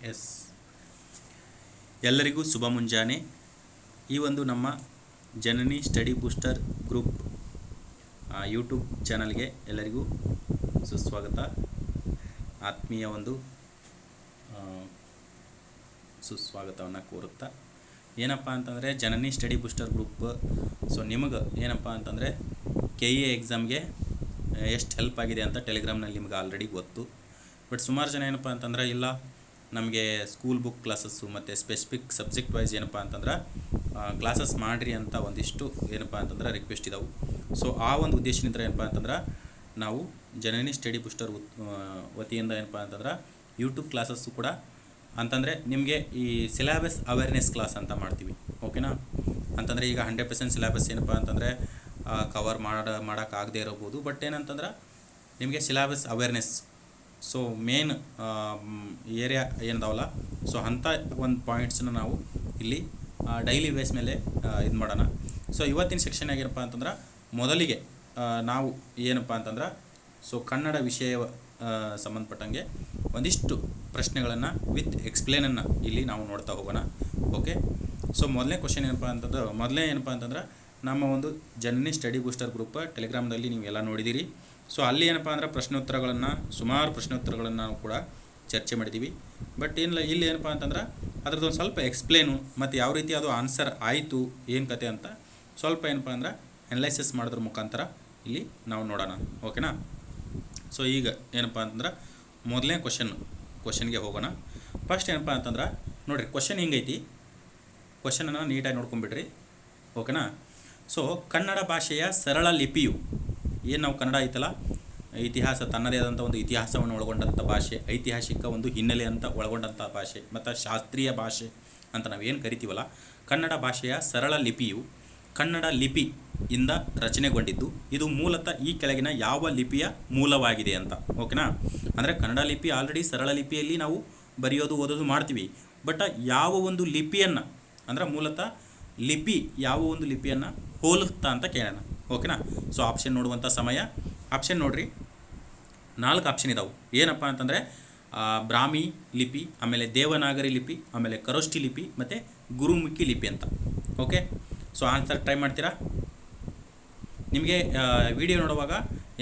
S ಎಲ್ಲರಿಗೂ ಶುಭ ಮುಂಜಾನೆ. ಈ ಒಂದು ನಮ್ಮ ಜನನಿ ಸ್ಟಡಿ ಬೂಸ್ಟರ್ ಗ್ರೂಪ್ ಯೂಟ್ಯೂಬ್ ಚಾನಲ್ಗೆ ಎಲ್ಲರಿಗೂ ಸುಸ್ವಾಗತ, ಆತ್ಮೀಯ ಒಂದು ಸುಸ್ವಾಗತವನ್ನು ಕೋರುತ್ತಾ, ಏನಪ್ಪ ಅಂತಂದರೆ ಜನನಿ ಸ್ಟಡಿ ಬೂಸ್ಟರ್ ಗ್ರೂಪ್ ನಿಮಗೆ ಏನಪ್ಪ ಅಂತಂದರೆ KA ಎಕ್ಸಾಮ್ಗೆ ಎಷ್ಟು ಹೆಲ್ಪ್ ಆಗಿದೆ ಅಂತ ಟೆಲಿಗ್ರಾಮ್ನಲ್ಲಿ ನಿಮ್ಗೆ ಆಲ್ರೆಡಿ ಗೊತ್ತು. ಬಟ್ ಸುಮಾರು ಜನ ಏನಪ್ಪ ಅಂತಂದ್ರೆ ಇಲ್ಲ ನಮಗೆ ಸ್ಕೂಲ್ ಬುಕ್ ಕ್ಲಾಸಸ್ಸು ಮತ್ತು ಸ್ಪೆಸಿಫಿಕ್ ಸಬ್ಜೆಕ್ಟ್ ವೈಸ್ ಏನಪ್ಪ ಅಂತಂದ್ರೆ ಕ್ಲಾಸಸ್ ಮಾಡಿರಿ ಅಂತ ಒಂದಿಷ್ಟು ಏನಪ್ಪ ಅಂತಂದ್ರೆ ರಿಕ್ವೆಸ್ಟ್ ಇದಾವೆ. ಆ ಒಂದು ಉದ್ದೇಶದಿಂದ ಏನಪ್ಪ ಅಂತಂದ್ರೆ ನಾವು ಜನನಿ ಸ್ಟಡಿ ಬೂಸ್ಟರ್ ವತಿಯಿಂದ ಏನಪ್ಪ ಅಂತಂದ್ರೆ ಯೂಟ್ಯೂಬ್ ಕ್ಲಾಸಸ್ಸು ಕೂಡ ಅಂತಂದರೆ ನಿಮಗೆ ಈ ಸಿಲೆಬಸ್ ಅವೇರ್ನೆಸ್ ಕ್ಲಾಸ್ ಅಂತ ಮಾಡ್ತೀವಿ. ಓಕೆನಾ? ಅಂತಂದರೆ ಈಗ 100% ಸಿಲೆಬಸ್ ಏನಪ್ಪ ಅಂತಂದರೆ ಕವರ್ ಮಾಡೋಕ್ಕಾಗದೇ ಇರಬಹುದು. ಬಟ್ ಏನಂತಂದ್ರೆ ನಿಮಗೆ ಸಿಲೆಬಸ್ ಅವೇರ್ನೆಸ್ ಮೇನ್ ಏರಿಯಾ ಏನಿದಾವಲ್ಲ ಅಂಥ ಒಂದು ಪಾಯಿಂಟ್ಸನ್ನ ನಾವು ಇಲ್ಲಿ ಡೈಲಿ ಬೇಸ್ ಮೇಲೆ ಇದು ಮಾಡೋಣ. ಇವತ್ತಿನ ಸೆಕ್ಷನ್ ಏನಪ್ಪ ಅಂತಂದ್ರೆ ಮೊದಲಿಗೆ ನಾವು ಏನಪ್ಪ ಅಂತಂದ್ರೆ ಕನ್ನಡ ವಿಷಯ ಸಂಬಂಧಪಟ್ಟಂಗೆ ಒಂದಿಷ್ಟು ಪ್ರಶ್ನೆಗಳನ್ನು ವಿತ್ ಎಕ್ಸ್ಪ್ಲೇನನ್ನು ಇಲ್ಲಿ ನಾವು ನೋಡ್ತಾ ಹೋಗೋಣ. ಓಕೆ, ಮೊದಲನೇ ಕ್ವಶನ್ ಏನಪ್ಪ ಅಂತಂದ್ರೆ ನಮ್ಮ ಒಂದು ಜನನಿ ಸ್ಟಡಿ ಬೂಸ್ಟರ್ ಗ್ರೂಪ್ ಟೆಲಿಗ್ರಾಮ್ದಲ್ಲಿ ನೀವೆಲ್ಲ ನೋಡಿದ್ದೀರಿ. ಅಲ್ಲಿ ಏನಪ್ಪ ಅಂದ್ರೆ ಸುಮಾರು ಪ್ರಶ್ನೋತ್ತರಗಳನ್ನು ನಾವು ಕೂಡ ಚರ್ಚೆ ಮಾಡಿದ್ದೀವಿ. ಬಟ್ ಇಲ್ಲಿ ಏನಪ್ಪ ಅಂತಂದ್ರೆ ಅದ್ರದ್ದು ಒಂದು ಸ್ವಲ್ಪ ಎಕ್ಸ್ಪ್ಲೇನು ಮತ್ತು ಯಾವ ರೀತಿ ಅದು ಆನ್ಸರ್ ಆಯಿತು ಏನು ಕತೆ ಅಂತ ಸ್ವಲ್ಪ ಏನಪ್ಪ ಅಂದ್ರೆ ಅನಲೈಸಿಸ್ ಮಾಡೋದ್ರ ಮುಖಾಂತರ ಇಲ್ಲಿ ನಾವು ನೋಡೋಣ. ಓಕೆನಾ? ಈಗ ಏನಪ್ಪ ಅಂತಂದ್ರೆ ಮೊದಲನೇ ಕ್ವಶನ್ಗೆ ಹೋಗೋಣ. ಫಸ್ಟ್ ಏನಪ್ಪ ಅಂತಂದ್ರೆ ನೋಡಿರಿ, ಕ್ವಶನ್ ಹಿಂಗೈತಿ. ಕ್ವಶನನ್ನು ನೀಟಾಗಿ ನೋಡ್ಕೊಂಬಿಡ್ರಿ. ಓಕೆನಾ? ಕನ್ನಡ ಭಾಷೆಯ ಸರಳ ಲಿಪಿಯು ಏನು ನಾವು ಕನ್ನಡ ಐತಲ್ಲ, ಇತಿಹಾಸ ತನ್ನದೇ ಆದಂಥ ಒಂದು ಇತಿಹಾಸವನ್ನು ಒಳಗೊಂಡಂಥ ಭಾಷೆ, ಐತಿಹಾಸಿಕ ಒಂದು ಹಿನ್ನೆಲೆ ಅಂತ ಒಳಗೊಂಡಂಥ ಭಾಷೆ ಮತ್ತು ಶಾಸ್ತ್ರೀಯ ಭಾಷೆ ಅಂತ ನಾವೇನು ಕರಿತೀವಲ್ಲ, ಕನ್ನಡ ಭಾಷೆಯ ಸರಳ ಲಿಪಿಯು ಕನ್ನಡ ಲಿಪಿಯಿಂದ ರಚನೆಗೊಂಡಿದ್ದು ಇದು ಮೂಲತಃ ಈ ಕೆಳಗಿನ ಯಾವ ಲಿಪಿಯ ಮೂಲವಾಗಿದೆ ಅಂತ. ಓಕೆನಾ? ಅಂದರೆ ಕನ್ನಡ ಲಿಪಿ ಆಲ್ರೆಡಿ ಸರಳ ಲಿಪಿಯಲ್ಲಿ ನಾವು ಬರೆಯೋದು ಓದೋದು ಮಾಡ್ತೀವಿ. ಬಟ್ ಯಾವ ಒಂದು ಲಿಪಿಯನ್ನು ಅಂದರೆ ಮೂಲತಃ ಲಿಪಿ ಯಾವ ಒಂದು ಲಿಪಿಯನ್ನು ಹೋಲುತ್ತಾ ಅಂತ ಕೇಳೋಣ. ಓಕೆನಾ? ಆಪ್ಷನ್ ನೋಡುವಂಥ ಸಮಯ. ಆಪ್ಷನ್ ನೋಡಿರಿ, 4 ಆಪ್ಷನ್ ಇದಾವೆ. ಏನಪ್ಪ ಅಂತಂದರೆ ಬ್ರಾಹ್ಮಿ ಲಿಪಿ, ಆಮೇಲೆ ದೇವನಾಗರಿ ಲಿಪಿ, ಆಮೇಲೆ ಖರೋಷ್ಠಿ ಲಿಪಿ ಮತ್ತು ಗುರುಮುಖಿ ಲಿಪಿ ಅಂತ. ಓಕೆ, ಆನ್ಸರ್ ಟ್ರೈ ಮಾಡ್ತೀರಾ? ನಿಮಗೆ ವಿಡಿಯೋ ನೋಡುವಾಗ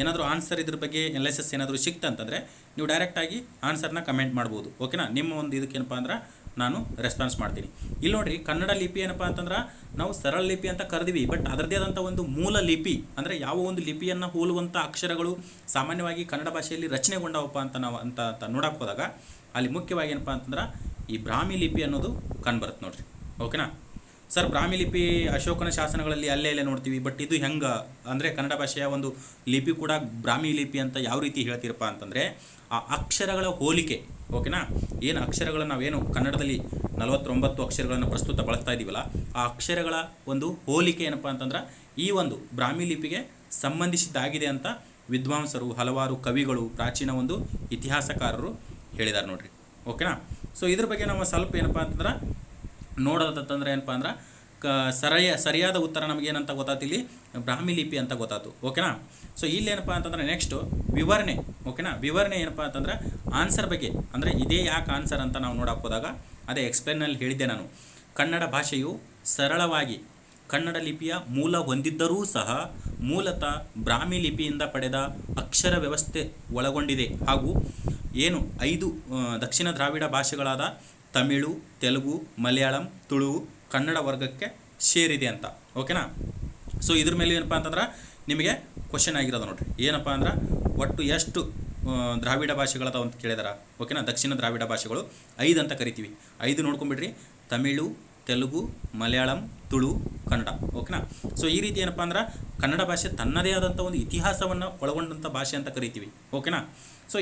ಏನಾದರೂ ಆನ್ಸರ್ ಇದ್ರ ಬಗ್ಗೆ ಅನಲೈಸಿಸ್ ಏನಾದರೂ ಸಿಕ್ತಂತಂದರೆ ನೀವು ಡೈರೆಕ್ಟಾಗಿ ಆನ್ಸರ್ನ ಕಮೆಂಟ್ ಮಾಡ್ಬೋದು. ಓಕೆನಾ? ನಿಮ್ಮ ಒಂದು ಇದಕ್ಕೇನಪ್ಪ ಅಂದ್ರೆ ನಾನು ರೆಸ್ಪಾನ್ಸ್ ಮಾಡ್ತೀನಿ. ಇಲ್ಲಿ ನೋಡಿರಿ, ಕನ್ನಡ ಲಿಪಿ ಏನಪ್ಪ ಅಂತಂದ್ರೆ ನಾವು ಸರಳ ಲಿಪಿ ಅಂತ ಕರೆದಿವಿ. ಬಟ್ ಅದರದ್ದೇ ಆದಂಥ ಒಂದು ಮೂಲ ಲಿಪಿ ಅಂದರೆ ಯಾವ ಒಂದು ಲಿಪಿಯನ್ನು ಹೋಲುವಂಥ ಅಕ್ಷರಗಳು ಸಾಮಾನ್ಯವಾಗಿ ಕನ್ನಡ ಭಾಷೆಯಲ್ಲಿ ರಚನೆಗೊಂಡವಪ್ಪ ಅಂತ ನಾವು ಅಂತ ನೋಡಕ್ಕೆ ಹೋದಾಗ ಅಲ್ಲಿ ಮುಖ್ಯವಾಗಿ ಏನಪ್ಪ ಅಂತಂದ್ರೆ ಈ ಬ್ರಾಹ್ಮಿ ಲಿಪಿ ಅನ್ನೋದು ಕಂಡುಬರುತ್ತೆ ನೋಡಿರಿ. ಓಕೆನಾ? ಸರ್, ಬ್ರಾಹ್ಮಿ ಲಿಪಿ ಅಶೋಕನ ಶಾಸನಗಳಲ್ಲಿ ಅಲ್ಲೇ ನೋಡ್ತೀವಿ. ಬಟ್ ಇದು ಹೆಂಗೆ ಅಂದರೆ ಕನ್ನಡ ಭಾಷೆಯ ಒಂದು ಲಿಪಿ ಕೂಡ ಬ್ರಾಹ್ಮಿ ಲಿಪಿ ಅಂತ ಯಾವ ರೀತಿ ಹೇಳ್ತೀರಪ್ಪ ಅಂತಂದರೆ ಆ ಅಕ್ಷರಗಳ ಹೋಲಿಕೆ. ಓಕೆನಾ? ಏನು ಅಕ್ಷರಗಳನ್ನು ನಾವೇನು ಕನ್ನಡದಲ್ಲಿ 49 ಅಕ್ಷರಗಳನ್ನು ಪ್ರಸ್ತುತ ಬಳಸ್ತಾ ಇದ್ದೀವಲ್ಲ, ಆ ಅಕ್ಷರಗಳ ಒಂದು ಹೋಲಿಕೆ ಏನಪ್ಪ ಅಂತಂದ್ರೆ ಈ ಒಂದು ಬ್ರಾಹ್ಮಿ ಲಿಪಿಗೆ ಸಂಬಂಧಿಸಿದ್ದಾಗಿದೆ ಅಂತ ವಿದ್ವಾಂಸರು, ಹಲವಾರು ಕವಿಗಳು, ಪ್ರಾಚೀನ ಒಂದು ಇತಿಹಾಸಕಾರರು ಹೇಳಿದ್ದಾರೆ ನೋಡ್ರಿ. ಓಕೆನಾ? ಇದ್ರ ಬಗ್ಗೆ ನಾವು ಸ್ವಲ್ಪ ಏನಪ್ಪ ಅಂತಂದ್ರೆ ನೋಡೋದಂತಂದ್ರೆ ಏನಪ್ಪ ಅಂದ್ರೆ ಸರಿಯಾದ ಉತ್ತರ ನಮಗೇನಂತ ಗೊತ್ತಾಯ್ತು, ಇಲ್ಲಿ ಬ್ರಾಹ್ಮಿ ಲಿಪಿ ಅಂತ ಗೊತ್ತಾಯ್ತು. ಓಕೆನಾ? ಇಲ್ಲಿ ಏನಪ್ಪ ಅಂತಂದ್ರೆ ನೆಕ್ಸ್ಟು ವಿವರಣೆ. ಓಕೆನಾ? ವಿವರಣೆ ಏನಪ್ಪ ಅಂತಂದ್ರೆ ಆನ್ಸರ್ ಬಗ್ಗೆ, ಅಂದರೆ ಇದೇ ಯಾಕೆ ಆನ್ಸರ್ ಅಂತ ನಾವು ನೋಡಕ್ಕೆ ಹೋದಾಗ ಅದೇ ಎಕ್ಸ್ಪ್ಲೇನಲ್ಲಿ ಹೇಳಿದ್ದೆ ನಾನು. ಕನ್ನಡ ಭಾಷೆಯು ಸರಳವಾಗಿ ಕನ್ನಡ ಲಿಪಿಯ ಮೂಲ ಹೊಂದಿದ್ದರೂ ಸಹ ಮೂಲತಃ ಬ್ರಾಹ್ಮಿ ಲಿಪಿಯಿಂದ ಪಡೆದ ಅಕ್ಷರ ವ್ಯವಸ್ಥೆ ಒಳಗೊಂಡಿದೆ ಹಾಗೂ ಏನು 5 ದಕ್ಷಿಣ ದ್ರಾವಿಡ ಭಾಷೆಗಳಾದ ತಮಿಳು, ತೆಲುಗು, ಮಲಯಾಳಂ, ತುಳು, ಕನ್ನಡ ವರ್ಗಕ್ಕೆ ಸೇರಿದೆ ಅಂತ. ಓಕೆನಾ? ಇದ್ರ ಮೇಲೆ ಏನಪ್ಪ ಅಂತಂದ್ರೆ ನಿಮಗೆ ಕ್ವಶನ್ ಆಗಿರೋದು ನೋಡಿರಿ. ಏನಪ್ಪ ಅಂದ್ರೆ ಒಟ್ಟು ಎಷ್ಟು ದ್ರಾವಿಡ ಭಾಷೆಗಳದಾವ ಅಂತ ಕೇಳಿದಾರೆ. ಓಕೆನಾ? ದಕ್ಷಿಣ ದ್ರಾವಿಡ ಭಾಷೆಗಳು 5 ಅಂತ ಕರಿತೀವಿ. 5 ನೋಡ್ಕೊಂಬಿಡ್ರಿ: ತಮಿಳು, ತೆಲುಗು, ಮಲಯಾಳಂ, ತುಳು, ಕನ್ನಡ. ಓಕೆನಾ? ಈ ರೀತಿ ಏನಪ್ಪ ಅಂದ್ರೆ ಕನ್ನಡ ಭಾಷೆ ತನ್ನದೇ ಆದಂಥ ಒಂದು ಇತಿಹಾಸವನ್ನು ಒಳಗೊಂಡಂಥ ಭಾಷೆ ಅಂತ ಕರಿತೀವಿ. ಓಕೆನಾ?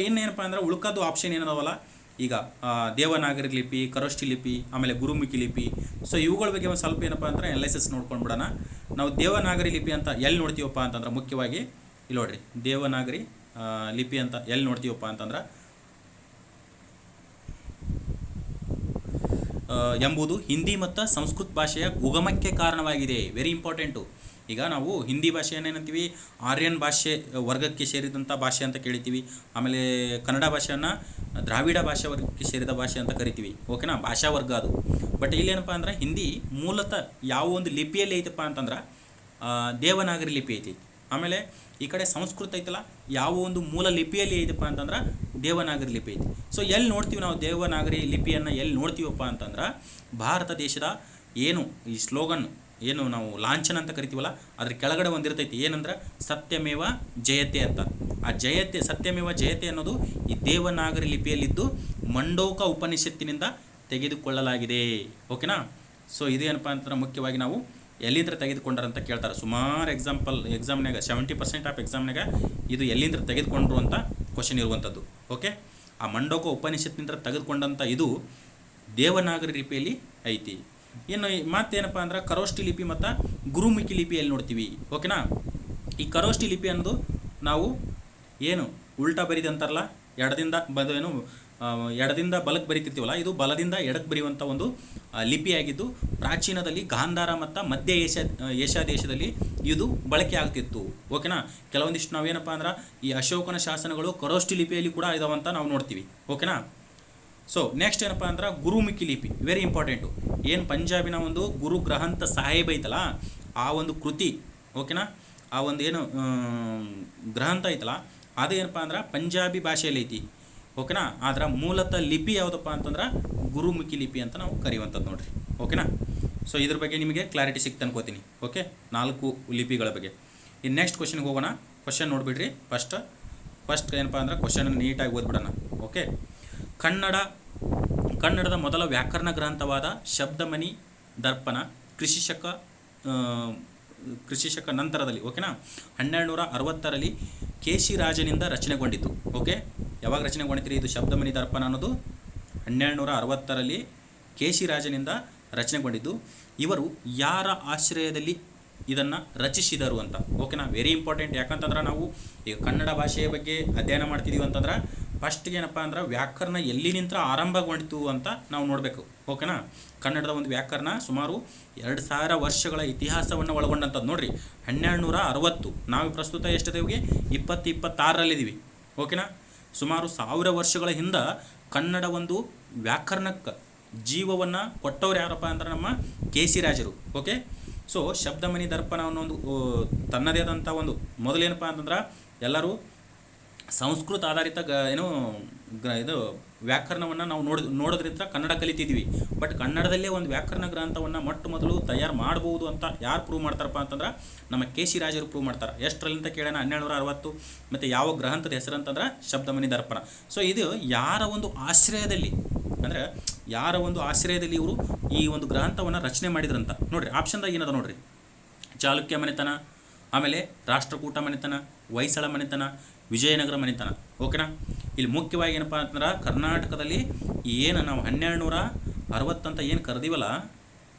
ಇನ್ನೇನಪ್ಪ ಅಂದ್ರೆ ಉಳ್ಕೋದು ಆಪ್ಷನ್ ಏನದಾವಲ್ಲ, ಈಗ ದೇವನಾಗರಿ ಲಿಪಿ, ಖರೋಷ್ಠಿ ಲಿಪಿ, ಆಮೇಲೆ ಗುರುಮುಖಿ ಲಿಪಿ. ಇವುಗಳ ಬಗ್ಗೆ ಒಂದು ಸ್ವಲ್ಪ ಏನಪ್ಪ ಅಂದರೆ ಅನಲೈಸಿಸ್ ನೋಡ್ಕೊಂಡು ಬಿಡೋಣ. ನಾವು ದೇವನಾಗರಿ ಲಿಪಿ ಅಂತ ಎಲ್ಲಿ ನೋಡ್ತೀವಪ್ಪ ಅಂತಂದ್ರೆ ಮುಖ್ಯವಾಗಿ ಇಲ್ಲಿ ನೋಡಿರಿ, ದೇವನಾಗರಿ ಲಿಪಿ ಅಂತ ಎಲ್ಲಿ ನೋಡ್ತೀವಪ್ಪ ಅಂತಂದ್ರೆ ಎಂಬುದು ಹಿಂದಿ ಮತ್ತು ಸಂಸ್ಕೃತ ಭಾಷೆಯ ಉಗಮಕ್ಕೆ ಕಾರಣವಾಗಿದೆ. Very important. ಈಗ ನಾವು ಹಿಂದಿ ಭಾಷೆಯನ್ನು ಏನಂತೀವಿ, ಆರ್ಯನ್ ಭಾಷೆ ವರ್ಗಕ್ಕೆ ಸೇರಿದಂಥ ಭಾಷೆ ಅಂತ ಕೇಳಿತೀವಿ. ಆಮೇಲೆ ಕನ್ನಡ ಭಾಷೆಯನ್ನು ದ್ರಾವಿಡ ಭಾಷಾ ವರ್ಗಕ್ಕೆ ಸೇರಿದ ಭಾಷೆ ಅಂತ ಕರಿತೀವಿ, ಓಕೆನಾ, ಭಾಷಾ ವರ್ಗ ಅದು. ಬಟ್ ಇಲ್ಲೇನಪ್ಪ ಅಂದ್ರೆ ಹಿಂದಿ ಮೂಲತಃ ಯಾವ ಒಂದು ಲಿಪಿಯಲ್ಲಿ ಐತಪ್ಪ ಅಂತಂದ್ರೆ ದೇವನಾಗರಿ ಲಿಪಿ ಐತಿ. ಆಮೇಲೆ ಈ ಕಡೆ ಸಂಸ್ಕೃತ ಐತಲ್ಲ, ಯಾವ ಒಂದು ಮೂಲ ಲಿಪಿಯಲ್ಲಿ ಐತಪ್ಪ ಅಂತಂದ್ರೆ ದೇವನಾಗರಿ ಲಿಪಿ ಐತಿ. ಸೊ ಎಲ್ಲಿ ನೋಡ್ತೀವಿ ನಾವು ದೇವನಾಗರಿ ಲಿಪಿಯನ್ನು ಎಲ್ಲಿ ನೋಡ್ತೀವಪ್ಪ ಅಂತಂದ್ರೆ ಭಾರತ ದೇಶದ ಏನು ಈ ಸ್ಲೋಗನ್ ಏನು ನಾವು ಲಾಂಛನ ಅಂತ ಕರಿತೀವಲ್ಲ ಅದ್ರ ಕೆಳಗಡೆ ಒಂದಿರ್ತೈತಿ, ಏನಂದ್ರೆ ಸತ್ಯಮೇವ ಜಯತೆ ಅಂತ. ಆ ಜಯತೆ, ಸತ್ಯಮೇವ ಜಯತೆ ಅನ್ನೋದು ಈ ದೇವನಾಗರಿ ಲಿಪಿಯಲ್ಲಿದ್ದು ಮಂಡೋಕ ಉಪನಿಷತ್ತಿನಿಂದ ತೆಗೆದುಕೊಳ್ಳಲಾಗಿದೆ, ಓಕೆನಾ. ಸೊ ಇದೇನಪ್ಪ ಅಂತಂದ್ರೆ ಮುಖ್ಯವಾಗಿ ನಾವು ಎಲ್ಲಿಂದ ತೆಗೆದುಕೊಂಡರಂತ ಕೇಳ್ತಾರೆ ಸುಮಾರು ಎಕ್ಸಾಮ್ನಾಗ 70% ಆಫ್ ಎಕ್ಸಾಮ್ನಾಗ ಇದು ಎಲ್ಲಿಂದ ತೆಗೆದುಕೊಂಡ್ರು ಅಂತ ಕ್ವಶನ್ ಇರುವಂಥದ್ದು, ಓಕೆ. ಆ ಮಂಡೋಕ ಉಪನಿಷತ್ತಿನಿಂದ ತೆಗೆದುಕೊಂಡಂಥ ಇದು ದೇವನಾಗರಿ ಲಿಪಿಯಲ್ಲಿ ಐತಿ. ಇನ್ನು ಮತ್ತೇನಪ್ಪ ಅಂದ್ರೆ ಖರೋಷ್ಠಿ ಲಿಪಿ ಮತ್ತು ಗುರುಮುಖಿ ಲಿಪಿಯಲ್ಲಿ ನೋಡ್ತೀವಿ, ಓಕೆನಾ. ಈ ಖರೋಷ್ಠಿ ಲಿಪಿ ಅನ್ನೋದು ನಾವು ಏನು ಉಲ್ಟಾ ಬರಿದಂತಾರಲ್ಲ, ಎಡದಿಂದ ಬಲಕ್ಕೆ ಬರಿತಿರ್ತೀವಲ್ಲ, ಇದು ಬಲದಿಂದ ಎಡಕ್ಕೆ ಬರೆಯುವಂಥ ಒಂದು ಲಿಪಿಯಾಗಿದ್ದು ಪ್ರಾಚೀನದಲ್ಲಿ ಗಾಂಧಾರ ಮತ್ತು ಮಧ್ಯ ಏಷ್ಯಾ ದೇಶದಲ್ಲಿ ಇದು ಬಳಕೆ ಆಗ್ತಿತ್ತು, ಓಕೆನಾ. ಕೆಲವೊಂದಿಷ್ಟು ನಾವೇನಪ್ಪ ಅಂದ್ರೆ ಈ ಅಶೋಕನ ಶಾಸನಗಳು ಖರೋಷ್ಠಿ ಲಿಪಿಯಲ್ಲಿ ಕೂಡ ಇದಾವಂತ ನಾವು ನೋಡ್ತೀವಿ, ಓಕೆನಾ. ಸೊ ನೆಕ್ಸ್ಟ್ ಏನಪ್ಪ ಅಂದ್ರೆ ಗುರುಮುಖಿ ಲಿಪಿ, ವೆರಿ ಇಂಪಾರ್ಟೆಂಟು. ಏನು ಪಂಜಾಬಿನ ಒಂದು ಗುರು ಗ್ರಂಥ ಸಾಹೇಬ್ ಐತಲ್ಲ ಆ ಒಂದು ಕೃತಿ, ಓಕೆನಾ, ಆ ಒಂದು ಏನು ಗ್ರಂಥ ಐತಲ್ಲ ಅದು ಏನಪ್ಪ ಅಂದ್ರೆ ಪಂಜಾಬಿ ಭಾಷೆಯಲ್ಲಿ ಐತಿ, ಓಕೆನಾ. ಅದರ ಮೂಲತಃ ಲಿಪಿ ಯಾವುದಪ್ಪ ಅಂತಂದ್ರೆ ಗುರುಮುಖಿ ಲಿಪಿ ಅಂತ ನಾವು ಕರೆಯುವಂಥದ್ದು ನೋಡ್ರಿ, ಓಕೆನಾ. ಸೊ ಇದ್ರ ಬಗ್ಗೆ ನಿಮಗೆ ಕ್ಲಾರಿಟಿ ಸಿಕ್ತು ಅನ್ಕೋತೀನಿ, ಓಕೆ, 4 ಲಿಪಿಗಳ ಬಗ್ಗೆ. ಇನ್ನು ನೆಕ್ಸ್ಟ್ ಕ್ವಶನ್ಗೆ ಹೋಗೋಣ. ಕ್ವಶನ್ ನೋಡಿಬಿಡ್ರಿ. ಫಸ್ಟ್ ಏನಪ್ಪ ಅಂದ್ರೆ ಕ್ವಶನ್ ನೀಟಾಗಿ ಓದ್ಬಿಡೋಣ, ಓಕೆ. ಕನ್ನಡದ ಮೊದಲ ವ್ಯಾಕರಣ ಗ್ರಂಥವಾದ ಶಬ್ದಮಣಿ ದರ್ಪಣ ಕ್ರಿಶಿಶಕ ನಂತರದಲ್ಲಿ, ಓಕೆನಾ, 1260ರಲ್ಲಿ ಕೇಶಿರಾಜನಿಂದ ರಚನೆಗೊಂಡಿತು, ಓಕೆ. ಯಾವಾಗ ರಚನೆಗೊಂಡಿತ್ತು ಇದು ಶಬ್ದಮಣಿ ದರ್ಪಣ ಅನ್ನೋದು? 1260ರಲ್ಲಿ ಕೇಶಿರಾಜನಿಂದ ರಚನೆಗೊಂಡಿದ್ದು. ಇವರು ಯಾರ ಆಶ್ರಯದಲ್ಲಿ ಇದನ್ನು ರಚಿಸಿದರು ಅಂತ, ಓಕೆನಾ. Very important. ಯಾಕಂತಂದ್ರೆ ನಾವು ಈಗ ಕನ್ನಡ ಭಾಷೆಯ ಬಗ್ಗೆ ಅಧ್ಯಯನ ಮಾಡ್ತಿದ್ದೀವಿ ಅಂತಂದ್ರೆ ಫಸ್ಟ್ಗೆ ಏನಪ್ಪ ಅಂದ್ರೆ ವ್ಯಾಕರಣ ಎಲ್ಲಿ ನಿಂತ ಆರಂಭಗೊಂಡಿತು ಅಂತ ನಾವು ನೋಡಬೇಕು, ಓಕೆನಾ. ಕನ್ನಡದ ಒಂದು ವ್ಯಾಕರಣ ಸುಮಾರು 2000 ವರ್ಷಗಳ ಇತಿಹಾಸವನ್ನು ಒಳಗೊಂಡಂಥದ್ದು ನೋಡ್ರಿ. 1260, ನಾವು ಪ್ರಸ್ತುತ ಎಷ್ಟಿದ್ದೇವೆ? 2026ರಲ್ಲಿದ್ದೀವಿ, ಓಕೆನಾ. ಸುಮಾರು 1000 ವರ್ಷಗಳ ಹಿಂದೆ ಕನ್ನಡ ಒಂದು ವ್ಯಾಕರಣಕ್ಕೆ ಜೀವವನ್ನು ಕೊಟ್ಟವ್ರು ಯಾರಪ್ಪ ಅಂದ್ರೆ ನಮ್ಮ ಕೇಶಿರಾಜರು, ಓಕೆ. ಸೊ ಶಬ್ದಮಣಿ ದರ್ಪಣ ಅನ್ನೋ ತನ್ನದೇ ಆದಂಥ ಒಂದು ಮೊದಲೇನಪ್ಪ ಅಂತಂದ್ರೆ ಎಲ್ಲರೂ ಸಂಸ್ಕೃತ ಆಧಾರಿತ ಇದು ವ್ಯಾಕರಣವನ್ನು ನಾವು ನೋಡೋದ್ರಿಂದ ಕನ್ನಡ ಕಲಿತಿದ್ವಿ. ಬಟ್ ಕನ್ನಡದಲ್ಲೇ ಒಂದು ವ್ಯಾಕರಣ ಗ್ರಂಥವನ್ನು ಮೊದಲು ತಯಾರು ಮಾಡ್ಬೋದು ಅಂತ ಯಾರು ಪ್ರೂವ್ ಮಾಡ್ತಾರಪ್ಪ ಅಂತಂದ್ರೆ ನಮ್ಮ ಕೇಶಿರಾಜರು ಪ್ರೂವ್ ಮಾಡ್ತಾರೆ. ಎಷ್ಟರಲ್ಲಿ ಅಂತ ಕೇಳೋಣ? 1260. ಮತ್ತು ಯಾವ ಗ್ರಂಥದ ಹೆಸರು ಅಂತಂದ್ರೆ ಶಬ್ದಮಣಿ ದರ್ಪಣ. ಸೊ ಇದು ಯಾರ ಒಂದು ಆಶ್ರಯದಲ್ಲಿ ಅಂದರೆ ಇವರು ಈ ಒಂದು ಗ್ರಂಥವನ್ನು ರಚನೆ ಮಾಡಿದ್ರಂತ ನೋಡ್ರಿ. ಆಪ್ಷನ್ದಾಗ ಏನದ ನೋಡ್ರಿ: ಚಾಲುಕ್ಯ ಮನೆತನ, ಆಮೇಲೆ ರಾಷ್ಟ್ರಕೂಟ ಮನೆತನ, ಹೊಯ್ಸಳ ಮನೆತನ, ವಿಜಯನಗರ ಮನೆತನ, ಓಕೆನಾ. ಇಲ್ಲಿ ಮುಖ್ಯವಾಗಿ ಏನಪ್ಪ ಅಂತಂದ್ರೆ ಕರ್ನಾಟಕದಲ್ಲಿ ಏನು ನಾವು 1260 ಅಂತ ಏನು ಕರೆದೀವಲ್ಲ,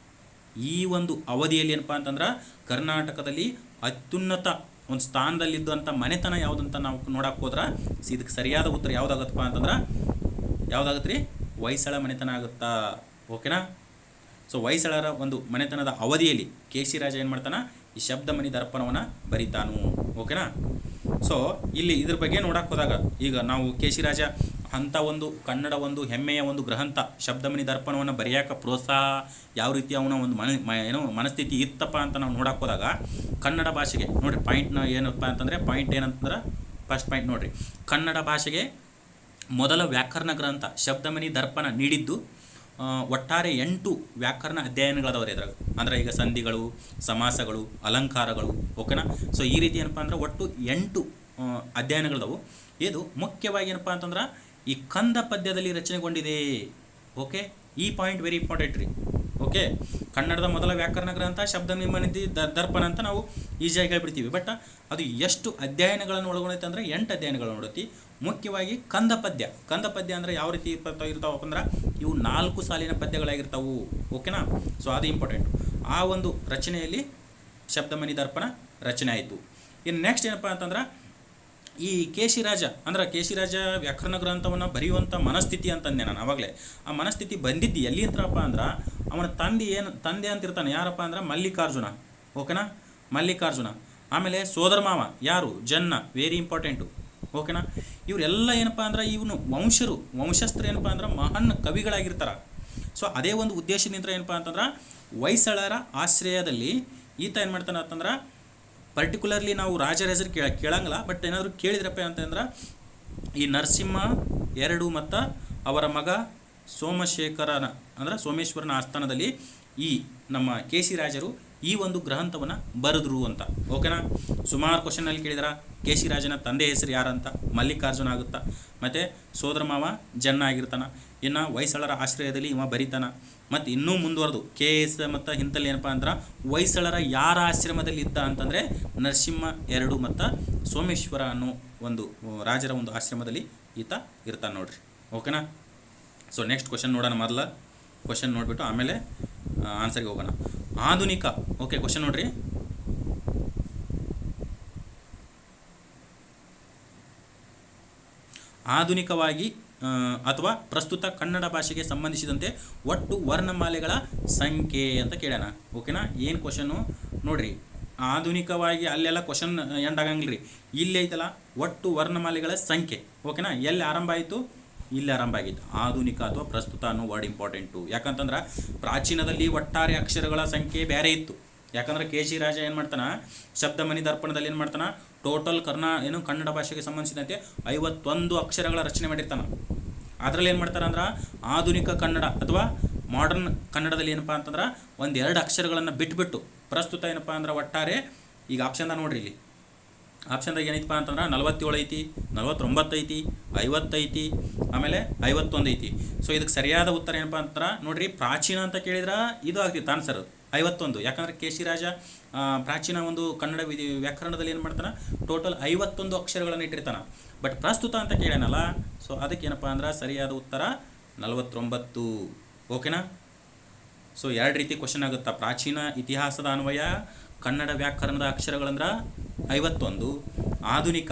ಈ ಒಂದು ಅವಧಿಯಲ್ಲಿ ಏನಪ್ಪ ಅಂತಂದ್ರೆ ಕರ್ನಾಟಕದಲ್ಲಿ ಅತ್ಯುನ್ನತ ಒಂದು ಸ್ಥಾನದಲ್ಲಿದ್ದಂಥ ಮನೆತನ ಯಾವುದಂತ ನಾವು ನೋಡಕ್ಕೆ ಹೋದ್ರೆ ಇದಕ್ಕೆ ಸರಿಯಾದ ಉತ್ತರ ಯಾವುದಾಗತ್ತಪ್ಪ ಅಂತಂದ್ರೆ ಯಾವುದಾಗತ್ತೆ ರೀ? ಹೊಯ್ಸಳ ಮನೆತನ ಆಗುತ್ತಾ, ಓಕೆನಾ. ಸೊ ಹೊಯ್ಸಳರ ಒಂದು ಮನೆತನದ ಅವಧಿಯಲ್ಲಿ ಕೇಶಿರಾಜ ಏನು ಮಾಡ್ತಾನೆ? ಈ ಶಬ್ದಮಣಿ ದರ್ಪಣವನ್ನು ಬರಿತಾನು, ಓಕೆನಾ. ಸೊ ಇಲ್ಲಿ ಇದ್ರ ಬಗ್ಗೆ ನೋಡಕ್ಕೆ ಹೋದಾಗ ಈಗ ನಾವು ಕೇಶಿರಾಜ ಅಂಥ ಒಂದು ಕನ್ನಡ ಒಂದು ಹೆಮ್ಮೆಯ ಒಂದು ಗ್ರಂಥ ಶಬ್ದಮಣಿ ದರ್ಪಣವನ್ನು ಬರೆಯೋಕೆ ಪ್ರೋತ್ಸಾಹ ಯಾವ ರೀತಿ ಅವನ ಒಂದು ಮನಸ್ಥಿತಿ ಇತ್ತಪ್ಪ ಅಂತ ನಾವು ನೋಡಕ್ಕೆ ಹೋದಾಗ ಕನ್ನಡ ಭಾಷೆಗೆ ನೋಡಿರಿ ಪಾಯಿಂಟ್ನ ಏನಪ್ಪ ಅಂತಂದರೆ ಫಸ್ಟ್ ಪಾಯಿಂಟ್ ನೋಡಿರಿ, ಕನ್ನಡ ಭಾಷೆಗೆ ಮೊದಲ ವ್ಯಾಕರಣ ಗ್ರಂಥ ಶಬ್ದಮಣಿ ದರ್ಪಣ ನೀಡಿದ್ದು ಒಟ್ಟಾರೆ 8 ವ್ಯಾಕರಣ ಅಧ್ಯಯನಗಳದವ್ರು ಇದ್ರಾಗ. ಅಂದರೆ ಈಗ ಸಂಧಿಗಳು, ಸಮಾಸಗಳು, ಅಲಂಕಾರಗಳು, ಓಕೆನಾ. ಸೊ ಈ ರೀತಿ ಏನಪ್ಪ ಅಂದ್ರೆ ಒಟ್ಟು 8 ಅಧ್ಯಯನಗಳದವು. ಇದು ಮುಖ್ಯವಾಗಿ ಏನಪ್ಪ ಅಂತಂದ್ರೆ ಈ ಕಂದ ಪದ್ಯದಲ್ಲಿ ರಚನೆಗೊಂಡಿದೆ, ಓಕೆ. ಈ ಪಾಯಿಂಟ್ ವೆರಿ ಇಂಪಾರ್ಟೆಂಟ್ ರೀ, ಓಕೆ. ಕನ್ನಡದ ಮೊದಲ ವ್ಯಾಕರಣ ಗ್ರಂಥ ಶಬ್ದಮಣಿ ದರ್ಪಣ ಅಂತ ನಾವು ಈಸಿಯಾಗಿ ಹೇಳ್ಬಿಡ್ತೀವಿ. ಬಟ್ ಅದು ಎಷ್ಟು ಅಧ್ಯಯನಗಳನ್ನು ಒಳಗೊಂಡೈತೆ ಅಂದರೆ 8 ಅಧ್ಯಯನಗಳನ್ನು ನೋಡೈತಿ. ಮುಖ್ಯವಾಗಿ ಕಂದ ಪದ್ಯ ಅಂದರೆ ಯಾವ ರೀತಿ ಇರ್ತಾವಪ್ಪ ಅಂದ್ರೆ ಇವು 4 ಸಾಲಿನ ಪದ್ಯಗಳಾಗಿರ್ತಾವು, ಓಕೆನಾ. ಸೊ ಅದು ಇಂಪಾರ್ಟೆಂಟು. ಆ ಒಂದು ರಚನೆಯಲ್ಲಿ ಶಬ್ದಮಣಿ ದರ್ಪಣ ರಚನೆ ಆಯಿತು. ಇನ್ನು ನೆಕ್ಸ್ಟ್ ಏನಪ್ಪ ಅಂತಂದ್ರೆ ಈ ಕೇಶಿರಾಜ ವ್ಯಾಕರಣ ಗ್ರಂಥವನ್ನು ಬರೆಯುವಂಥ ಮನಸ್ಥಿತಿ ಅಂತಂದೆ ನಾನು ಆವಾಗಲೇ. ಆ ಮನಸ್ಥಿತಿ ಬಂದಿದ್ದು ಎಲ್ಲಿ ಅಂತಪ್ಪ ಅಂದ್ರೆ ಅವನ ತಂದೆ ಅಂತಿರ್ತಾನೆ, ಯಾರಪ್ಪ ಅಂದ್ರೆ ಮಲ್ಲಿಕಾರ್ಜುನ, ಓಕೆನಾ. ಮಲ್ಲಿಕಾರ್ಜುನ. ಆಮೇಲೆ ಸೋದರ ಮಾವ ಯಾರು? ಜನ್ನ, ವೆರಿ ಇಂಪಾರ್ಟೆಂಟು, ಓಕೆನಾ. ಇವರೆಲ್ಲ ಏನಪ್ಪ ಅಂದ್ರೆ ಇವನು ವಂಶಸ್ಥರು ಏನಪ್ಪ ಅಂದ್ರೆ ಮಹಾನ್ ಕವಿಗಳಾಗಿರ್ತಾರೆ. ಸೊ ಅದೇ ಒಂದು ಉದ್ದೇಶದಿಂದ ಏನಪ್ಪ ಅಂತಂದ್ರೆ ಹೊಯ್ಸಳರ ಆಶ್ರಯದಲ್ಲಿ ಈತ ಏನು ಮಾಡ್ತಾನೆ ಅಂತಂದ್ರೆ ಪರ್ಟಿಕ್ಯುಲರ್ಲಿ ನಾವು ರಾಜರ ಹೆಸರು ಕೇಳಂಗಿಲ್ಲ, ಬಟ್ ಏನಾದರೂ ಕೇಳಿದ್ರಪ್ಪ ಅಂತಂದ್ರೆ ಈ ನರಸಿಂಹ ಎರಡು ಮತ್ತು ಅವರ ಮಗ ಸೋಮಶೇಖರನ ಅಂದರೆ ಸೋಮೇಶ್ವರನ ಆಸ್ಥಾನದಲ್ಲಿ ಈ ನಮ್ಮ ಕೆ ಸಿ ರಾಜರು ಈ ಒಂದು ಗ್ರಂಥವನ್ನು ಬರೆದ್ರು ಅಂತ. ಓಕೆನಾ. ಸುಮಾರು ಕ್ವಶನಲ್ಲಿ ಕೇಳಿದಾರ ಕೆ ಸಿ ರಾಜನ ತಂದೆ ಹೆಸರು ಯಾರಂತ, ಮಲ್ಲಿಕಾರ್ಜುನ ಆಗುತ್ತಾ, ಮತ್ತು ಸೋದರ ಮಾವ ಜನ್ನ ಆಗಿರ್ತಾನ, ಇನ್ನು ಹೊಯ್ಸಳರ ಆಶ್ರಯದಲ್ಲಿ ಇವ ಬರೀತಾನ. ಮತ್ತು ಇನ್ನೂ ಮುಂದುವರೆದು ಕೆ ಎಸ್ ಮತ್ತು ಇಂಥಲ್ಲಿ ಏನಪ್ಪ ಅಂದ್ರೆ ಹೊಯ್ಸಳರ ಯಾರ ಆಶ್ರಮದಲ್ಲಿ ಇದ್ದ ಅಂತಂದರೆ ನರಸಿಂಹ ಎರಡು ಮತ್ತು ಸೋಮೇಶ್ವರ ಅನ್ನೋ ಒಂದು ರಾಜರ ಒಂದು ಆಶ್ರಮದಲ್ಲಿ ಈತ ಇರ್ತಾನೆ ನೋಡ್ರಿ. ಓಕೆನಾ. ಸೊ ನೆಕ್ಸ್ಟ್ ಕ್ವಶನ್ ನೋಡೋಣ. ಮೊದಲ ಕ್ವಶನ್ ನೋಡಿಬಿಟ್ಟು ಆಮೇಲೆ ಆನ್ಸರ್ಗೆ ಹೋಗೋಣ. ಆಧುನಿಕ ಓಕೆ ಕ್ವಶನ್ ನೋಡ್ರಿ. ಆಧುನಿಕವಾಗಿ ಅಥವಾ ಪ್ರಸ್ತುತ ಕನ್ನಡ ಭಾಷೆಗೆ ಸಂಬಂಧಿಸಿದಂತೆ ಒಟ್ಟು ವರ್ಣಮಾಲೆಗಳ ಸಂಖ್ಯೆ ಅಂತ ಕೇಳೋಣ. ಓಕೆನಾ. ಏನು ಕ್ವಶನು ನೋಡ್ರಿ, ಆಧುನಿಕವಾಗಿ ಅಲ್ಲೆಲ್ಲ ಕ್ವಶನ್ ಎಂಡ್ ಆಗಂಗಿಲ್ಲ ರೀ. ಇಲ್ಲಿ ಐತಲ್ಲ ಒಟ್ಟು ವರ್ಣಮಾಲೆಗಳ ಸಂಖ್ಯೆ. ಓಕೆನಾ. ಎಲ್ಲಿ ಆರಂಭ ಆಯಿತು, ಇಲ್ಲಿ ಆರಂಭ ಆಗಿತ್ತು. ಆಧುನಿಕ ಅಥವಾ ಪ್ರಸ್ತುತ ಅನ್ನೋ ವರ್ಡ್ ಇಂಪಾರ್ಟೆಂಟು. ಯಾಕಂತಂದ್ರೆ ಪ್ರಾಚೀನದಲ್ಲಿ ಒಟ್ಟಾರೆ ಅಕ್ಷರಗಳ ಸಂಖ್ಯೆ ಬೇರೆ ಇತ್ತು. ಯಾಕಂದ್ರೆ ಕೆ ಸಿ ರಾಜ ಏನು ಮಾಡ್ತಾನೆ, ಶಬ್ದಮಣಿ ದರ್ಪಣದಲ್ಲಿ ಏನು ಮಾಡ್ತಾನೆ, ಟೋಟಲ್ ಕನ್ನಡ ಭಾಷೆಗೆ ಸಂಬಂಧಿಸಿದಂತೆ 51 ಅಕ್ಷರಗಳ ರಚನೆ ಮಾಡಿರ್ತಾನೆ. ಅದರಲ್ಲಿ ಏನು ಮಾಡ್ತಾರೆ ಅಂದ್ರೆ ಆಧುನಿಕ ಕನ್ನಡ ಅಥವಾ ಮಾಡರ್ನ್ ಕನ್ನಡದಲ್ಲಿ ಏನಪ್ಪ ಅಂತಂದ್ರೆ 1-2 ಅಕ್ಷರಗಳನ್ನು ಬಿಟ್ಬಿಟ್ಟು ಪ್ರಸ್ತುತ ಏನಪ್ಪ ಅಂದ್ರೆ ಒಟ್ಟಾರೆ ಈಗ ಆಪ್ಷನ್ದಾಗ ನೋಡ್ರಿ, ಇಲ್ಲಿ ಆಪ್ಷನ್ದಾಗ ಏನೈತಪ್ಪ ಅಂತಂದ್ರೆ 47 ಐತಿ, 49 ಐತಿ, 50 ಐತಿ, ಆಮೇಲೆ 51 ಐತಿ. ಸೊ ಇದಕ್ಕೆ ಸರಿಯಾದ ಉತ್ತರ ಏನಪ್ಪ ಅಂತಂದ್ರೆ ನೋಡ್ರಿ, ಪ್ರಾಚೀನ ಅಂತ ಕೇಳಿದ್ರೆ ಇದು ಆಗ್ತಿತ್ತು ಆನ್ಸರ್ 51. ಯಾಕಂದರೆ ಕೆ ಸಿ ರಾಜ ಪ್ರಾಚೀನ ಒಂದು ಕನ್ನಡ ವ್ಯಾಕರಣದಲ್ಲಿ ಏನು ಮಾಡ್ತಾನೆ, ಟೋಟಲ್ 51 ಅಕ್ಷರಗಳನ್ನು ಇಟ್ಟಿರ್ತಾನೆ. ಬಟ್ ಪ್ರಸ್ತುತ ಅಂತ ಕೇಳೋಣಲ್ಲ, ಸೊ ಅದಕ್ಕೆ ಏನಪ್ಪ ಅಂದ್ರೆ ಸರಿಯಾದ ಉತ್ತರ 49. ಓಕೆನಾ. ಸೊ 2 ರೀತಿ ಕ್ವಶನ್ ಆಗುತ್ತಾ. ಪ್ರಾಚೀನ ಇತಿಹಾಸದ ಅನ್ವಯ ಕನ್ನಡ ವ್ಯಾಕರಣದ ಅಕ್ಷರಗಳಂದ್ರೆ 51. ಆಧುನಿಕ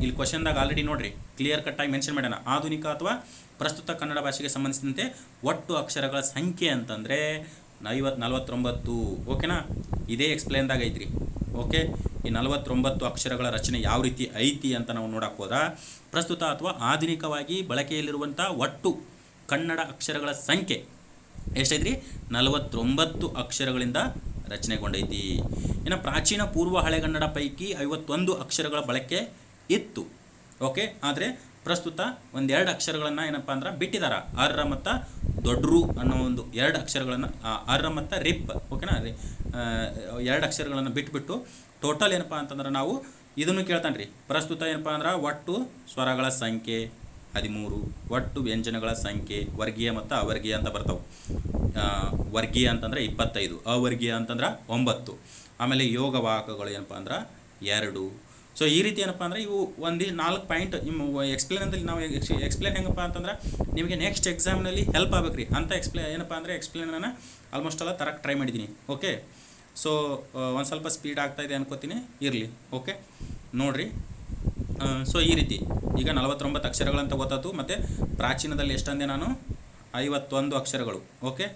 ಇಲ್ಲಿ ಕ್ವಶನ್ದಾಗ ಆಲ್ರೆಡಿ ನೋಡ್ರಿ ಕ್ಲಿಯರ್ ಕಟ್ಟಾಗಿ ಮೆನ್ಷನ್ ಮಾಡೋಣ. ಆಧುನಿಕ ಅಥವಾ ಪ್ರಸ್ತುತ ಕನ್ನಡ ಭಾಷೆಗೆ ಸಂಬಂಧಿಸಿದಂತೆ ಒಟ್ಟು ಅಕ್ಷರಗಳ ಸಂಖ್ಯೆ ಅಂತಂದರೆ 49. ಓಕೆನಾ. ಇದೇ ಎಕ್ಸ್ಪ್ಲೇನ್ದಾಗ ಐತ್ರಿ. ಓಕೆ. ಈ 49 ಅಕ್ಷರಗಳ ರಚನೆ ಯಾವ ರೀತಿ ಐತಿ ಅಂತ ನಾವು ನೋಡಕ್ಕೆ ಹೋದ್ರೆ, ಪ್ರಸ್ತುತ ಅಥವಾ ಆಧುನಿಕವಾಗಿ ಬಳಕೆಯಲ್ಲಿರುವಂಥ ಒಟ್ಟು ಕನ್ನಡ ಅಕ್ಷರಗಳ ಸಂಖ್ಯೆ ಎಷ್ಟೈತ್ರಿ, 49 ಅಕ್ಷರಗಳಿಂದ ರಚನೆಗೊಂಡೈತಿ. ಇನ್ನು ಪ್ರಾಚೀನ ಪೂರ್ವ ಹಳೆಗನ್ನಡ ಪೈಕಿ 51 ಅಕ್ಷರಗಳ ಬಳಕೆ ಇತ್ತು. ಓಕೆ. ಆದರೆ ಪ್ರಸ್ತುತ 1-2 ಅಕ್ಷರಗಳನ್ನು ಏನಪ್ಪ ಅಂದ್ರೆ ಬಿಟ್ಟಿದ್ದಾರೆ. ಅರ್ರ ಮತ್ತು ದೊಡ್ರು ಅನ್ನೋ ಒಂದು 2 ಅಕ್ಷರಗಳನ್ನು, ಅರ್ರ ಮತ್ತು ರಿಪ್. ಓಕೆನಾ. 2 ಅಕ್ಷರಗಳನ್ನು ಬಿಟ್ಬಿಟ್ಟು ಟೋಟಲ್ ಏನಪ್ಪ ಅಂತಂದ್ರೆ ನಾವು ಇದನ್ನು ಕೇಳ್ತಾನೆ ರೀ. ಪ್ರಸ್ತುತ ಏನಪ್ಪ ಅಂದ್ರೆ ಒಟ್ಟು ಸ್ವರಗಳ ಸಂಖ್ಯೆ 13, ಒಟ್ಟು ವ್ಯಂಜನಗಳ ಸಂಖ್ಯೆ ವರ್ಗೀಯ ಮತ್ತು ಅವರ್ಗೀಯ ಅಂತ ಬರ್ತಾವೆ. ವರ್ಗೀಯ ಅಂತಂದ್ರೆ 25, ಅವರ್ಗೀಯ ಅಂತಂದ್ರೆ 9, ಆಮೇಲೆ ಯೋಗವಾಹಕಗಳು ಏನಪ್ಪ ಅಂದ್ರೆ 2. ಸೊ ಈ ರೀತಿ ಏನಪ್ಪ ಅಂದರೆ ಇವು 4 ಪಾಯಿಂಟ್ ನಿಮ್ಮ ಎಕ್ಸ್ಪ್ಲೇನಲ್ಲಿ ನಾವು ಎಕ್ಸ್ಪ್ಲೇನ್ ಹೆಂಗಪ್ಪ ಅಂತಂದ್ರೆ ನಿಮಗೆ ನೆಕ್ಸ್ಟ್ ಎಕ್ಸಾಮ್ನಲ್ಲಿ ಹೆಲ್ಪ್ ಆಗ್ಬೇಕು ರೀ ಅಂತ ಏನಪ್ಪ ಅಂದರೆ ಎಕ್ಸ್ಪ್ಲೇನನ್ನು ಆಲ್ಮೋಸ್ಟ್ ಎಲ್ಲ ತರಕ್ಕೆ ಟ್ರೈ ಮಾಡಿದ್ದೀನಿ. ಓಕೆ. ಸೊ ಒಂದು ಸ್ವಲ್ಪ ಸ್ಪೀಡ್ ಆಗ್ತಾಯಿದೆ ಅನ್ಕೋತೀನಿ, ಇರಲಿ. ಓಕೆ. ನೋಡಿರಿ. ಸೊ ಈ ರೀತಿ ಈಗ 49 ಅಕ್ಷರಗಳಂತ ಗೊತ್ತಾಯ್ತು. ಮತ್ತು ಪ್ರಾಚೀನದಲ್ಲಿ ಎಷ್ಟಂದೆ ನಾನು 51 ಅಕ್ಷರಗಳು. ಓಕೆ.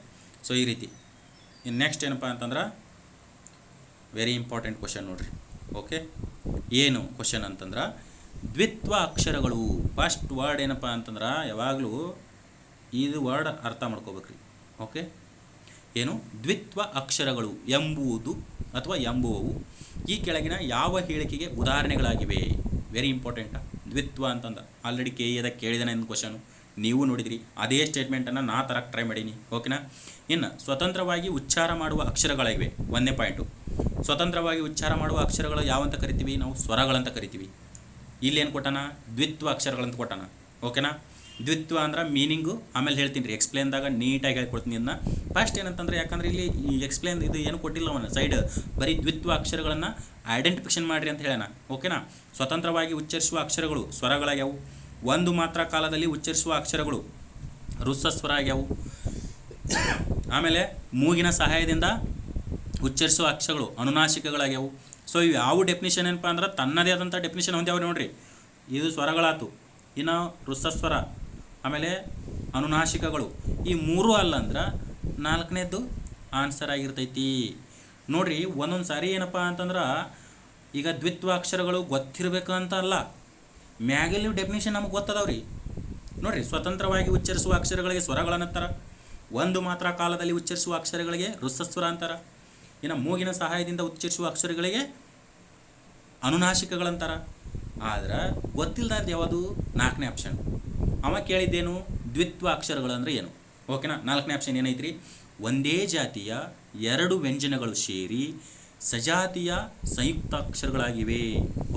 ಸೊ ಈ ರೀತಿ. ಇನ್ನು ನೆಕ್ಸ್ಟ್ ಏನಪ್ಪ ಅಂತಂದ್ರೆ ವೆರಿ ಇಂಪಾರ್ಟೆಂಟ್ ಕ್ವಶನ್ ನೋಡಿರಿ. ಓಕೆ. ಏನು ಕ್ವಶನ್ ಅಂತಂದ್ರೆ ದ್ವಿತ್ವ ಅಕ್ಷರಗಳು. ಫಸ್ಟ್ ವರ್ಡ್ ಏನಪ್ಪ ಅಂತಂದ್ರೆ ಯಾವಾಗಲೂ ಇದು ವರ್ಡ್ ಅರ್ಥ ಮಾಡ್ಕೋಬೇಕ್ರಿ. ಓಕೆ. ಏನು ದ್ವಿತ್ವ ಅಕ್ಷರಗಳು ಎಂಬುವುದು ಅಥವಾ ಎಂಬುವವು ಈ ಕೆಳಗಿನ ಯಾವ ಹೇಳಿಕೆಗೆ ಉದಾಹರಣೆಗಳಾಗಿವೆ. ವೆರಿ ಇಂಪಾರ್ಟೆಂಟಾ. ದ್ವಿತ್ವ ಅಂತಂದ ಆಲ್ರೆಡಿ ಕೆ ಎದಾಗ ಕೇಳಿದಾನೆ ಅಂತ ಕ್ವಶನು, ನೀವು ನೋಡಿದ್ರಿ. ಅದೇ ಸ್ಟೇಟ್ಮೆಂಟನ್ನು ನಾ ತರಕ್ಕೆ ಟ್ರೈ ಮಾಡೀನಿ. ಓಕೆನಾ. ಇನ್ನು ಸ್ವತಂತ್ರವಾಗಿ ಉಚ್ಚಾರ ಮಾಡುವ ಅಕ್ಷರಗಳಿವೆ. 1ನೇ ಪಾಯಿಂಟು. ಸ್ವತಂತ್ರವಾಗಿ ಉಚ್ಚಾರ ಮಾಡುವ ಅಕ್ಷರಗಳು ಯಾವಂತ ಕರಿತೀವಿ ನಾವು, ಸ್ವರಗಳಂತ ಕರಿತೀವಿ. ಇಲ್ಲಿ ಏನು ಕೊಟ್ಟಾನ, ದ್ವಿತ್ವ ಅಕ್ಷರಗಳಂತ ಕೊಟ್ಟಾನ. ಓಕೆನಾ. ದ್ವಿತ್ವ ಅಂದ್ರೆ ಮೀನಿಂಗು ಆಮೇಲೆ ಹೇಳ್ತೀನಿ ರೀ, ಎಕ್ಸ್ಪ್ಲೇನ್ದಾಗ ನೀಟಾಗಿ ಹೇಳ್ಕೊಡ್ತೀನಿ ಇದನ್ನ. ಫಸ್ಟ್ ಏನಂತಂದರೆ ಯಾಕಂದರೆ ಇಲ್ಲಿ ಈ ಎಕ್ಸ್ಪ್ಲೇನ್ ಇದು ಏನು ಕೊಟ್ಟಿಲ್ಲ ಅವನ ಸೈಡ್, ಬರೀ ದ್ವಿತ್ವ ಅಕ್ಷರಗಳನ್ನು ಐಡೆಂಟಿಫಿಕೇಷನ್ ಮಾಡಿರಿ ಅಂತ ಹೇಳೋಣ. ಓಕೆನಾ. ಸ್ವತಂತ್ರವಾಗಿ ಉಚ್ಚರಿಸುವ ಅಕ್ಷರಗಳು ಸ್ವರಗಳಾಗ್ಯಾವು. ಒಂದು ಮಾತ್ರ ಕಾಲದಲ್ಲಿ ಉಚ್ಚರಿಸುವ ಅಕ್ಷರಗಳು ಋಸ್ವಸ್ವರ ಆಗ್ಯಾವು. ಆಮೇಲೆ ಮೂಗಿನ ಸಹಾಯದಿಂದ ಉಚ್ಚರಿಸುವ ಅಕ್ಷರಗಳು ಅನುನಾಸಿಕಗಳಾಗ್ಯಾವು. ಸೊ ಇವು ಯಾವ ಡೆಫಿನಿಷನ್ ಏನಪ್ಪ ಅಂದ್ರೆ ತನ್ನದೇ ಆದಂಥ ಡೆಫಿನಿಷನ್ ಹೊಂದ್ಯಾವ ನೋಡ್ರಿ. ಇದು ಸ್ವರಗಳಾತು. ಇನ್ನು ಋಸ್ವಸ್ವರ ಆಮೇಲೆ ಅನುನಾಸಿಕಗಳು ಈ 3 ಅಲ್ಲ ಅಂದ್ರೆ 4ನೇದು ಆನ್ಸರ್ ಆಗಿರ್ತೈತಿ ನೋಡ್ರಿ. ಒಂದೊಂದು ಸಾರಿ ಏನಪ್ಪ ಅಂತಂದ್ರೆ ಈಗ ದ್ವಿತ್ವ ಅಕ್ಷರಗಳು ಗೊತ್ತಿರಬೇಕು ಅಂತ ಅಲ್ಲ, ಮ್ಯಾಗಲ್ಲಿ ಡೆಫಿನೇಷನ್ ನಮಗೆ ಗೊತ್ತದವ್ರಿ. ನೋಡಿರಿ, ಸ್ವತಂತ್ರವಾಗಿ ಉಚ್ಚರಿಸುವ ಅಕ್ಷರಗಳಿಗೆ ಸ್ವರಗಳನ್ನಂತಾರ, ಒಂದು ಮಾತ್ರ ಕಾಲದಲ್ಲಿ ಉಚ್ಚರಿಸುವ ಅಕ್ಷರಗಳಿಗೆ ಋಸ್ವಸ್ವರ ಅಂತಾರ, ಇನ್ನು ಮೂಗಿನ ಸಹಾಯದಿಂದ ಉಚ್ಚರಿಸುವ ಅಕ್ಷರಗಳಿಗೆ ಅನುನಾಸಿಕಗಳಂತಾರ. ಆದ್ರೆ ಗೊತ್ತಿಲ್ಲದ ಯಾವುದು 4ನೇ ಆಪ್ಷನ್. ಅವ ಕೇಳಿದ್ದೇನು, ದ್ವಿತ್ವ ಅಕ್ಷರಗಳು ಅಂದರೆ ಏನು? ಓಕೆನಾ. 4ನೇ ಆಪ್ಷನ್ ಏನೈತ್ರಿ, ಒಂದೇ ಜಾತಿಯ 2 ವ್ಯಂಜನಗಳು ಸೇರಿ ಸಜಾತಿಯ ಸಂಯುಕ್ತಾಕ್ಷರಗಳಾಗಿವೆ.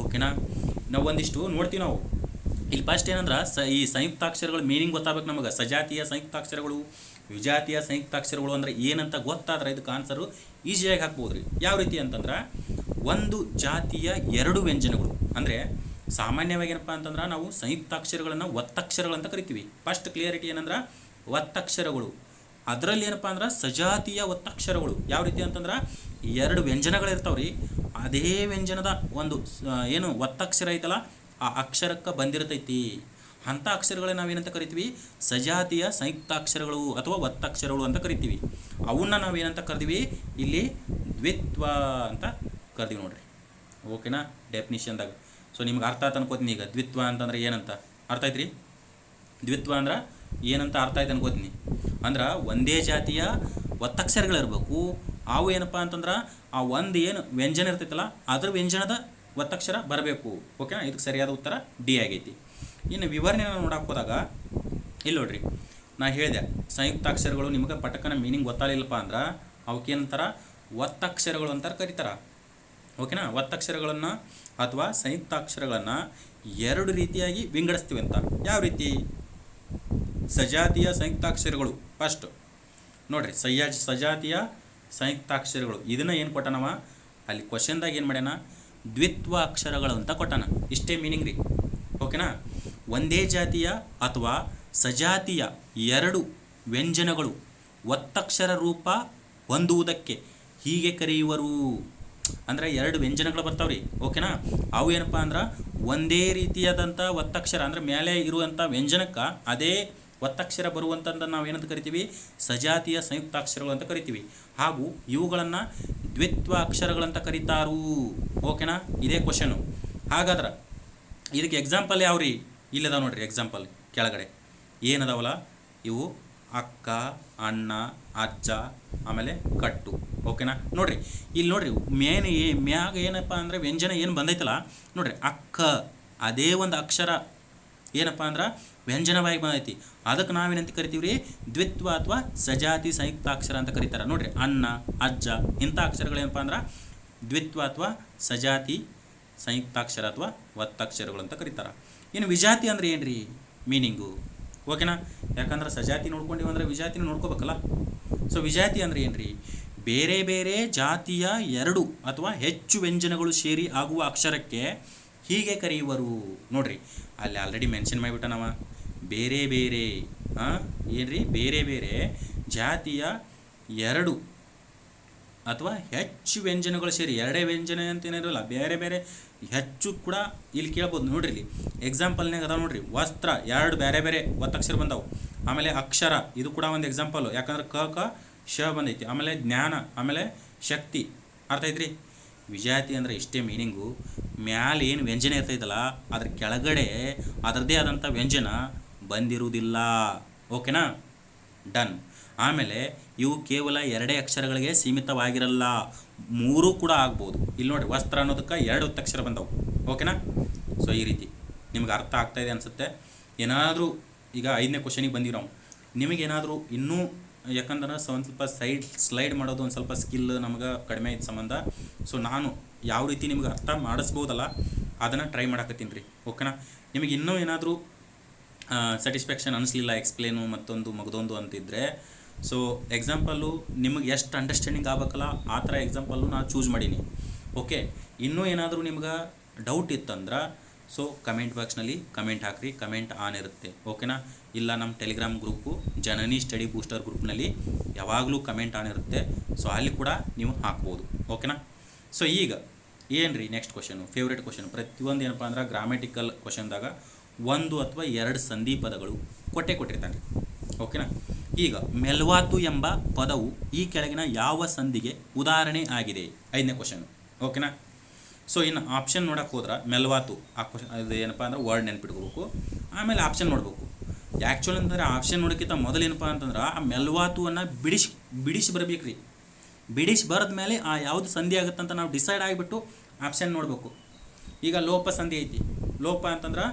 ಓಕೆನಾ. ನಾವು ಒಂದಿಷ್ಟು ನೋಡ್ತೀವಿ. ನಾವು ಇಲ್ಲಿ ಫಸ್ಟ್ ಏನಂದ್ರೆ ಈ ಸಂಯುಕ್ತಾಕ್ಷರಗಳ ಮೀನಿಂಗ್ ಗೊತ್ತಾಗಬೇಕು ನಮಗೆ. ಸಜಾತಿಯ ಸಂಯುಕ್ತಾಕ್ಷರಗಳು, ವಿಜಾತಿಯ ಸಂಯುಕ್ತಾಕ್ಷರಗಳು ಅಂದರೆ ಏನಂತ ಗೊತ್ತಾದ್ರೆ ಇದಕ್ಕೆ ಆನ್ಸರು ಈಸಿಯಾಗಿ ಹಾಕ್ಬೋದು ರೀ. ಯಾವ ರೀತಿ ಅಂತಂದ್ರೆ, ಒಂದು ಜಾತಿಯ 2 ವ್ಯಂಜನಗಳು ಅಂದರೆ ಸಾಮಾನ್ಯವಾಗಿ ಏನಪ್ಪ ಅಂತಂದ್ರೆ ನಾವು ಸಂಯುಕ್ತಾಕ್ಷರಗಳನ್ನು ಒತ್ತಕ್ಷರಗಳಂತ ಕರಿತೀವಿ. ಫಸ್ಟ್ ಕ್ಲಿಯರಿಟಿ ಏನಂದ್ರೆ ಒತ್ತಕ್ಷರಗಳು. ಅದರಲ್ಲಿ ಏನಪ್ಪ ಅಂದ್ರೆ ಸಜಾತಿಯ ಒತ್ತಕ್ಷರಗಳು ಯಾವ ರೀತಿ ಅಂತಂದ್ರೆ 2 ವ್ಯಂಜನಗಳು ಇರ್ತಾವ್ರಿ. ಅದೇ ವ್ಯಂಜನದ ಒಂದು ಏನು ಒತ್ತಕ್ಷರ ಐತಲ್ಲ ಆ ಅಕ್ಷರಕ್ಕೆ ಬಂದಿರ್ತೈತಿ. ಅಂಥ ಅಕ್ಷರಗಳೇ ನಾವೇನಂತ ಕರಿತೀವಿ, ಸಜಾತಿಯ ಸಂಯುಕ್ತಾಕ್ಷರಗಳು ಅಥವಾ ಒತ್ತಕ್ಷರಗಳು ಅಂತ ಕರಿತೀವಿ. ಅವನ್ನ ನಾವೇನಂತ ಕರಿತೀವಿ, ಇಲ್ಲಿ ದ್ವಿತ್ವ ಅಂತ ಕರಿತೀವಿ ನೋಡ್ರಿ. ಓಕೆನಾ. ಡೆಫಿನಿಷನ್ದಾಗ ಸೊ ನಿಮ್ಗೆ ಅರ್ಥ ಆಯ್ತು ಅನ್ಕೋತೀನಿ. ಈಗ ದ್ವಿತ್ವ ಅಂತಂದ್ರೆ ಏನಂತ ಅರ್ಥ ಆಯ್ತು ರೀ. ದ್ವಿತ್ವ ಅಂದ್ರೆ ಏನಂತ ಅರ್ಥ ಆಯ್ತು ಅನ್ಕೋತೀನಿ. ಅಂದ್ರೆ ಒಂದೇ ಜಾತಿಯ ಒತ್ತಕ್ಷರಗಳಿರ್ಬೇಕು. ಅವು ಏನಪ್ಪ ಅಂತಂದ್ರೆ ಆ ಒಂದು ಏನು ವ್ಯಂಜನ ಇರ್ತೈತಲ್ಲ ಅದ್ರ ವ್ಯಂಜನದ ಒತ್ತಕ್ಷರ ಬರಬೇಕು. ಓಕೆನಾ. ಇದಕ್ಕೆ ಸರಿಯಾದ ಉತ್ತರ ಡಿ ಆಗೈತಿ. ಇನ್ನು ವಿವರಣೆ ನೋಡಕ್ಕೆ ಹೋದಾಗ ಇಲ್ಲಿ ನೋಡ್ರಿ, ನಾ ಹೇಳಿದೆ ಸಂಯುಕ್ತಾಕ್ಷರಗಳು ನಿಮಗೆ ಪಟಕನ ಮೀನಿಂಗ್ ಗೊತ್ತಾಗಲಿಲ್ಲಪ್ಪ ಅಂದ್ರೆ ಅವಕ್ಕೇನಂತಾರ, ಒತ್ತಕ್ಷರಗಳು ಅಂತಾರೆ ಕರೀತಾರ. ಓಕೆನಾ. ಒತ್ತಕ್ಷರಗಳನ್ನು ಅಥವಾ ಸಂಯುಕ್ತಾಕ್ಷರಗಳನ್ನು 2 ರೀತಿಯಾಗಿ ವಿಂಗಡಿಸ್ತೀವಿ ಅಂತ. ಯಾವ ರೀತಿ? ಸಜಾತಿಯ ಸಂಯುಕ್ತಾಕ್ಷರಗಳು ಫಸ್ಟ್ ನೋಡ್ರಿ, ಸಜಾತಿಯ ಸಂಯುಕ್ತಾಕ್ಷರಗಳು ಇದನ್ನು ಏನು ಕೊಟ್ಟನವ ಅಲ್ಲಿ ಕ್ವಶನ್ದಾಗ ಏನು ಮಾಡ್ಯಾನ, ದ್ವಿತ್ವ ಅಕ್ಷರಗಳು ಅಂತ ಕೊಟ್ಟಾನ. ಇಷ್ಟೇ ಮೀನಿಂಗ್ ರೀ. ಓಕೆನಾ. ಒಂದೇ ಜಾತಿಯ ಅಥವಾ ಸಜಾತಿಯ 2 ವ್ಯಂಜನಗಳು ಒತ್ತಕ್ಷರ ರೂಪ ಹೊಂದುವುದಕ್ಕೆ ಹೀಗೆ ಕರೆಯುವರು. ಅಂದರೆ 2 ವ್ಯಂಜನಗಳು ಬರ್ತಾವ್ರಿ. ಓಕೆನಾ. ಅವು ಏನಪ್ಪ ಅಂದ್ರೆ ಒಂದೇ ರೀತಿಯಾದಂಥ ಒತ್ತಕ್ಷರ ಅಂದರೆ ಮೇಲೆ ಇರುವಂಥ ವ್ಯಂಜನಕ್ಕೆ ಅದೇ ಒತ್ತಕ್ಷರ ಬರುವಂಥದ್ದು ನಾವು ಏನಂತ ಕರಿತೀವಿ, ಸಜಾತಿಯ ಸಂಯುಕ್ತಾಕ್ಷರಗಳು ಅಂತ ಕರಿತೀವಿ. ಹಾಗೂ ಇವುಗಳನ್ನು ದ್ವಿತ್ವ ಅಕ್ಷರಗಳಂತ ಕರೀತಾರು. ಓಕೆನಾ. ಇದೇ ಕ್ವಶನು. ಹಾಗಾದ್ರೆ ಇದಕ್ಕೆ ಎಕ್ಸಾಂಪಲ್ ಯಾವ್ರಿ? ಇಲ್ಲದಾವ ನೋಡ್ರಿ ಎಕ್ಸಾಂಪಲ್ ಕೆಳಗಡೆ ಏನದಾವಲ್ಲ ಇವು ಅಕ್ಕ, ಅಣ್ಣ, ಅಜ್ಜ, ಆಮೇಲೆ ಕಟ್ಟು. ಓಕೆನಾ. ನೋಡ್ರಿ ಇಲ್ಲಿ ನೋಡ್ರಿ ಮ್ಯಾಗ ಏನಪ್ಪ ಅಂದರೆ ವ್ಯಂಜನ ಏನು ಬಂದೈತಲ್ಲ ನೋಡ್ರಿ, ಅಕ್ಕ ಅದೇ ಒಂದು ಅಕ್ಷರ ಏನಪ್ಪ ಅಂದ್ರೆ ವ್ಯಂಜನವಾಗಿ ಬಂದೈತಿ. ಅದಕ್ಕೆ ನಾವೇನಂತ ಕರಿತೀವಿ ರೀ, ದ್ವಿತ್ವ ಅಥವಾ ಸಜಾತಿ ಸಂಯುಕ್ತಾಕ್ಷರ ಅಂತ ಕರೀತಾರೆ. ನೋಡ್ರಿ ಅಣ್ಣ, ಅಜ್ಜ ಇಂಥ ಅಕ್ಷರಗಳೇನಪ್ಪ ಅಂದ್ರೆ ದ್ವಿತ್ವ ಅಥವಾ ಸಜಾತಿ ಸಂಯುಕ್ತಾಕ್ಷರ ಅಥವಾ ಒತ್ತಕ್ಷರಗಳು ಅಂತ ಕರೀತಾರೆ. ಇನ್ನು ವಿಜಾತಿ ಅಂದರೆ ಏನು ರೀ ಮೀನಿಂಗು? ಓಕೆನಾ. ಯಾಕಂದ್ರೆ ಸಜಾತಿ ನೋಡ್ಕೊಂಡಿವಿ ಅಂದರೆ ವಿಜಾತಿನ ನೋಡ್ಕೋಬೇಕಲ್ಲ. ಸೊ ವಿಜಾತಿ ಅಂದರೆ ಏನು ರೀ, ಬೇರೆ ಬೇರೆ ಜಾತಿಯ 2 ಅಥವಾ ಹೆಚ್ಚು ವ್ಯಂಜನಗಳು ಸೇರಿ ಆಗುವ ಅಕ್ಷರಕ್ಕೆ ಹೀಗೆ ಕರೆಯುವರು. ನೋಡ್ರಿ ಅಲ್ಲಿ ಆಲ್ರೆಡಿ ಮೆನ್ಷನ್ ಮಾಡಿಬಿಟ್ಟ ನಾವು ಬೇರೆ ಬೇರೆ ಏನ್ರಿ, ಬೇರೆ ಬೇರೆ ಜಾತಿಯ 2 ಅಥವಾ ಹೆಚ್ಚು ವ್ಯಂಜನಗಳು ಸೇರಿ, 2 ವ್ಯಂಜನ ಅಂತೇನಿರಲ್ಲ, ಬೇರೆ ಬೇರೆ ಹೆಚ್ಚು ಕೂಡ ಇಲ್ಲಿ ಕೇಳ್ಬೋದು. ನೋಡ್ರಿ ಇಲ್ಲಿ ಎಕ್ಸಾಂಪಲ್ನಾಗ ಅದಾವ ನೋಡ್ರಿ, ವಸ್ತ್ರ 2 ಬೇರೆ ಬೇರೆ ಒತ್ತಕ್ಷರ ಬಂದಾವು. ಆಮೇಲೆ ಅಕ್ಷರ ಇದು ಕೂಡ ಒಂದು ಎಕ್ಸಾಂಪಲು, ಯಾಕಂದ್ರೆ ಕ ಶ ಬಂದೈತಿ. ಆಮೇಲೆ ಜ್ಞಾನ, ಆಮೇಲೆ ಶಕ್ತಿ. ಅರ್ಥ ಐತ್ರಿ. ವಿಜಾತಿ ಅಂದರೆ ಇಷ್ಟೇ ಮೀನಿಂಗು, ಮ್ಯಾಲೆ ಏನು ವ್ಯಂಜನ ಇರ್ತೈತಲ್ಲ ಅದ್ರ ಕೆಳಗಡೆ ಅದರದ್ದೇ ಆದಂಥ ವ್ಯಂಜನ ಬಂದಿರುವುದಿಲ್ಲ. ಓಕೆನಾ. ಡನ್. ಆಮೇಲೆ ಇವು ಕೇವಲ 2 ಅಕ್ಷರಗಳಿಗೆ ಸೀಮಿತವಾಗಿರಲ್ಲ, 3 ಕೂಡ ಆಗ್ಬೋದು. ಇಲ್ಲಿ ನೋಡಿರಿ ವಸ್ತ್ರ ಅನ್ನೋದಕ್ಕೆ 2 ಒತ್ತಕ್ಷರ ಬಂದವು. ಓಕೆನಾ. ಸೊ ಈ ರೀತಿ ನಿಮ್ಗೆ ಅರ್ಥ ಆಗ್ತಾಯಿದೆ ಅನಿಸುತ್ತೆ. ಏನಾದರೂ ಈಗ 5ನೇ ಕ್ವಶನಿಗೆ ಬಂದಿವಿ ನಾವು. ನಿಮಗೇನಾದರೂ ಇನ್ನೂ ಯಾಕಂದ್ರೆ ಒಂದು ಸ್ವಲ್ಪ ಸ್ಲೈಡ್ ಮಾಡೋದು ಒಂದು ಸ್ವಲ್ಪ ಸ್ಕಿಲ್ ನಮಗೆ ಕಡಿಮೆ ಇದ್ದ ಸಂಬಂಧ ಸೊ ನಾನು ಯಾವ ರೀತಿ ನಿಮ್ಗೆ ಅರ್ಥ ಮಾಡಿಸ್ಬೋದಲ್ಲ ಅದನ್ನು ಟ್ರೈ ಮಾಡಕತ್ತೀನಿ ರೀ. ಓಕೆನಾ. ನಿಮಗೆ ಇನ್ನೂ ಏನಾದರೂ ಸ್ಯಾಟಿಸ್ಫ್ಯಾಕ್ಷನ್ ಅನಿಸ್ಲಿಲ್ಲ, ಎಕ್ಸ್ಪ್ಲೇನು ಮತ್ತೊಂದು ಮಗದೊಂದು ಅಂತಿದ್ದರೆ ಸೊ ಎಕ್ಸಾಂಪಲ್ಲು ನಿಮಗೆ ಎಷ್ಟು ಅಂಡರ್ಸ್ಟ್ಯಾಂಡಿಂಗ್ ಆಗಬೇಕಲ್ಲ ಆ ಥರ ಎಕ್ಸಾಂಪಲ್ಲು ನಾನು ಚೂಸ್ ಮಾಡೀನಿ. ಓಕೆ. ಇನ್ನೂ ಏನಾದರೂ ನಿಮ್ಗೆ ಡೌಟ್ ಇತ್ತಂದ್ರೆ ಸೊ ಕಮೆಂಟ್ ಬಾಕ್ಸ್ನಲ್ಲಿ ಕಮೆಂಟ್ ಹಾಕಿರಿ, ಕಮೆಂಟ್ ಆನ್ ಇರುತ್ತೆ. ಓಕೆನಾ. ಇಲ್ಲ ನಮ್ಮ ಟೆಲಿಗ್ರಾಮ್ ಗ್ರೂಪು ಜನನಿ ಸ್ಟಡಿ ಬೂಸ್ಟರ್ ಗ್ರೂಪ್ನಲ್ಲಿ ಯಾವಾಗಲೂ ಕಮೆಂಟ್ ಆನ್ ಇರುತ್ತೆ. ಸೊ ಅಲ್ಲಿ ಕೂಡ ನೀವು ಹಾಕ್ಬೋದು. ಓಕೆನಾ. ಸೊ ಈಗ ಏನು ರೀ ನೆಕ್ಸ್ಟ್ ಕ್ವಶನು, ಫೇವ್ರೇಟ್ ಕ್ವಶನ್. ಪ್ರತಿಯೊಂದು ಏನಪ್ಪ ಅಂದ್ರೆ ಗ್ರಾಮೆಟಿಕಲ್ ಕ್ವಶನ್ದಾಗ 1 ಅಥವಾ 2 ಸಂಧಿ ಪದಗಳು ಕೊಟ್ಟಿರ್ತಾನೆ ರೀ. ಓಕೆನಾ. ಈಗ ಮೆಲ್ವಾತು ಎಂಬ ಪದವು ಈ ಕೆಳಗಿನ ಯಾವ ಸಂಧಿಗೆ ಉದಾಹರಣೆ ಆಗಿದೆ? 5ನೇ ಕ್ವಶನ್. ಓಕೆನಾ. ಸೊ ಇನ್ನು ಆಪ್ಷನ್ ನೋಡೋಕೆ ಹೋದ್ರೆ ಮೆಲ್ವಾತು ಅದು ಏನಪ್ಪ ಅಂದ್ರೆ ವರ್ಡ್ ನೆನ್ಪಿಟ್ಕೋಬೇಕು. ಆಮೇಲೆ ಆಪ್ಷನ್ ನೋಡ್ಬೇಕು. ಆ್ಯಕ್ಚುಲಿ ಅಂತಂದರೆ ಆಪ್ಷನ್ ನೋಡೋಕ್ಕಿಂತ ಮೊದಲು ಏನಪ್ಪ ಅಂತಂದ್ರೆ ಆ ಮೆಲ್ವಾತುವನ್ನು ಬಿಡಿಸಿ ಬರಬೇಕು ರೀ. ಬಿಡಿಸಿ ಬರೆದ ಮೇಲೆ ಆ ಯಾವುದು ಸಂಧಿ ಆಗುತ್ತಂತ ನಾವು ಡಿಸೈಡ್ ಆಗಿಬಿಟ್ಟು ಆಪ್ಷನ್ ನೋಡಬೇಕು. ಈಗ ಲೋಪ ಸಂಧಿ ಐತಿ. ಲೋಪ ಅಂತಂದ್ರೆ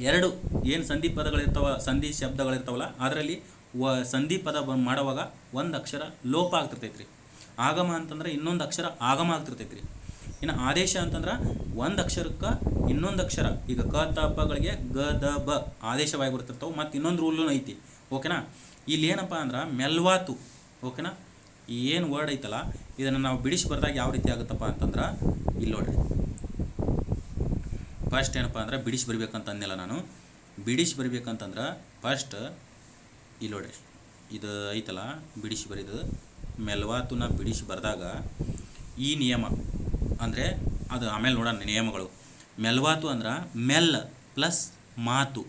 ಎರಡು ಏನು ಸಂಧಿ ಪದಗಳಿರ್ತಾವ, ಸಂಧಿ ಶಬ್ದಗಳಿರ್ತಾವಲ್ಲ, ಅದರಲ್ಲಿ ಸಂಧಿ ಪದ ಮಾಡುವಾಗ ಒಂದು ಅಕ್ಷರ ಲೋಪ ಆಗ್ತಿರ್ತೈತೆ ರೀ. ಆಗಮ ಅಂತಂದ್ರೆ ಇನ್ನೊಂದು ಅಕ್ಷರ ಆಗಮ ಆಗ್ತಿರ್ತೈತೆ ರೀ. ಇನ್ನು ಆದೇಶ ಅಂತಂದ್ರೆ ಒಂದು ಅಕ್ಷರಕ್ಕೆ ಇನ್ನೊಂದು ಅಕ್ಷರ, ಈಗ ಕ ತ ಪಗಳಿಗೆ ಗ ದ ಬ ಆದೇಶವಾಗಿ ಬರ್ತಿರ್ತಾವೆ. ಮತ್ತು ಇನ್ನೊಂದು ರೂಲೂ ಐತಿ. ಓಕೆನಾ. ಇಲ್ಲಿ ಏನಪ್ಪ ಅಂದ್ರೆ ಮೆಲ್ವಾತು. ಓಕೆನಾ. ಈ ಏನು ವರ್ಡ್ ಐತಲ್ಲ ಇದನ್ನು ನಾವು ಬಿಡಿಸಿ ಬರೆದಾಗ ಯಾವ ರೀತಿ ಆಗುತ್ತಪ್ಪ ಅಂತಂದ್ರೆ ಇಲ್ಲಿ ನೋಡ್ರಿ. ಫಸ್ಟ್ ಏನಪ್ಪ ಅಂದ್ರೆ ಬಿಡಿಸಿ ಬರಿಬೇಕಂತ ಅಂದಿಲ್ಲ ನಾನು. ಬಿಡಿಸಿ ಬರಿಬೇಕಂತಂದ್ರೆ ಫಸ್ಟ್ ಇಲ್ಲಿ ನೋಡ್ರಿ, ಇದು ಐತಲ್ಲ ಬಿಡಿಸಿ ಬರೀದು ಮೆಲ್ವಾತುನ ಬಿಡಿಸಿ ಬರೆದಾಗ ಈ ನಿಯಮ ಅಂದರೆ ಅದು ಆಮೇಲೆ ನೋಡೋಣ ನಿಯಮಗಳು. ಮೆಲ್ವಾತು ಅಂದ್ರೆ ಮೆಲ್ ಪ್ಲಸ್ ಮಾತು,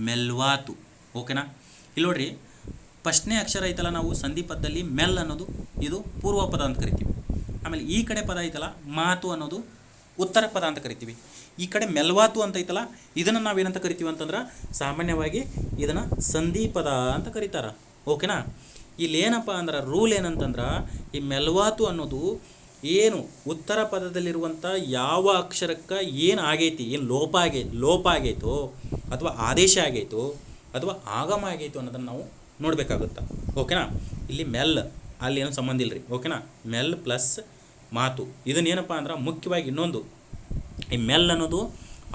ಮೆಲ್ವಾತು. ಓಕೆನಾ. ಇಲ್ಲಿ ನೋಡ್ರಿ, ಫಸ್ಟ್ನೇ ಅಕ್ಷರ ಐತಲ್ಲ ನಾವು ಸಂಧಿ ಪದದಲ್ಲಿ ಮೆಲ್ ಅನ್ನೋದು ಇದು ಪೂರ್ವ ಪದ ಅಂತ ಕರಿತೀವಿ. ಆಮೇಲೆ ಈ ಕಡೆ ಪದ ಐತಲ್ಲ ಮಾತು ಅನ್ನೋದು ಉತ್ತರ ಪದ ಅಂತ ಕರಿತೀವಿ. ಈ ಕಡೆ ಮೆಲ್ವಾತು ಅಂತ ಐತಲ್ಲ ಇದನ್ನು ನಾವೇನಂತ ಕರಿತೀವಿ ಅಂತಂದ್ರೆ ಸಾಮಾನ್ಯವಾಗಿ ಇದನ್ನು ಸಂಧಿ ಪದ ಅಂತ ಕರೀತಾರೆ. ಓಕೆನಾ. ಇಲ್ಲಿ ಏನಪ್ಪ ಅಂದ್ರೆ ರೂಲ್ ಏನಂತಂದ್ರೆ ಈ ಮೆಲ್ವಾತು ಅನ್ನೋದು ಏನು ಉತ್ತರ ಪದದಲ್ಲಿರುವಂಥ ಯಾವ ಅಕ್ಷರಕ್ಕೆ ಏನು ಆಗೈತಿ, ಏನು ಲೋಪ ಆಗೈತೋ ಅಥವಾ ಆದೇಶ ಆಗೈತೋ ಅಥವಾ ಆಗಮ ಆಗೈತೋ ಅನ್ನೋದನ್ನು ನಾವು ನೋಡಬೇಕಾಗುತ್ತೆ. ಓಕೆನಾ. ಇಲ್ಲಿ ಮೆಲ್ ಅಲ್ಲಿ ಏನೂ ಸಂಬಂಧ ಇಲ್ಲ ರೀ. ಓಕೆನಾ. ಮೆಲ್ ಪ್ಲಸ್ ಮಾತು ಇದನ್ನೇನಪ್ಪ ಅಂದ್ರೆ ಮುಖ್ಯವಾಗಿ ಇನ್ನೊಂದು ಈ ಮೆಲ್ ಅನ್ನೋದು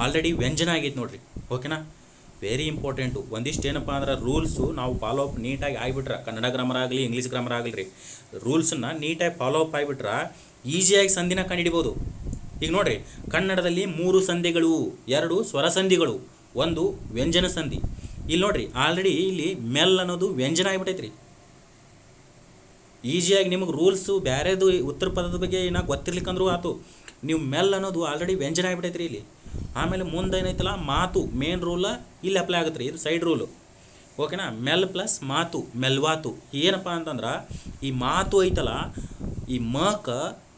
ಆಲ್ರೆಡಿ ವ್ಯಂಜನ ಆಗೈತೆ ನೋಡ್ರಿ. ಓಕೆನಾ. Very important. ಒಂದಿಷ್ಟು ಏನಪ್ಪ ಅಂದ್ರೆ ರೂಲ್ಸು ನಾವು ಫಾಲೋ ಅಪ್ ನೀಟಾಗಿ ಆಗಿಬಿಟ್ರೆ, ಕನ್ನಡ ಗ್ರಾಮರ್ ಆಗಲಿ ಇಂಗ್ಲೀಷ್ ಗ್ರಾಮರ್ ಆಗಲಿ ರೀ, ರೂಲ್ಸನ್ನು ನೀಟಾಗಿ ಫಾಲೋ ಅಪ್ ಆಗಿಬಿಟ್ರೆ ಈಸಿಯಾಗಿ ಸಂಧಿನ ಕಂಡುಹಿಡಿಬೋದು. ಈಗ ನೋಡಿರಿ, ಕನ್ನಡದಲ್ಲಿ 3 ಸಂಧಿಗಳು, 2 ಸ್ವರ ಸಂಧಿಗಳು, 1 ವ್ಯಂಜನ ಸಂಧಿ. ಇಲ್ಲಿ ನೋಡಿರಿ ಆಲ್ರೆಡಿ ಇಲ್ಲಿ ಮೆಲ್ ಅನ್ನೋದು ವ್ಯಂಜನ ಆಗಿಬಿಟ್ಟೈತೆ ರೀ. ಈಸಿಯಾಗಿ ನಿಮಗೆ ರೂಲ್ಸು ಬೇರೆದು ಉತ್ತರ ಪದದ ಬಗ್ಗೆ ಏನಾಗ ಗೊತ್ತಿರ್ಲಿಕ್ಕಂದ್ರೂ ಆಯ್ತು, ನೀವು ಮೆಲ್ ಅನ್ನೋದು ಆಲ್ರೆಡಿ ವ್ಯಂಜನ ಆಗಿಬಿಟ್ಟೈತೆ ರೀ ಇಲ್ಲಿ. ಆಮೇಲೆ ಮುಂದೆ ಏನೈತಲ್ಲ ಮಾತು ಮೇನ್ ರೂಲ ಇಲ್ಲಿ ಅಪ್ಲೈ ಆಗುತ್ತೆ ರೀ, ಇದು ಸೈಡ್ ರೂಲು. ಓಕೆನಾ. ಮೆಲ್ ಪ್ಲಸ್ ಮಾತು ಮೆಲ್ವಾತು. ಏನಪ್ಪ ಅಂತಂದ್ರೆ ಈ ಮಾತು ಐತಲ್ಲ ಈ ಮಕ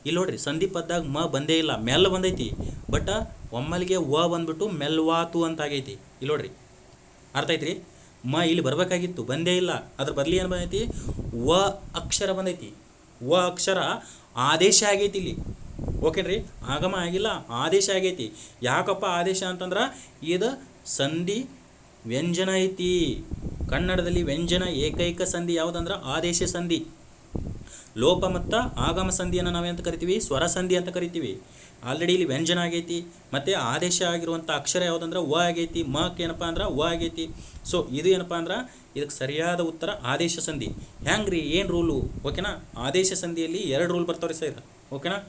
ಇಲ್ಲಿ ನೋಡ್ರಿ ಸಂಧಿ ಪದ್ದಾಗ ಮ ಬಂದೇ ಇಲ್ಲ, ಮೆಲ್ ಬಂದೈತಿ. ಬಟ್ ಒಮ್ಮಲಿಗೆ ವ ಬಂದ್ಬಿಟ್ಟು ಮೆಲ್ವಾತು ಅಂತ ಆಗೈತಿ. ಇಲ್ಲಿ ನೋಡ್ರಿ, ಅರ್ಥ ಐತ್ರಿ. ಮ ಇಲ್ಲಿ ಬರಬೇಕಾಗಿತ್ತು, ಬಂದೇ ಇಲ್ಲ. ಅದ್ರ ಬದಲಿ ಏನು ಬಂದೈತಿ, ವ ಅಕ್ಷರ ಬಂದೈತಿ. ವ ಅಕ್ಷರ ಆದೇಶ ಆಗೈತಿ ಇಲ್ಲಿ. ಓಕೆನ್ರಿ. ಆಗಮ ಆಗಿಲ್ಲ, ಆದೇಶ ಆಗೈತಿ. ಯಾಕಪ್ಪ ಆದೇಶ ಅಂತಂದ್ರೆ ಇದು ಸಂಧಿ ವ್ಯಂಜನ ಐತಿ. ಕನ್ನಡದಲ್ಲಿ ವ್ಯಂಜನ ಏಕೈಕ ಸಂಧಿ ಯಾವುದಂದ್ರೆ ಆದೇಶ ಸಂಧಿ. ಲೋಪ ಮತ್ತು ಆಗಮ ಸಂಧಿಯನ್ನು ನಾವೇಂತ ಕರಿತೀವಿ, ಸ್ವರ ಸಂಧಿ ಅಂತ ಕರಿತೀವಿ. ಆಲ್ರೆಡಿ ಇಲ್ಲಿ ವ್ಯಂಜನ ಆಗೈತಿ ಮತ್ತು ಆದೇಶ ಆಗಿರುವಂಥ ಅಕ್ಷರ ಯಾವುದಂದ್ರೆ ವ ಆಗೈತಿ. ಮಕ್ ಏನಪ್ಪ ಅಂದ್ರೆ ವ ಆಗೈತಿ. ಸೊ ಇದು ಏನಪ್ಪ ಅಂದ್ರೆ ಇದಕ್ಕೆ ಸರಿಯಾದ ಉತ್ತರ ಆದೇಶ ಸಂಧಿ. ಹೆಂಗ್ರಿ, ಏನು ರೂಲು? ಓಕೆನಾ. ಆದೇಶ ಸಂಧಿಯಲ್ಲಿ 2 ರೂಲ್ ಬರ್ತಾವ್ರಿ ಸರ್. ಓಕೆನಾ.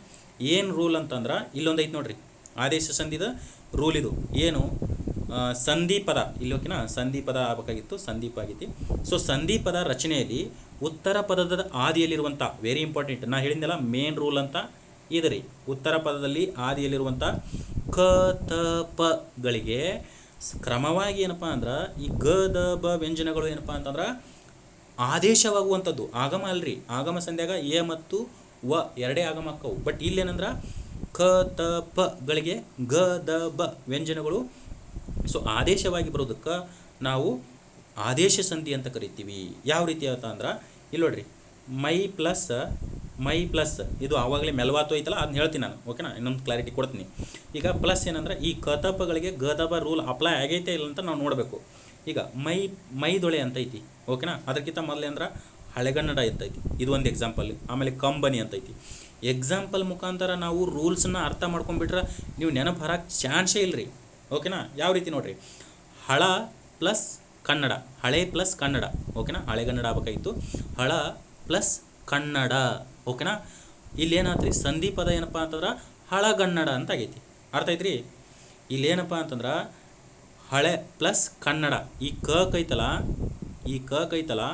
ಏನು ರೂಲ್ ಅಂತಂದ್ರೆ ಇಲ್ಲೊಂದು ಐತೆ ನೋಡ್ರಿ, ಆದೇಶ ಸಂಧಿದ ರೂಲ್ ಇದು ಏನು, ಸಂಧಿ ಪದ ಇಲ್ಲಿ. ಓಕೆನಾ. ಸಂಧಿ ಪದ ಆಗಬೇಕಾಗಿತ್ತು, ಸಂಧಿ ಆಗೈತಿ. ಸೊ ಸಂಧಿ ಪದ ರಚನೆಯಲ್ಲಿ ಉತ್ತರ ಪದದ ಆದಿಯಲ್ಲಿರುವಂಥ ವೆರಿ ಇಂಪಾರ್ಟೆಂಟ್, ನಾ ಹೇಳಿದ್ನಲ್ಲ ಮೇನ್ ರೂಲ್ ಅಂತ ಇದೆ ರೀ. ಉತ್ತರ ಪದದಲ್ಲಿ ಆದಿಯಲ್ಲಿರುವಂಥ ಕ ತ ಪಗಳಿಗೆ ಕ್ರಮವಾಗಿ ಏನಪ್ಪ ಅಂದ್ರೆ ಈ ಗ ದ ಬ ವ್ಯಂಜನಗಳು ಏನಪ್ಪ ಅಂತಂದ್ರೆ ಆದೇಶವಾಗುವಂಥದ್ದು. ಆಗಮ ಅಲ್ರಿ, ಆಗಮ ಸಂಧ್ಯಾಗ ಎ ಮತ್ತು ವ ಎರಡೇ ಆಗಮ ಅಕ್ಕವು. ಬಟ್ ಇಲ್ಲೇನಂದ್ರೆ ಕ ತ ಪಗಳಿಗೆ ಗ ದ ಬ ವ್ಯಂಜನಗಳು ಸೊ ಆದೇಶವಾಗಿ ಬರೋದಕ್ಕೆ ನಾವು ಆದೇಶ ಸಂಧಿ ಅಂತ ಕರಿತೀವಿ. ಯಾವ ರೀತಿ ಅಂತ ಅಂದ್ರೆ ಇಲ್ಲಿ ನೋಡ್ರಿ, ಮೈ ಪ್ಲಸ್ ಇದು ಆವಾಗಲೇ ಮೆಲ್ವಾತು ಐತಲ್ಲ ಅದನ್ನ ಹೇಳ್ತೀನಿ ನಾನು. ಓಕೆನಾ. ಇನ್ನೊಂದು ಕ್ಲಾರಿಟಿ ಕೊಡ್ತೀನಿ. ಈಗ ಪ್ಲಸ್ ಏನಂದ್ರೆ ಈ ಕತಪಗಳಿಗೆ ಗದಬ ರೂಲ್ ಅಪ್ಲೈ ಆಗೈತೆ ಇಲ್ಲ ಅಂತ ನಾವು ನೋಡಬೇಕು. ಈಗ ಮೈದೊಳೆ ಅಂತ ಐತಿ. ಓಕೆನಾ. ಅದಕ್ಕಿಂತ ಮೊದಲೇ ಅಂದ್ರೆ ಹಳೆಗನ್ನಡ ಅಂತೈತಿ, ಇದು ಒಂದು ಎಕ್ಸಾಂಪಲ್. ಆಮೇಲೆ ಕಂಬನಿ ಅಂತೈತಿ. ಎಕ್ಸಾಂಪಲ್ ಮುಖಾಂತರ ನಾವು ರೂಲ್ಸನ್ನ ಅರ್ಥ ಮಾಡ್ಕೊಂಡ್ಬಿಟ್ರೆ ನೀವು ನೆನಪು ಹರಕ್ಕೆ ಚಾನ್ಸೇ ಇಲ್ಲರಿ. ಓಕೆನಾ. ಯಾವ ರೀತಿ ನೋಡ್ರಿ, ಹಳ ಪ್ಲಸ್ ಕನ್ನಡ, ಹಳೆ ಪ್ಲಸ್ ಕನ್ನಡ. ಓಕೆನಾ. ಹಳೆಗನ್ನಡ ಆಗಬೇಕಾಗಿತ್ತು, ಹಳ ಪ್ಲಸ್ ಕನ್ನಡ. ಓಕೆನಾ. ಇಲ್ಲೇನಾತ್ರಿ ಸಂಧಿ ಪದ ಏನಪ್ಪ ಅಂತಂದ್ರೆ ಹಳಗನ್ನಡ ಅಂತ ಆಗೈತಿ. ಅರ್ಥ ಐತ್ರಿ. ಇಲ್ಲೇನಪ್ಪ ಅಂತಂದ್ರೆ ಹಳೆ ಪ್ಲಸ್ ಕನ್ನಡ. ಈ ಕ ಕೈತಲ್ಲ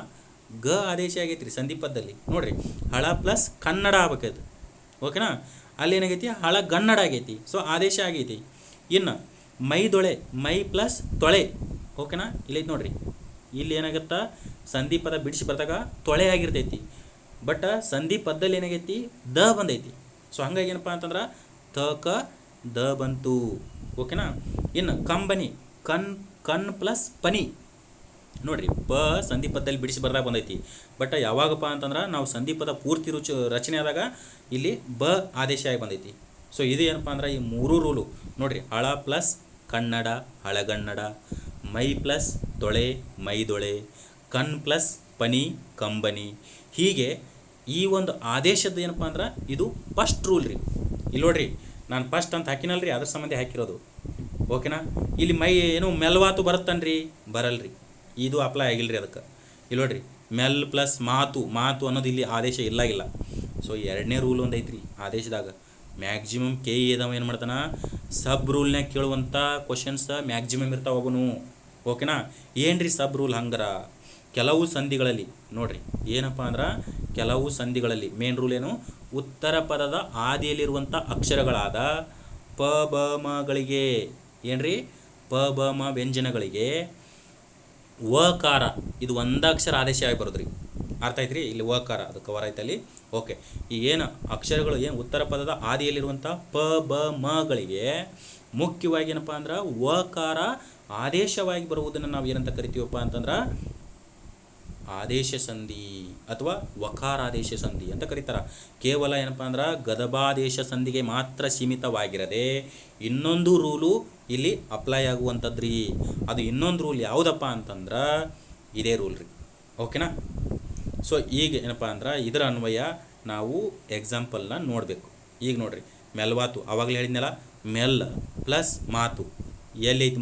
ಗ ಆದೇಶ ಆಗೈತಿ ರೀ ಸಂಧಿ ಪದದಲ್ಲಿ. ನೋಡ್ರಿ, ಹಳ ಪ್ಲಸ್ ಕನ್ನಡ ಆಗ್ಬೇಕದು. ಓಕೆನಾ. ಅಲ್ಲೇನಾಗೈತಿ, ಹಳಗನ್ನಡ ಆಗೈತಿ. ಸೊ ಆದೇಶ ಆಗೈತಿ. ಇನ್ನು ಮೈದೊಳೆ, ಮೈ ಪ್ಲಸ್ ತೊಳೆ. ಓಕೆನಾ. ಇಲ್ಲೈತಿ ನೋಡ್ರಿ, ಇಲ್ಲಿ ಏನಾಗುತ್ತಾ ಸಂಧಿ ಪದ ಬಿಡಿಸಿ ಬರ್ದಾಗ ತೊಳೆ ಆಗಿರ್ತೈತಿ. ಬಟ್ ಸಂಧಿ ಪದದಲ್ಲಿ ಏನಾಗೈತಿ, ದ ಬಂದೈತಿ. ಸೊ ಹಂಗಾಗಿ ಏನಪ್ಪ ಅಂತಂದ್ರೆ ತ ಕ ದ ಬಂತು. ಓಕೆನಾ. ಇನ್ನು ಕಂಬನಿ ಕಣ್ ಪ್ಲಸ್ ಪನಿ ನೋಡ್ರಿ, ಪ ಸಂಧಿಪದದಲ್ಲಿ ಬಿಡಿಸಿ ಬರ್ದಾಗ ಬಂದೈತಿ. ಬಟ್ ಯಾವಾಗಪ್ಪ ಅಂತಂದ್ರೆ ನಾವು ಸಂಧಿಪದ ಪೂರ್ತಿ ರಚನೆ ಆದಾಗ ಇಲ್ಲಿ ಬ ಆದೇಶ ಆಗಿ ಬಂದೈತಿ. ಸೊ ಇದು ಏನಪ್ಪ ಅಂದ್ರೆ ಈ ಮೂರು ರೂಲು ನೋಡ್ರಿ. ಹಳ ಪ್ಲಸ್ ಕನ್ನಡ ಹಳಗನ್ನಡ, ಮೈ ಪ್ಲಸ್ ದೊಳೆ ಮೈದೊಳೆ, ಕಣ್ ಪ್ಲಸ್ ಪನಿ ಕಂಬನಿ. ಹೀಗೆ ಈ ಒಂದು ಆದೇಶದ ಏನಪ್ಪ ಅಂದ್ರೆ ಇದು ಫಸ್ಟ್ ರೂಲ್ ರೀ. ಇಲ್ಲಿ ನೋಡ್ರಿ, ನಾನು ಫಸ್ಟ್ ಅಂತ ಹಾಕಿನಲ್ರಿ, ಅದ್ರ ಸಂಬಂಧ ಹಾಕಿರೋದು. ಓಕೆನಾ. ಇಲ್ಲಿ ಮೈ ಏನು ಮೆಲ್ವಾತು ಬರುತ್ತನ್ರಿ, ಬರಲ್ರಿ, ಇದು ಅಪ್ಲೈ ಆಗಿಲ್ಲರಿ ಅದಕ್ಕೆ. ಇಲ್ಲಿ ನೋಡ್ರಿ, ಮೆಲ್ ಪ್ಲಸ್ ಮಾತು ಅನ್ನೋದು ಇಲ್ಲಿ ಆದೇಶ ಇಲ್ಲ. ಸೊ ಎರಡನೇ ರೂಲ್ ಒಂದು ಐತ್ರಿ ಆದೇಶದಾಗ. ಮ್ಯಾಕ್ಸಿಮಮ್ ಕೆ ಇದಾವ ಏನು ಮಾಡ್ತಾನೆ, ಸಬ್ ರೂಲ್ನಾಗ ಕೇಳುವಂಥ ಕ್ವಶನ್ಸ್ ಮ್ಯಾಕ್ಸಿಮಮ್ ಇರ್ತಾವ ಅವನು. ಓಕೆನಾ. ಏನ್ರಿ ಸಬ್ ರೂಲ್ ಹಂಗಾರ, ಕೆಲವು ಸಂಧಿಗಳಲ್ಲಿ ನೋಡ್ರಿ ಏನಪ್ಪ ಅಂದ್ರೆ ಕೆಲವು ಸಂಧಿಗಳಲ್ಲಿ ಮೇನ್ ರೂಲ್ ಏನು, ಉತ್ತರ ಪದದ ಆದಿಯಲ್ಲಿರುವಂಥ ಅಕ್ಷರಗಳಾದ ಪ ಬ ಮಗಳಿಗೆ ಏನ್ರಿ, ಪ ಬ ಮ ವ್ಯಂಜನಗಳಿಗೆ ವಕಾರ ಇದು ಒಂದಾಕ್ಷರ ಆದೇಶ ಆಗಿ ಬರೋದ್ರಿ. ಅರ್ಥ ಐತ್ರಿ. ಇಲ್ಲಿ ವಕಾರ ಅದು ಕವರ್ ಆಯ್ತಲ್ಲಿ. ಓಕೆ. ಈ ಏನು ಅಕ್ಷರಗಳು ಏನು ಉತ್ತರ ಪದದ ಆದಿಯಲ್ಲಿರುವಂಥ ಪ ಬ ಮಗಳಿಗೆ ಮುಖ್ಯವಾಗಿ ಏನಪ್ಪ ಅಂದ್ರೆ ವಕಾರ ಆದೇಶವಾಗಿ ಬರುವುದನ್ನು ನಾವು ಏನಂತ ಕರಿತೀವಪ್ಪ ಅಂತಂದ್ರೆ ಆದೇಶ ಸಂಧಿ ಅಥವಾ ವಕಾರಾದೇಶ ಸಂಧಿ ಅಂತ ಕರೀತಾರೆ. ಕೇವಲ ಏನಪ್ಪ ಅಂದ್ರೆ ಗದಭಾದೇಶ ಸಂಧಿಗೆ ಮಾತ್ರ ಸೀಮಿತವಾಗಿರದೆ ಇನ್ನೊಂದು ರೂಲು ಇಲ್ಲಿ ಅಪ್ಲೈ ಆಗುವಂಥದ್ದು ರೀ. ಅದು ಇನ್ನೊಂದು ರೂಲ್ ಯಾವುದಪ್ಪ ಅಂತಂದ್ರೆ ಇದೇ ರೂಲ್ ರೀ. ಓಕೆನಾ. ಸೊ ಈಗ ಏನಪ್ಪ ಅಂದ್ರೆ ಇದರ ಅನ್ವಯ ನಾವು ಎಕ್ಸಾಂಪಲ್ನ ನೋಡಬೇಕು. ಈಗ ನೋಡ್ರಿ, ಮೆಲ್ವಾತು ಆವಾಗಲೇ ಹೇಳಿದ್ನಲ್ಲ, ಮೆಲ್ ಪ್ಲಸ್ ಮಾತು ಎಲ್ಲೈತಿ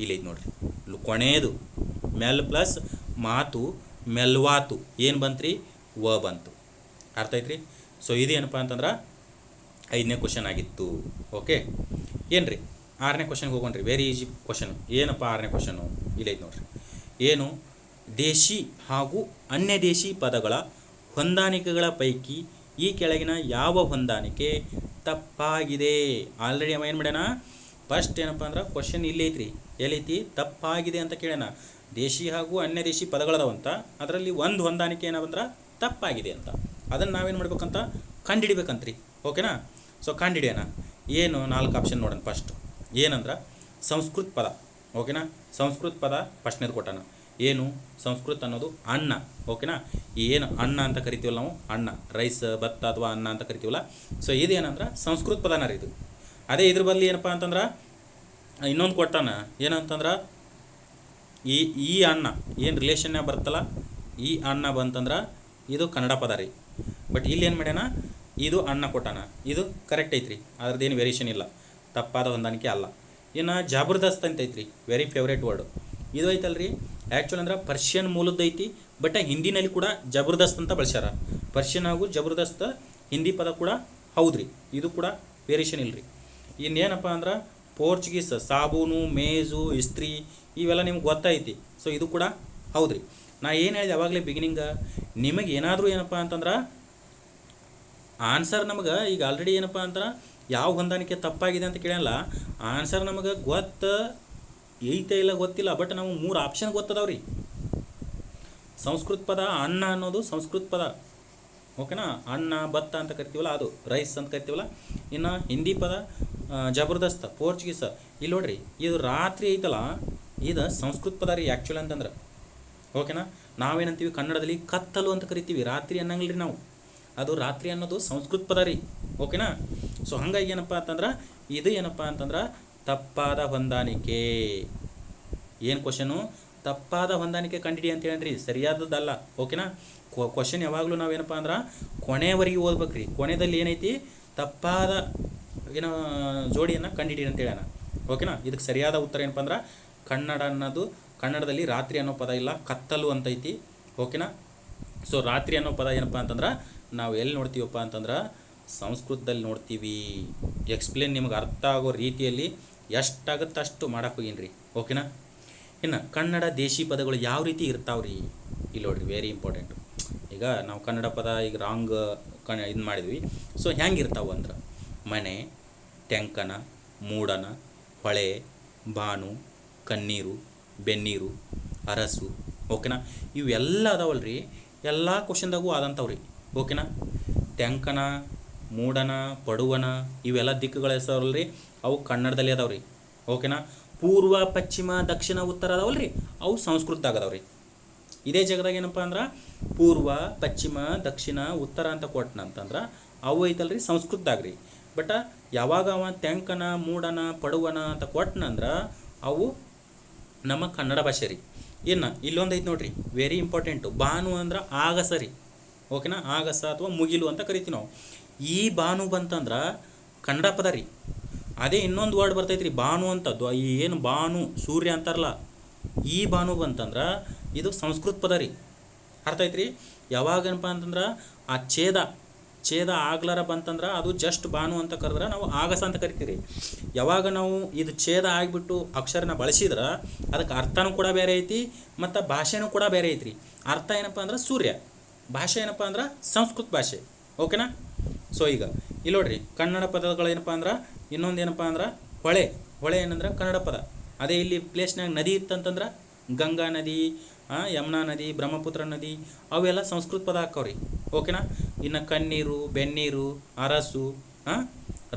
ಇಲ್ಲೈತಿ ನೋಡ್ರಿ, ಕೊನೆಯದು ಮೆಲ್ ಪ್ಲಸ್ ಮಾತು ಮೆಲ್ವಾತು ಏನು ಬಂತ್ರಿ, ವ ಬಂತು. ಅರ್ಥ ಐತ್ರಿ. ಸೊ ಇದೇನಪ್ಪ ಅಂತಂದ್ರೆ 5ನೇ ಕ್ವಶನ್ ಆಗಿತ್ತು. ಓಕೆ. ಏನ್ರಿ 6ನೇ ಕ್ವಶನ್ಗೆ ಹೋಗೋಣ್ರಿ. Very easy question. ಏನಪ್ಪ 6ನೇ ಕ್ವಶನು, ಇಲ್ಲೈತಿ ನೋಡ್ರಿ. ಏನು, ದೇಶಿ ಹಾಗೂ ಅನ್ಯ ದೇಶಿ ಪದಗಳ ಹೊಂದಾಣಿಕೆಗಳ ಪೈಕಿ ಈ ಕೆಳಗಿನ ಯಾವ ಹೊಂದಾಣಿಕೆ ತಪ್ಪಾಗಿದೆ. ಆಲ್ರೆಡಿ ಅವ ಏನು ಮಾಡ್ಯಾನ, ಫಸ್ಟ್ ಏನಪ್ಪ ಅಂದ್ರೆ ಕ್ವಶನ್ ಇಲ್ಲೈತ್ರಿ, ಎಲ್ಲೈತಿ ತಪ್ಪಾಗಿದೆ ಅಂತ ಕೇಳ್ಯಾನ. ದೇಶಿ ಹಾಗೂ ಅನ್ಯ ದೇಶಿ ಪದಗಳದಾವಂತ, ಅದರಲ್ಲಿ ಒಂದು ಹೊಂದಾಣಿಕೆ ಏನಂದ್ರೆ ತಪ್ಪಾಗಿದೆ ಅಂತ. ಅದನ್ನು ನಾವೇನು ಮಾಡ್ಬೇಕಂತ ಕಂಡುಹಿಡಿಬೇಕಂತ್ರಿ. ಓಕೆನಾ. ಸೊ ಕಂಡುಹಿಡಿಯೋಣ. ಏನು 4 ಆಪ್ಷನ್ ನೋಡೋಣ. ಫಸ್ಟ್ ಏನಂದ್ರೆ ಸಂಸ್ಕೃತ ಪದ. ಓಕೆನಾ. ಸಂಸ್ಕೃತ ಪದ ಫಸ್ಟ್ನೇದು ಕೊಟ್ಟಾನ. ಏನು ಸಂಸ್ಕೃತ ಅನ್ನೋದು ಅನ್ನ. ಓಕೆನಾ. ಏನು ಅನ್ನ ಅಂತ ಕರಿತೀವಲ್ಲ ನಾವು, ಅನ್ನ ರೈಸ್ ಭತ್ತ ಅಥವಾ ಅನ್ನ ಅಂತ ಕರಿತೀವಲ್ಲ. ಸೊ ಇದೇನಂದ್ರೆ ಸಂಸ್ಕೃತ ಪದನ ರೀ ಇದು. ಅದೇ ಇದ್ರ ಬದಲು ಏನಪ್ಪ ಅಂತಂದ್ರೆ ಇನ್ನೊಂದು ಕೊಟ್ಟಾನ. ಏನಂತಂದ್ರೆ ಈ ಅನ್ನ ಏನು ರಿಲೇಷನ್ನಾಗ ಬರ್ತಲ್ಲ, ಈ ಅನ್ನ ಬಂತಂದ್ರೆ ಇದು ಕನ್ನಡ ಪದ ರೀ. ಬಟ್ ಇಲ್ಲಿ ಏನು ಮಾಡ್ಯಾನ, ಇದು ಅನ್ನ ಕೊಟ್ಟಾನ. ಇದು ಕರೆಕ್ಟ್ ಐತ್ರಿ, ಅದ್ರದ್ದೇನು ವೇರಿಯೇಷನ್ ಇಲ್ಲ, ತಪ್ಪಾದ ಹೊಂದಾಣಿಕೆ ಅಲ್ಲ. ಇನ್ನು ಜಬರ್ದಸ್ತ್ ಅಂತ ಐತ್ರಿ, ವೆರಿ ಫೇವ್ರೇಟ್ ವರ್ಡ್. ಇದು ಐತಲ್ರಿ ಆ್ಯಕ್ಚುಲಿ ಅಂದ್ರೆ ಪರ್ಷಿಯನ್ ಮೂಲದ್ದು ಐತಿ. ಬಟ್ ಹಿಂದಿನಲ್ಲಿ ಕೂಡ ಜಬರ್ದಸ್ತ್ ಅಂತ ಬಳಸ್ಯಾರ. ಪರ್ಷಿಯನ್ ಹಾಗೂ ಜಬರ್ದಸ್ತ್ ಹಿಂದಿ ಪದ ಕೂಡ ಹೌದ್ರಿ. ಇದು ಕೂಡ ವೇರಿಯೇಷನ್ ಇಲ್ರಿ. ಇನ್ನೇನಪ್ಪ ಅಂದ್ರೆ ಪೋರ್ಚುಗೀಸ್ ಸಾಬೂನು ಮೇಜು ಇಸ್ತ್ರಿ ಇವೆಲ್ಲ ನಿಮ್ಗೆ ಗೊತ್ತೈತಿ. ಸೊ ಇದು ಕೂಡ ಹೌದ್ರಿ. ನಾ ಏನು ಹೇಳಿದೆ ಯಾವಾಗಲೇ ಬಿಗಿನಿಂಗ, ನಿಮಗೆ ಏನಾದರೂ ಏನಪ್ಪ ಅಂತಂದ್ರೆ ಆನ್ಸರ್ ನಮಗೆ ಈಗ ಆಲ್ರೆಡಿ ಏನಪ್ಪ ಅಂದ್ರೆ ಯಾವ ಹೊಂದಾಣಿಕೆ ತಪ್ಪಾಗಿದೆ ಅಂತ ಕೇಳಲ್ಲ. ಆನ್ಸರ್ ನಮಗೆ ಐತೆ ಇಲ್ಲ ಗೊತ್ತಿಲ್ಲ, ಬಟ್ ನಾವು 3 ಆಪ್ಷನ್ ಗೊತ್ತದವ್ರಿ. ಸಂಸ್ಕೃತ ಪದ ಅನ್ನ ಅನ್ನೋದು ಸಂಸ್ಕೃತ ಪದ. ಓಕೆನಾ. ಅನ್ನ ಭತ್ತ ಅಂತ ಕರಿತೀವಲ್ಲ, ಅದು ರೈಸ್ ಅಂತ ಕರಿತೀವಲ್ಲ. ಇನ್ನು ಹಿಂದಿ ಪದ ಜಬರ್ದಸ್ತ್ ಪೋರ್ಚುಗೀಸ್. ಇಲ್ಲಿ ನೋಡ್ರಿ, ಇದು ರಾತ್ರಿ ಐತಲ್ಲ, ಇದು ಸಂಸ್ಕೃತ ಪದ ರೀ ಆ್ಯಕ್ಚುಲ್ ಅಂತಂದ್ರೆ. ಓಕೆನಾ. ನಾವೇನಂತೀವಿ ಕನ್ನಡದಲ್ಲಿ ಕತ್ತಲು ಅಂತ ಕರಿತೀವಿ, ರಾತ್ರಿ ಅನ್ನಂಗಿಲ್ರಿ ನಾವು. ಅದು ರಾತ್ರಿ ಅನ್ನೋದು ಸಂಸ್ಕೃತ ಪದ ರೀ. ಓಕೆನಾ. ಸೊ ಹಾಗಾಗಿ ಏನಪ್ಪ ಅಂತಂದ್ರೆ ಇದು ಏನಪ್ಪ ಅಂತಂದ್ರೆ ತಪ್ಪಾದ ಹೊಂದಾಣಿಕೆ. ಏನು ಕ್ವಶನು, ತಪ್ಪಾದ ಹೊಂದಾಣಿಕೆ ಕಂಡಿಡಿ ಅಂತ ಹೇಳ್ರಿ, ಸರಿಯಾದದ್ದಲ್ಲ. ಓಕೆನಾ. ಕ್ವಶನ್ ಯಾವಾಗಲೂ ನಾವೇನಪ್ಪ ಅಂದ್ರೆ ಕೊನೆಯವರೆಗೆ ಓದ್ಬೇಕ್ರಿ. ಕೊನೆಯಲ್ಲಿ ಏನೈತಿ ತಪ್ಪಾದ ಏನೋ ಜೋಡಿಯನ್ನು ಕಂಡಿಡಿ ಅಂತ ಹೇಳ್ಯಾನ. ಓಕೆನಾ. ಇದಕ್ಕೆ ಸರಿಯಾದ ಉತ್ತರ ಏನಪ್ಪ ಅಂದ್ರೆ ಕನ್ನಡ ಅನ್ನೋದು, ಕನ್ನಡದಲ್ಲಿ ರಾತ್ರಿ ಅನ್ನೋ ಪದ ಇಲ್ಲ, ಕತ್ತಲು ಅಂತೈತಿ. ಓಕೆನಾ. ಸೊ ರಾತ್ರಿ ಅನ್ನೋ ಪದ ಏನಪ್ಪ ಅಂತಂದ್ರೆ ನಾವು ಎಲ್ಲಿ ನೋಡ್ತೀವಪ್ಪ ಅಂತಂದ್ರೆ ಸಂಸ್ಕೃತದಲ್ಲಿ ನೋಡ್ತೀವಿ. ಎಕ್ಸ್ಪ್ಲೇನ್ ನಿಮ್ಗೆ ಅರ್ಥ ಆಗೋ ರೀತಿಯಲ್ಲಿ ಎಷ್ಟಾಗುತ್ತೆ ಅಷ್ಟು ಮಾಡಕ್ಕೆ ಹೋಗಿನ್ರಿ. ಓಕೆನಾ. ಇನ್ನು ಕನ್ನಡ ದೇಶಿ ಪದಗಳು ಯಾವ ರೀತಿ ಇರ್ತಾವ್ರಿ, ಇಲ್ಲಿ ನೋಡ್ರಿ, ವೆರಿ ಇಂಪಾರ್ಟೆಂಟು. ಈಗ ನಾವು ಕನ್ನಡ ಪದ ಈಗ ರಾಂಗ್ ಇದು ಮಾಡಿದ್ವಿ. ಸೊ ಹೆಂಗಿರ್ತಾವೆ ಅಂದ್ರೆ ಮನೆ, ಟೆಂಕನ, ಮೂಡನ, ಹೊಳೆ, ಬಾನು, ಕಣ್ಣೀರು, ಬೆನ್ನೀರು, ಅರಸು. ಓಕೆನಾ. ಇವೆಲ್ಲ ಅದಾವಲ್ರಿ, ಎಲ್ಲ ಕ್ವಶನ್ದಾಗೂ ಆದಂಥವ್ರಿ. ಓಕೆನಾ. ಟೆಂಕನ ಮೂಡನ, ಪಡುವನ ಇವೆಲ್ಲ ದಿಕ್ಕುಗಳ ಹೆಸರಲ್ರಿ ಅವು ಕನ್ನಡದಲ್ಲಿ ಅದಾವ್ರಿ. ಓಕೆನಾ. ಪೂರ್ವ, ಪಶ್ಚಿಮ, ದಕ್ಷಿಣ, ಉತ್ತರ ಅದಾವಲ್ರಿ ಅವು ಸಂಸ್ಕೃತದಾಗ ಅದಾವ್ರಿ. ಇದೇ ಜಾಗದಾಗ ಏನಪ್ಪ ಅಂದ್ರೆ ಪೂರ್ವ, ಪಶ್ಚಿಮ, ದಕ್ಷಿಣ, ಉತ್ತರ ಅಂತ ಕೊಟ್ಟನಂತಂದ್ರೆ ಅವು ಐತಲ್ರಿ ಸಂಸ್ಕೃತದಾಗ ರೀ. ಬಟ್ ಯಾವಾಗ ಅವ ತೆಂಕನ, ಮೂಡನ, ಪಡುವನ ಅಂತ ಕೊಟ್ಟನಂದ್ರೆ ಅವು ನಮ್ಮ ಕನ್ನಡ ಭಾಷೆ ರೀ. ಇನ್ನು ಇಲ್ಲೊಂದು ಐತೆ ನೋಡ್ರಿ, ವೆರಿ ಇಂಪಾರ್ಟೆಂಟು. ಭಾನು ಅಂದ್ರೆ ಆಗಸ ರೀ. ಓಕೆನಾ. ಆಗಸ ಅಥವಾ ಮುಗಿಲು ಅಂತ ಕರಿತೀವಿ ನಾವು. ಈ ಭಾನು ಬಂತಂದ್ರೆ ಕನ್ನಡ ಪದ ರೀ. ಅದೇ ಇನ್ನೊಂದು ವರ್ಡ್ ಬರ್ತೈತೆ ರೀ ಭಾನು ಅಂತದ್ದು, ಈ ಏನು ಭಾನು ಸೂರ್ಯ ಅಂತಾರಲ್ಲ, ಈ ಭಾನು ಬಂತಂದ್ರೆ ಇದು ಸಂಸ್ಕೃತ ಪದ ರೀ. ಅರ್ಥ ಐತ್ರಿ. ಯಾವಾಗೇನಪ್ಪ ಅಂತಂದ್ರೆ ಆ ಛೇದ ಆಗ್ಲಾರ ಬಂತಂದ್ರೆ ಅದು ಜಸ್ಟ್ ಭಾನು ಅಂತ ಕರೆದ್ರೆ ನಾವು ಆಗಸ ಅಂತ ಕರಿತೀವಿ. ಯಾವಾಗ ನಾವು ಇದು ಛೇದ ಆಗಿಬಿಟ್ಟು ಅಕ್ಷರನ ಬಳಸಿದ್ರೆ ಅದಕ್ಕೆ ಅರ್ಥನೂ ಕೂಡ ಬೇರೆ ಐತಿ ಮತ್ತು ಭಾಷೆನೂ ಕೂಡ ಬೇರೆ ಐತ್ರಿ. ಅರ್ಥ ಏನಪ್ಪ ಅಂದ್ರೆ ಸೂರ್ಯ, ಭಾಷೆ ಏನಪ್ಪ ಅಂದ್ರೆ ಸಂಸ್ಕೃತ ಭಾಷೆ. ಓಕೆನಾ. ಸೊ ಈಗ ಇಲ್ಲಿ ನೋಡ್ರಿ ಕನ್ನಡ ಪದಗಳೇನಪ್ಪ ಅಂದ್ರೆ ಇನ್ನೊಂದು ಏನಪ್ಪ ಅಂದ್ರೆ ಹೊಳೆ ಏನಂದ್ರೆ ಕನ್ನಡ ಪದ. ಅದೇ ಇಲ್ಲಿ ಪ್ಲೇಸ್ನಾಗ ನದಿ ಇತ್ತಂತಂದ್ರೆ ಗಂಗಾ ನದಿ, ಯಮುನಾ ನದಿ, ಬ್ರಹ್ಮಪುತ್ರ ನದಿ ಅವೆಲ್ಲ ಸಂಸ್ಕೃತ ಪದ ಹಾಕವ್ರಿ. ಓಕೆನಾ. ಇನ್ನು ಕಣ್ಣೀರು, ಬೆನ್ನೀರು, ಅರಸು,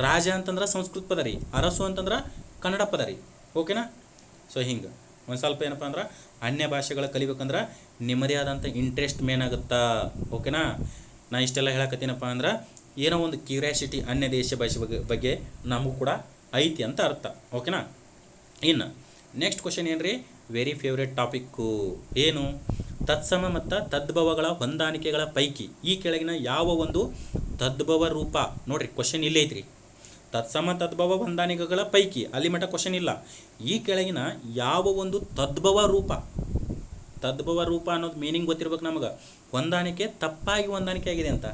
ರಾಜ ಅಂತಂದ್ರೆ ಸಂಸ್ಕೃತ ಪದ ರೀ. ಅರಸು ಅಂತಂದ್ರೆ ಕನ್ನಡ ಪದ ರೀ. ಓಕೆನಾ. ಸೊ ಹಿಂಗೆ ಒಂದು ಸ್ವಲ್ಪ ಏನಪ್ಪ ಅಂದ್ರೆ ಅನ್ಯ ಭಾಷೆಗಳ ಕಲಿಬೇಕಂದ್ರೆ ನಿಮ್ಮದೇ ಆದಂಥ ಇಂಟ್ರೆಸ್ಟ್ ಮೇನ್ ಆಗುತ್ತಾ. ಓಕೆನಾ. ನಾ ಇಷ್ಟೆಲ್ಲ ಹೇಳಕತ್ತೀನಪ್ಪ ಅಂದ್ರೆ ಏನೋ ಒಂದು ಕ್ಯೂರಿಯಾಸಿಟಿ ಅನ್ಯ ದೇಶ ಭಾಷೆ ಬಗ್ಗೆ ನಮಗೂ ಕೂಡ ಐತಿ ಅಂತ ಅರ್ಥ. ಓಕೆನಾ. ಇನ್ನು ನೆಕ್ಸ್ಟ್ ಕ್ವಶನ್ ಏನು ರೀ, ವೆರಿ ಫೇವ್ರೇಟ್ ಟಾಪಿಕ್ಕು. ಏನು, ತತ್ಸಮ ಮತ್ತು ತದ್ಭವಗಳ ಹೊಂದಾಣಿಕೆಗಳ ಪೈಕಿ ಈ ಕೆಳಗಿನ ಯಾವ ಒಂದು ತದ್ಭವ ರೂಪ, ನೋಡ್ರಿ ಕ್ವಶನ್ ಇಲ್ಲೇ ಐತ್ರಿ. ತತ್ಸಮ ತದ್ಭವ ಹೊಂದಾಣಿಕೆಗಳ ಪೈಕಿ, ಅಲ್ಲಿ ಮಟ್ಟ ಕ್ವಶನ್ ಇಲ್ಲ. ಈ ಕೆಳಗಿನ ಯಾವ ಒಂದು ತದ್ಭವ ರೂಪ ಅನ್ನೋದು ಮೀನಿಂಗ್ ಗೊತ್ತಿರ್ಬೇಕು ನಮಗೆ. ಹೊಂದಾಣಿಕೆ ತಪ್ಪಾಗಿ ಹೊಂದಾಣಿಕೆ ಆಗಿದೆ ಅಂತ.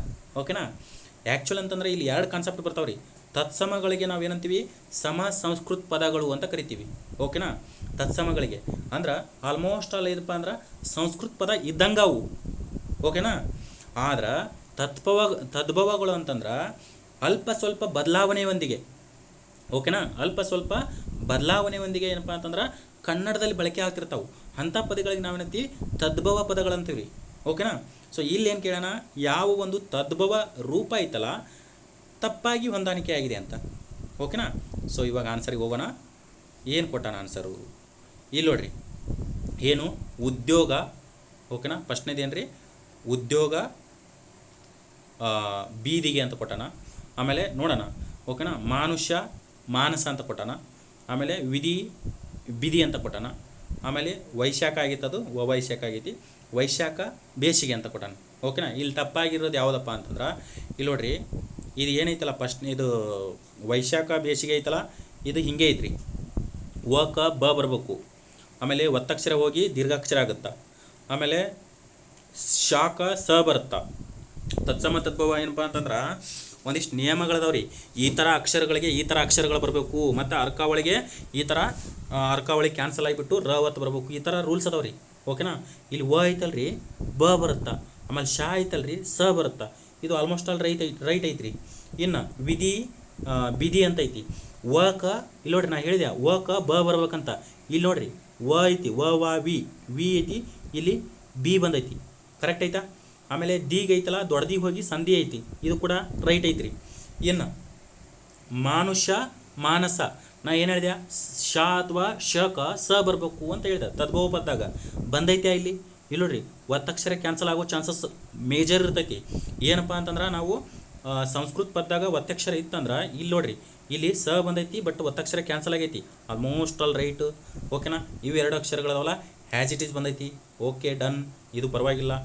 ಓಕೆನಾ. ಆ್ಯಕ್ಚುಲ್ ಅಂತಂದ್ರೆ ಇಲ್ಲಿ ಎರಡು ಕಾನ್ಸೆಪ್ಟ್ ಬರ್ತಾವ್ರಿ. ತತ್ಸಮಗಳಿಗೆ ನಾವೇನಂತೀವಿ, ಸಮ ಸಂಸ್ಕೃತ ಪದಗಳು ಅಂತ ಕರಿತೀವಿ. ಓಕೆನಾ. ತತ್ಸಮಗಳಿಗೆ ಅಂದ್ರೆ ಆಲ್ಮೋಸ್ಟ್ ಆಲ್ ಇದಪ್ಪ ಅಂದ್ರೆ ಸಂಸ್ಕೃತ ಪದ ಇದ್ದಂಗೆ ಅವು. ಓಕೆನಾ. ಆದ್ರೆ ತದ್ಭವಗಳು ಅಂತಂದ್ರೆ ಅಲ್ಪ ಸ್ವಲ್ಪ ಬದಲಾವಣೆಯೊಂದಿಗೆ, ಓಕೆನಾ, ಅಲ್ಪ ಸ್ವಲ್ಪ ಬದಲಾವಣೆಯೊಂದಿಗೆ ಏನಪ್ಪ ಅಂತಂದ್ರೆ ಕನ್ನಡದಲ್ಲಿ ಬಳಕೆ ಆಗ್ತಿರ್ತಾವೆ. ಅಂಥ ಪದಗಳಿಗೆ ನಾವೇನಂತೀವಿ ತದ್ಭವ ಪದಗಳಂತೀವಿ. ಓಕೆನಾ. ಸೊ ಇಲ್ಲೇನು ಕೇಳೋಣ, ಯಾವ ಒಂದು ತದ್ಭವ ರೂಪ ಐತಲ್ಲ ತಪ್ಪಾಗಿ ಹೊಂದಾಣಿಕೆ ಆಗಿದೆ ಅಂತ. ಓಕೆನಾ. ಸೊ ಇವಾಗ ಆನ್ಸರಿಗೆ ಹೋಗೋಣ. ಏನು ಕೊಟ್ಟಾನ ಆನ್ಸರು ಇಲ್ಲಿ ನೋಡ್ರಿ. ಏನು, ಉದ್ಯೋಗ. ಓಕೆನಾ. ಫಸ್ಟ್ನೇದೇನು ರೀ, ಉದ್ಯೋಗ ಬೀದಿಗೆ ಅಂತ ಕೊಟ್ಟಾನ. ಆಮೇಲೆ ನೋಡೋಣ. ಓಕೆನಾ. ಮಾನುಷ್ಯ ಮಾನಸ ಅಂತ ಕೊಟ್ಟಾನ. ಆಮೇಲೆ ಬಿದಿ ಅಂತ ಕೊಟ್ಟಾನ. ಆಮೇಲೆ ವೈಶಾಖ ಆಗಿತ್ತು, ಅದು ವೈಶಾಖ ಆಗೈತಿ. ವೈಶಾಖ ಬೇಸಿಗೆ ಅಂತ ಕೊಟ್ಟಾನ. ಓಕೆನಾ. ಇಲ್ಲಿ ತಪ್ಪಾಗಿರೋದು ಯಾವುದಪ್ಪ ಅಂತಂದ್ರೆ ಇಲ್ಲಿ ನೋಡ್ರಿ, ಇದು ಏನೈತಲ್ಲ ಫಸ್ಟ್, ಇದು ವೈಶಾಖ ಬೇಸಿಗೆ ಐತಲ್ಲ, ಇದು ಹಿಂಗೆ ಐತ್ರಿ. ಕ ಬ ಬರಬೇಕು. ಆಮೇಲೆ ಒತ್ತಕ್ಷರ ಹೋಗಿ ದೀರ್ಘಾಕ್ಷರ ಆಗುತ್ತಾ. ಆಮೇಲೆ ಶಾಖ ಸ ಬರುತ್ತಾ. ತತ್ಸಮ ತದ್ಭವ ಏನಪ್ಪ ಅಂತಂದ್ರೆ ಒಂದಿಷ್ಟು ನಿಯಮಗಳದಾವ್ರಿ. ಈ ಥರ ಅಕ್ಷರಗಳಿಗೆ ಈ ಥರ ಅಕ್ಷರಗಳು ಬರಬೇಕು, ಮತ್ತು ಅರ್ಕಾವಳಿಗೆ ಈ ಥರ ಅರ್ಕಾವಳಿ ಕ್ಯಾನ್ಸಲ್ ಆಗಿಬಿಟ್ಟು ರವತ್ತು ಬರಬೇಕು. ಈ ಥರ ರೂಲ್ಸ್ ಅದಾವ್ರಿ. ಓಕೆನಾ. ಇಲ್ಲಿ ಐತಲ್ರಿ ಬ ಬರುತ್ತಾ. ಆಮೇಲೆ ಶಾ ಐತಲ್ರಿ ಸ ಬರುತ್ತಾ. ಇದು ಆಲ್ಮೋಸ್ಟ್ ಆಲ್ ರೈಟ್ ಐತ್ರಿ. ಇನ್ನು ಬಿದಿ ಅಂತ ಐತಿ. ಇಲ್ಲಿ ನೋಡ್ರಿ, ನಾ ಹೇಳಿದೆ ಕ ಬ ಬರ್ಬೇಕಂತ. ಇಲ್ಲಿ ನೋಡ್ರಿ ಐತಿ, ವಿ ಐತಿ, ಇಲ್ಲಿ ಬಿ ಬಂದೈತಿ. ಕರೆಕ್ಟ್ ಐತಾ. ಆಮೇಲೆ ದೀಗ್ ಐತಲ್ಲ, ದೊಡ್ಡದಿಗೆ ಹೋಗಿ ಸಂಧಿ ಐತಿ, ಇದು ಕೂಡ ರೈಟ್ ಐತ್ರಿ. ಇನ್ನು ಮಾನುಷ್ಯ ಮಾನಸ, ನಾ ಏನು ಹೇಳಿದೆ, ಶ ಅಥವಾ ಶಕ ಸ ಬರಬೇಕು ಅಂತ ಹೇಳಿದೆ. ತದ್ಭವ ಪದ್ದಾಗ ಬಂದೈತೆ ಇಲ್ಲಿ ನೋಡ್ರಿ. ಒತ್ತಕ್ಷರ ಕ್ಯಾನ್ಸಲ್ ಆಗೋ ಚಾನ್ಸಸ್ ಮೇಜರ್ ಇರ್ತೈತಿ. ಏನಪ್ಪ ಅಂತಂದ್ರೆ ನಾವು ಸಂಸ್ಕೃತ ಪದ್ದಾಗ ಒತ್ತಕ್ಷರ ಇತ್ತಂದ್ರೆ ಇಲ್ಲಿ ನೋಡ್ರಿ, ಇಲ್ಲಿ ಸ ಬಂದೈತಿ, ಬಟ್ ಒತ್ತಕ್ಷರ ಕ್ಯಾನ್ಸಲ್ ಆಗೈತಿ. Almost all right. ಓಕೆನಾ. ಇವು ಎರಡು ಅಕ್ಷರಗಳದಾವಲ್ಲ, ಹ್ಯಾಸ್ ಇಟ್ ಈಸ್ ಬಂದೈತಿ. ಓಕೆ, ಡನ್, ಇದು ಪರವಾಗಿಲ್ಲ.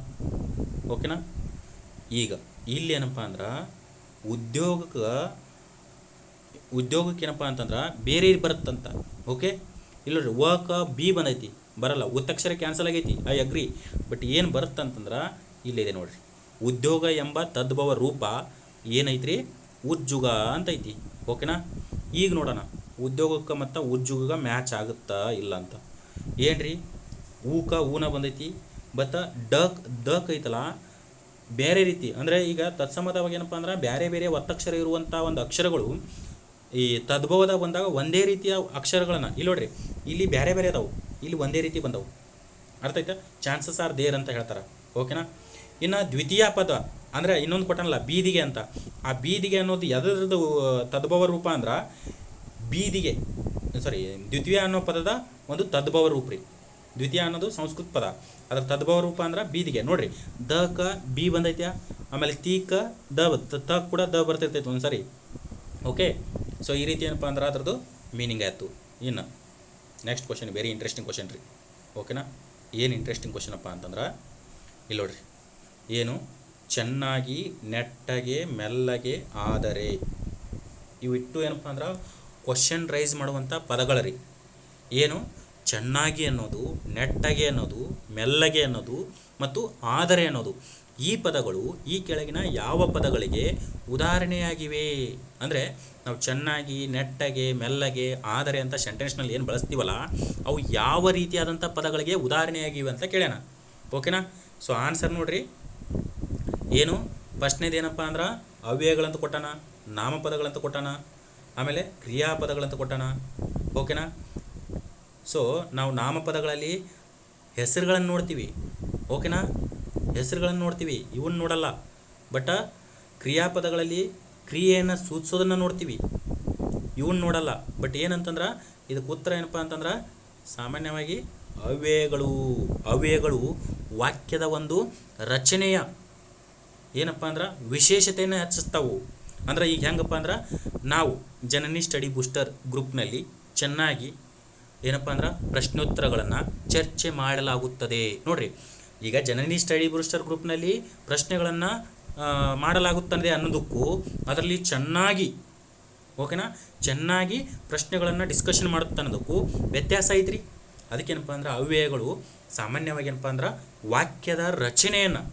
ಓಕೆನಾ. ಈಗ ಇಲ್ಲಿ ಏನಪ್ಪ ಅಂದ್ರೆ ಉದ್ಯೋಗಕ್ಕೆ ಏನಪ್ಪ ಅಂತಂದ್ರೆ ಬೇರೆ ಬರುತ್ತಂತ. ಓಕೆ. ಇಲ್ಲ ನೋಡ್ರಿ, ಕ ಬಿ ಬಂದೈತಿ, ಬರಲ್ಲ. ಒತ್ತಕ್ಷರ ಕ್ಯಾನ್ಸಲ್ ಆಗೈತಿ, ಐ ಅಗ್ರಿ. ಬಟ್ ಏನು ಬರುತ್ತಂತಂದ್ರೆ ಇಲ್ಲಿದೆ ನೋಡ್ರಿ, ಉದ್ಯೋಗ ಎಂಬ ತದ್ಭವ ರೂಪ ಏನೈತ್ರಿ, ಉಜ್ಜುಗ ಅಂತ ಐತಿ. ಓಕೆನಾ. ಈಗ ನೋಡೋಣ ಉದ್ಯೋಗಕ್ಕೆ ಮತ್ತು ಉಜ್ಜುಗ ಮ್ಯಾಚ್ ಆಗುತ್ತಾ ಇಲ್ಲ ಅಂತ. ಏನ್ರಿ, ಊನ ಬಂದೈತಿ, ಬಟ್ ಡಕ್ ಐತಲ್ಲ ಬೇರೆ ರೀತಿ. ಅಂದರೆ ಈಗ ತತ್ಸಮದವಾಗ ಏನಪ್ಪ ಅಂದ್ರೆ ಬೇರೆ ಬೇರೆ ಒತ್ತಕ್ಷರ ಇರುವಂಥ ಒಂದು ಅಕ್ಷರಗಳು ಈ ತದ್ಭವದಾಗ ಬಂದಾಗ ಒಂದೇ ರೀತಿಯ ಅಕ್ಷರಗಳನ್ನು ಇಲ್ಲಿ ನೋಡ್ರಿ, ಇಲ್ಲಿ ಬೇರೆ ಬೇರೆ ಅದಾವು, ಇಲ್ಲಿ ಒಂದೇ ರೀತಿ ಬಂದವು. ಅರ್ಥ ಆಯ್ತಾ. ಚಾನ್ಸಸ್ ಆರ್ ದೇರ್ ಅಂತ ಹೇಳ್ತಾರೆ. ಓಕೆನಾ. ಇನ್ನು ದ್ವಿತೀಯ ಪದ ಅಂದರೆ ಇನ್ನೊಂದು ಕೊಟ್ಟನಲ್ಲ ಬೀದಿಗೆ ಅಂತ, ಆ ಬೀದಿಗೆ ಅನ್ನೋದು ಎದರದ್ದು ತದ್ಭವ ರೂಪ ಅಂದ್ರೆ ಬೀದಿಗೆ ದ್ವಿತೀಯ ಅನ್ನೋ ಪದದ ಒಂದು ತದ್ಭವ ರೂಪ ರೀ. ದ್ವಿತೀಯ ಅನ್ನೋದು ಸಂಸ್ಕೃತ ಪದ, ಅದರ ತದ್ಭವ ರೂಪ ಅಂದ್ರೆ ಬೀದಿಗೆ. ನೋಡ್ರಿ ದ ಕ ಬಿ ಬಂದೈತ್ಯಾ, ಆಮೇಲೆ ತಿ ಕ ದ ತ ಕೂಡ ದ ಬರ್ತಿರ್ತೈತೆ ಒಂದು ಸರಿ. ಓಕೆ, ಸೊ ಈ ರೀತಿ ಏನಪ್ಪ ಅಂದ್ರೆ ಅದ್ರದ್ದು ಮೀನಿಂಗ್ ಆಯಿತು. ಇನ್ನು next question very interesting question ರೀ. ಓಕೆನಾ, ಏನು ಇಂಟ್ರೆಸ್ಟಿಂಗ್ ಕ್ವಶನಪ್ಪ ಅಂತಂದ್ರೆ ಇಲ್ಲಿ ನೋಡ್ರಿ, ಏನು ಚೆನ್ನಾಗಿ ನೆಟ್ಟಗೆ ಮೆಲ್ಲಗೆ ಆದರೆ, ಇವಿಟ್ಟು ಏನಪ್ಪ ಅಂದ್ರೆ ಕ್ವಶನ್ ರೈಸ್ ಮಾಡುವಂಥ ಪದಗಳ ರೀ. ಏನು ಚೆನ್ನಾಗಿ ಅನ್ನೋದು, ನೆಟ್ಟಗೆ ಅನ್ನೋದು, ಮೆಲ್ಲಗೆ ಅನ್ನೋದು ಮತ್ತು ಆದರೆ ಅನ್ನೋದು, ಈ ಪದಗಳು ಈ ಕೆಳಗಿನ ಯಾವ ಪದಗಳಿಗೆ ಉದಾಹರಣೆಯಾಗಿವೆ? ಅಂದರೆ ನಾವು ಚೆನ್ನಾಗಿ, ನೆಟ್ಟಗೆ, ಮೆಲ್ಲಗೆ, ಆದರೆ ಅಂತ ಸೆಂಟೆನ್ಸ್ನಲ್ಲಿ ಏನು ಬಳಸ್ತೀವಲ್ಲ ಅವು ಯಾವ ರೀತಿಯಾದಂಥ ಪದಗಳಿಗೆ ಉದಾಹರಣೆಯಾಗಿವೆ ಅಂತ ಕೇಳೋಣ. ಓಕೆನಾ, ಸೊ ಆನ್ಸರ್ ನೋಡ್ರಿ. ಏನು ಫಸ್ಟ್ನೇದು ಏನಪ್ಪ ಅಂದ್ರೆ ಅವ್ಯಯಗಳಂತ ಕೊಟ್ಟಾನ, ನಾಮಪದಗಳಂತ ಕೊಟ್ಟಾನ, ಆಮೇಲೆ ಕ್ರಿಯಾಪದಗಳಂತ ಕೊಟ್ಟಾನ. ಓಕೆನಾ, ಸೊ ನಾವು ನಾಮಪದಗಳಲ್ಲಿ ಹೆಸರುಗಳನ್ನು ನೋಡ್ತೀವಿ. ಓಕೆನಾ, ಹೆಸರುಗಳನ್ನು ನೋಡ್ತೀವಿ, ಇವನ್ನ ನೋಡಲ್ಲ. ಬಟ್ ಕ್ರಿಯಾಪದಗಳಲ್ಲಿ ಕ್ರಿಯೆಯನ್ನು ಸೂಚಿಸೋದನ್ನು ನೋಡ್ತೀವಿ, ಇವನ್ನ ನೋಡಲ್ಲ. ಬಟ್ ಏನಂತಂದ್ರೆ ಇದಕ್ಕೆ ಉತ್ತರ ಏನಪ್ಪ ಅಂತಂದ್ರೆ ಸಾಮಾನ್ಯವಾಗಿ ಅವ್ಯಯಗಳು ವಾಕ್ಯದ ಒಂದು ರಚನೆಯ ಏನಪ್ಪ ಅಂದ್ರೆ ವಿಶೇಷತೆಯನ್ನು ಹೆಚ್ಚಿಸ್ತಾವು. ಅಂದ್ರೆ ಈಗ ಹೆಂಗಪ್ಪ ಅಂದ್ರೆ ನಾವು ಜನನಿ ಸ್ಟಡಿ ಬೂಸ್ಟರ್ ಗ್ರೂಪ್ನಲ್ಲಿ ಚೆನ್ನಾಗಿ ಏನಪ್ಪ ಅಂದ್ರೆ ಪ್ರಶ್ನೋತ್ತರಗಳನ್ನು ಚರ್ಚೆ ಮಾಡಲಾಗುತ್ತದೆ. ನೋಡಿರಿ, ಈಗ ಜನನಿ ಸ್ಟಡಿ ಬೂಸ್ಟರ್ ಗ್ರೂಪ್ನಲ್ಲಿ ಪ್ರಶ್ನೆಗಳನ್ನು ಮಾಡಲಾಗುತ್ತದೆ ಅನ್ನೋದಕ್ಕೂ ಅದರಲ್ಲಿ ಚೆನ್ನಾಗಿ ಓಕೆನಾ ಚೆನ್ನಾಗಿ ಪ್ರಶ್ನೆಗಳನ್ನು ಡಿಸ್ಕಷನ್ ಮಾಡುತ್ತೆ ಅನ್ನೋದಕ್ಕೂ ವ್ಯತ್ಯಾಸ ಐತ್ರಿ. ಅದಕ್ಕೇನಪ್ಪ ಅಂದ್ರೆ ಅವ್ಯಯಗಳು ಸಾಮಾನ್ಯವಾಗಿ ಏನಪ್ಪ ಅಂದ್ರೆ ವಾಕ್ಯದ ರಚನೆಯನ್ನು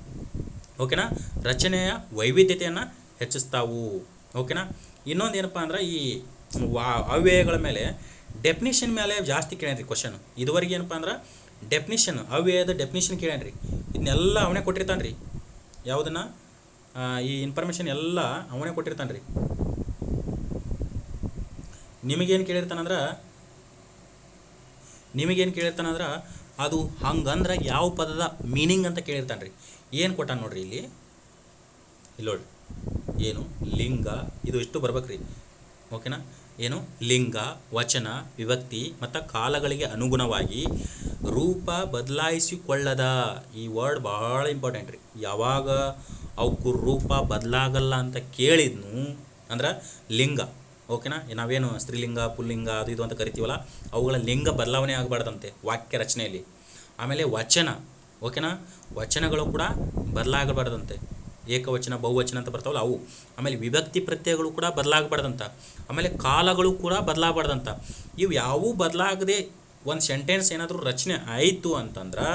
ಓಕೆನಾ ರಚನೆಯ ವೈವಿಧ್ಯತೆಯನ್ನು ಹೆಚ್ಚಿಸ್ತಾವು. ಓಕೆನಾ, ಇನ್ನೊಂದು ಏನಪ್ಪ ಅಂದ್ರೆ ಈ ಅವ್ಯಯಗಳ ಮೇಲೆ ಡೆಫಿನಿಷನ್ ಮೇಲೆ ಜಾಸ್ತಿ ಕೇಳ್ಯಾನ್ರಿ ಕ್ವಶನ್. ಇದುವರೆಗೆ ಏನಪ್ಪ ಅಂದ್ರೆ ಡೆಫಿನಿಷನ್, ಅವ್ಯಯದ ಡೆಫಿನಿಷನ್ ಕೇಳ್ಯಾನ್ರಿ. ಇದನ್ನೆಲ್ಲ ಅವನೇ ಕೊಟ್ಟಿರ್ತಾನೆ ರೀ. ಯಾವುದನ್ನು ಈ ಇನ್ಫಾರ್ಮೇಷನ್ ಎಲ್ಲ ಅವನೇ ಕೊಟ್ಟಿರ್ತಾನೆ ರೀ. ನಿಮಗೇನು ಕೇಳಿರ್ತಾನಂದ್ರೆ ಅದು ಹಂಗಂದ್ರೆ ಯಾವ ಪದದ ಮೀನಿಂಗ್ ಅಂತ ಕೇಳಿರ್ತಾನೆ ರೀ. ಏನು ಕೊಟ್ಟಾನ ನೋಡ್ರಿ ಇಲ್ಲಿ ನೋಡ್ರಿ, ಏನು ಲಿಂಗ, ಇದು ಎಷ್ಟು ಬರ್ಬೇಕ್ರಿ. ಓಕೆನಾ, ಏನು ಲಿಂಗ, ವಚನ, ವಿಭಕ್ತಿ ಮತ್ತು ಕಾಲಗಳಿಗೆ ಅನುಗುಣವಾಗಿ ರೂಪ ಬದಲಾಯಿಸಿಕೊಳ್ಳದ. ಈ ವರ್ಡ್ ಭಾಳ ಇಂಪಾರ್ಟೆಂಟ್ ರೀ. ಯಾವಾಗ ಅವಕ್ಕೂ ರೂಪ ಬದಲಾಗಲ್ಲ ಅಂತ ಕೇಳಿದ್ನು ಅಂದ್ರೆ ಲಿಂಗ. ಓಕೆನಾ, ನಾವೇನು ಸ್ತ್ರೀಲಿಂಗ, ಪುಲ್ಲಿಂಗ ಅದು ಇದು ಅಂತ ಕರಿತೀವಲ್ಲ, ಅವುಗಳ ಲಿಂಗ ಬದಲಾವಣೆ ಆಗಬಾರ್ದಂತೆ ವಾಕ್ಯ ರಚನೆಯಲ್ಲಿ. ಆಮೇಲೆ ವಚನ, ಓಕೆನಾ, ವಚನಗಳು ಕೂಡ ಬದಲಾಗಬಾರ್ದಂತೆ. ಏಕವಚನ, ಬಹುವಚನ ಅಂತ ಬರ್ತಾವಲ್ಲ ಅವು. ಆಮೇಲೆ ವಿಭಕ್ತಿ ಪ್ರತ್ಯಯಗಳು ಕೂಡ ಬದಲಾಗಬಾರ್ದಂತ. ಆಮೇಲೆ ಕಾಲಗಳು ಕೂಡ ಬದಲಾಗಬಾರ್ದಂತ. ಇವು ಯಾವೂ ಬದಲಾಗದೆ ಒಂದು ಸೆಂಟೆನ್ಸ್ ಏನಾದರೂ ರಚನೆ ಆಯಿತು ಅಂತಂದ್ರೆ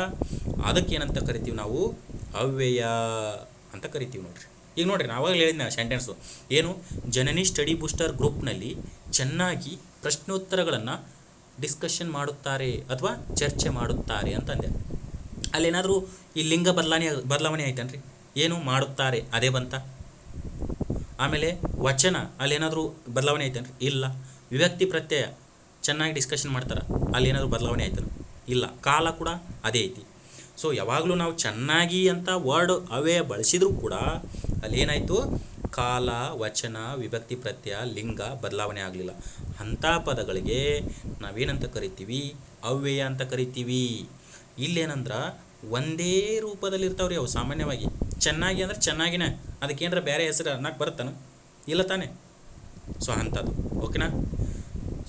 ಅದಕ್ಕೇನಂತ ಕರಿತೀವಿ ನಾವು? ಅವ್ಯಯ ಅಂತ ಕರಿತೀವಿ ನೋಡ್ರಿ. ಈಗ ನೋಡ್ರಿ, ನಾವಾಗಲೇ ಹೇಳಿದ್ನ ಸೆಂಟೆನ್ಸು ಏನು, ಜನನಿ ಸ್ಟಡಿ ಬೂಸ್ಟರ್ ಗ್ರೂಪ್ನಲ್ಲಿ ಚೆನ್ನಾಗಿ ಪ್ರಶ್ನೋತ್ತರಗಳನ್ನು ಡಿಸ್ಕಷನ್ ಮಾಡುತ್ತಾರೆ ಅಥವಾ ಚರ್ಚೆ ಮಾಡುತ್ತಾರೆ ಅಂತಂದೆ. ಅಲ್ಲೇನಾದರೂ ಈ ಲಿಂಗ ಬದಲಾವಣೆ ಆಯ್ತನ್ರಿ? ಏನು ಮಾಡುತ್ತಾರೆ ಅದೇ ಬಂತ. ಆಮೇಲೆ ವಚನ ಅಲ್ಲೇನಾದರೂ ಬದಲಾವಣೆ ಆಯ್ತನ್ರಿ? ಇಲ್ಲ. ವಿಭಕ್ತಿ ಪ್ರತ್ಯಯ ಚೆನ್ನಾಗಿ ಡಿಸ್ಕಷನ್ ಮಾಡ್ತಾರೆ, ಅಲ್ಲೇನಾದರೂ ಬದಲಾವಣೆ ಆಯ್ತಾನ? ಇಲ್ಲ. ಕಾಲ ಕೂಡ ಅದೇ ಐತಿ. ಸೊ ಯಾವಾಗಲೂ ನಾವು ಚೆನ್ನಾಗಿ ಅಂತ ವರ್ಡ್ ಅವ್ಯಯ ಬಳಸಿದರೂ ಕೂಡ ಅಲ್ಲೇನಾಯಿತು, ಕಾಲ, ವಚನ, ವಿಭಕ್ತಿ ಪ್ರತ್ಯಯ, ಲಿಂಗ ಬದಲಾವಣೆ ಆಗಲಿಲ್ಲ. ಅಂಥ ಪದಗಳಿಗೆ ನಾವೇನಂತ ಕರಿತೀವಿ? ಅವ್ಯಯ ಅಂತ ಕರಿತೀವಿ. ಇಲ್ಲೇನಂದ್ರೆ ಒಂದೇ ರೂಪದಲ್ಲಿ ಇರ್ತಾವ್ರಿ ಅವು. ಸಾಮಾನ್ಯವಾಗಿ ಚೆನ್ನಾಗಿ ಅಂದ್ರೆ ಚೆನ್ನಾಗಿನೇ, ಅದಕ್ಕೇನಾರ ಬೇರೆ ಹೆಸರು ಅನ್ನಕ್ಕೆ ಬರುತ್ತಾನೆ? ಇಲ್ಲ ತಾನೆ. ಸೊ ಅಂಥದ್ದು. ಓಕೆನಾ,